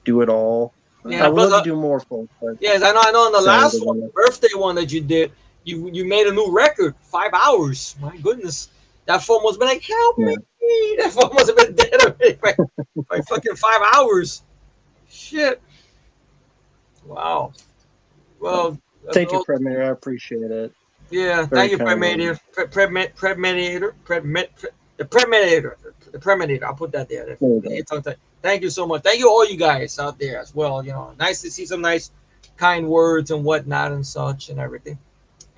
do it all. Yeah. I would Plus, love to do more, folks, but yes, I know. I know. On the time last is the one, limit. birthday one that you did, you made a new record, 5 hours. My goodness, that phone must have been like, help Yeah. me. That phone must have been dead already by fucking 5 hours. Shit. Wow. Well, Thank you, well, Premier. I appreciate it. yeah. Very Thank you, kind Premediator. The Premediator. The Premediator. I'll put that there. There you go. Thank you so much. Thank you all you guys out there as well. Nice to see some nice, kind words and whatnot and such and everything.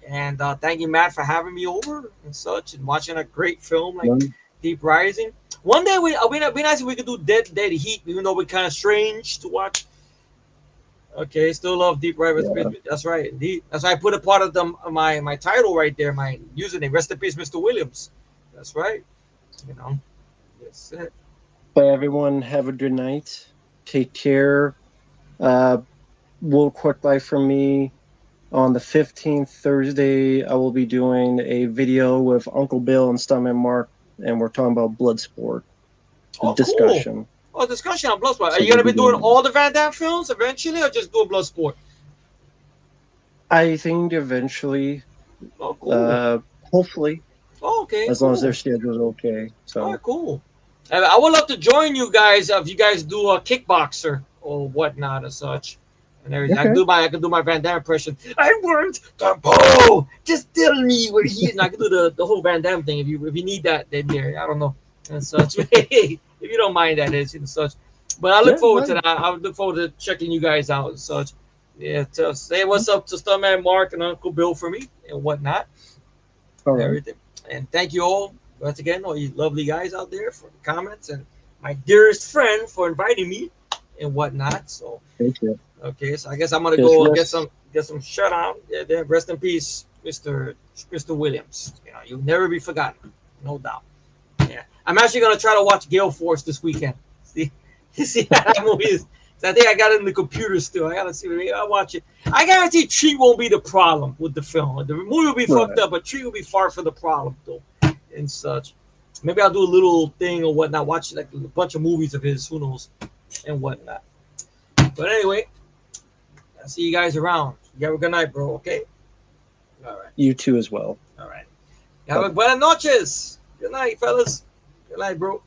And thank you, Matt, for having me over and such and watching a great film like None- Deep Rising. One day it'd be nice if we could do Dead Heat, even though we're kind of strange to watch. Okay, still love Deep Rising. Yeah. That's right. That's why I put a part of my title right there, my username. Rest in peace, Mr. Williams. That's right. You know, that's it. But everyone, have a good night. Take care. Little quick life from me. On the 15th, Thursday, I will be doing a video with Uncle Bill and Stuntman Mark, and we're talking about Bloodsport. Oh, cool. Discussion. Oh, discussion on Bloodsport. Are So you gonna we'll be be doing doing- all the Van Damme films eventually, or just do Bloodsport? I think eventually, Oh, cool. hopefully, Oh, okay. as long as cool. their schedule's okay. All So right, cool. And I would love to join you guys if you guys do a kickboxer or whatnot and such. And everything. Okay. I can do my Van Damme impression. I want Campo. Just tell me where he is. And I can do the whole Van Damme thing if you need that. Then there, I don't know and such. If you don't mind that is and such. But I look Yeah, forward fine. to that. I would look forward to checking you guys out and such. Yeah, say what's up to Stuntman Mark and Uncle Bill for me and whatnot. all And right. everything. And thank you all once again, all you lovely guys out there for the comments and my dearest friend for inviting me and whatnot. So Thank you. okay, so I guess I'm gonna Yes, go yes. get some shout out. Yeah, rest in peace, Mr. Williams. You'll never be forgotten, no doubt. Yeah, I'm actually gonna try to watch Gale Force this weekend. See how that movie is. So I think I got it in the computer still. I gotta see. I'll watch it. I guarantee Tree won't be the problem with the film. The movie will be fucked Right. up, but Tree will be far from the problem though, and such. Maybe I'll do a little thing or whatnot. Watch like a bunch of movies of his. Who knows, and whatnot. But anyway, I'll see you guys around. You have a good night, bro. Okay. All right. You too as well. All right. Have a buenas noches. Good night, fellas. Good night, bro.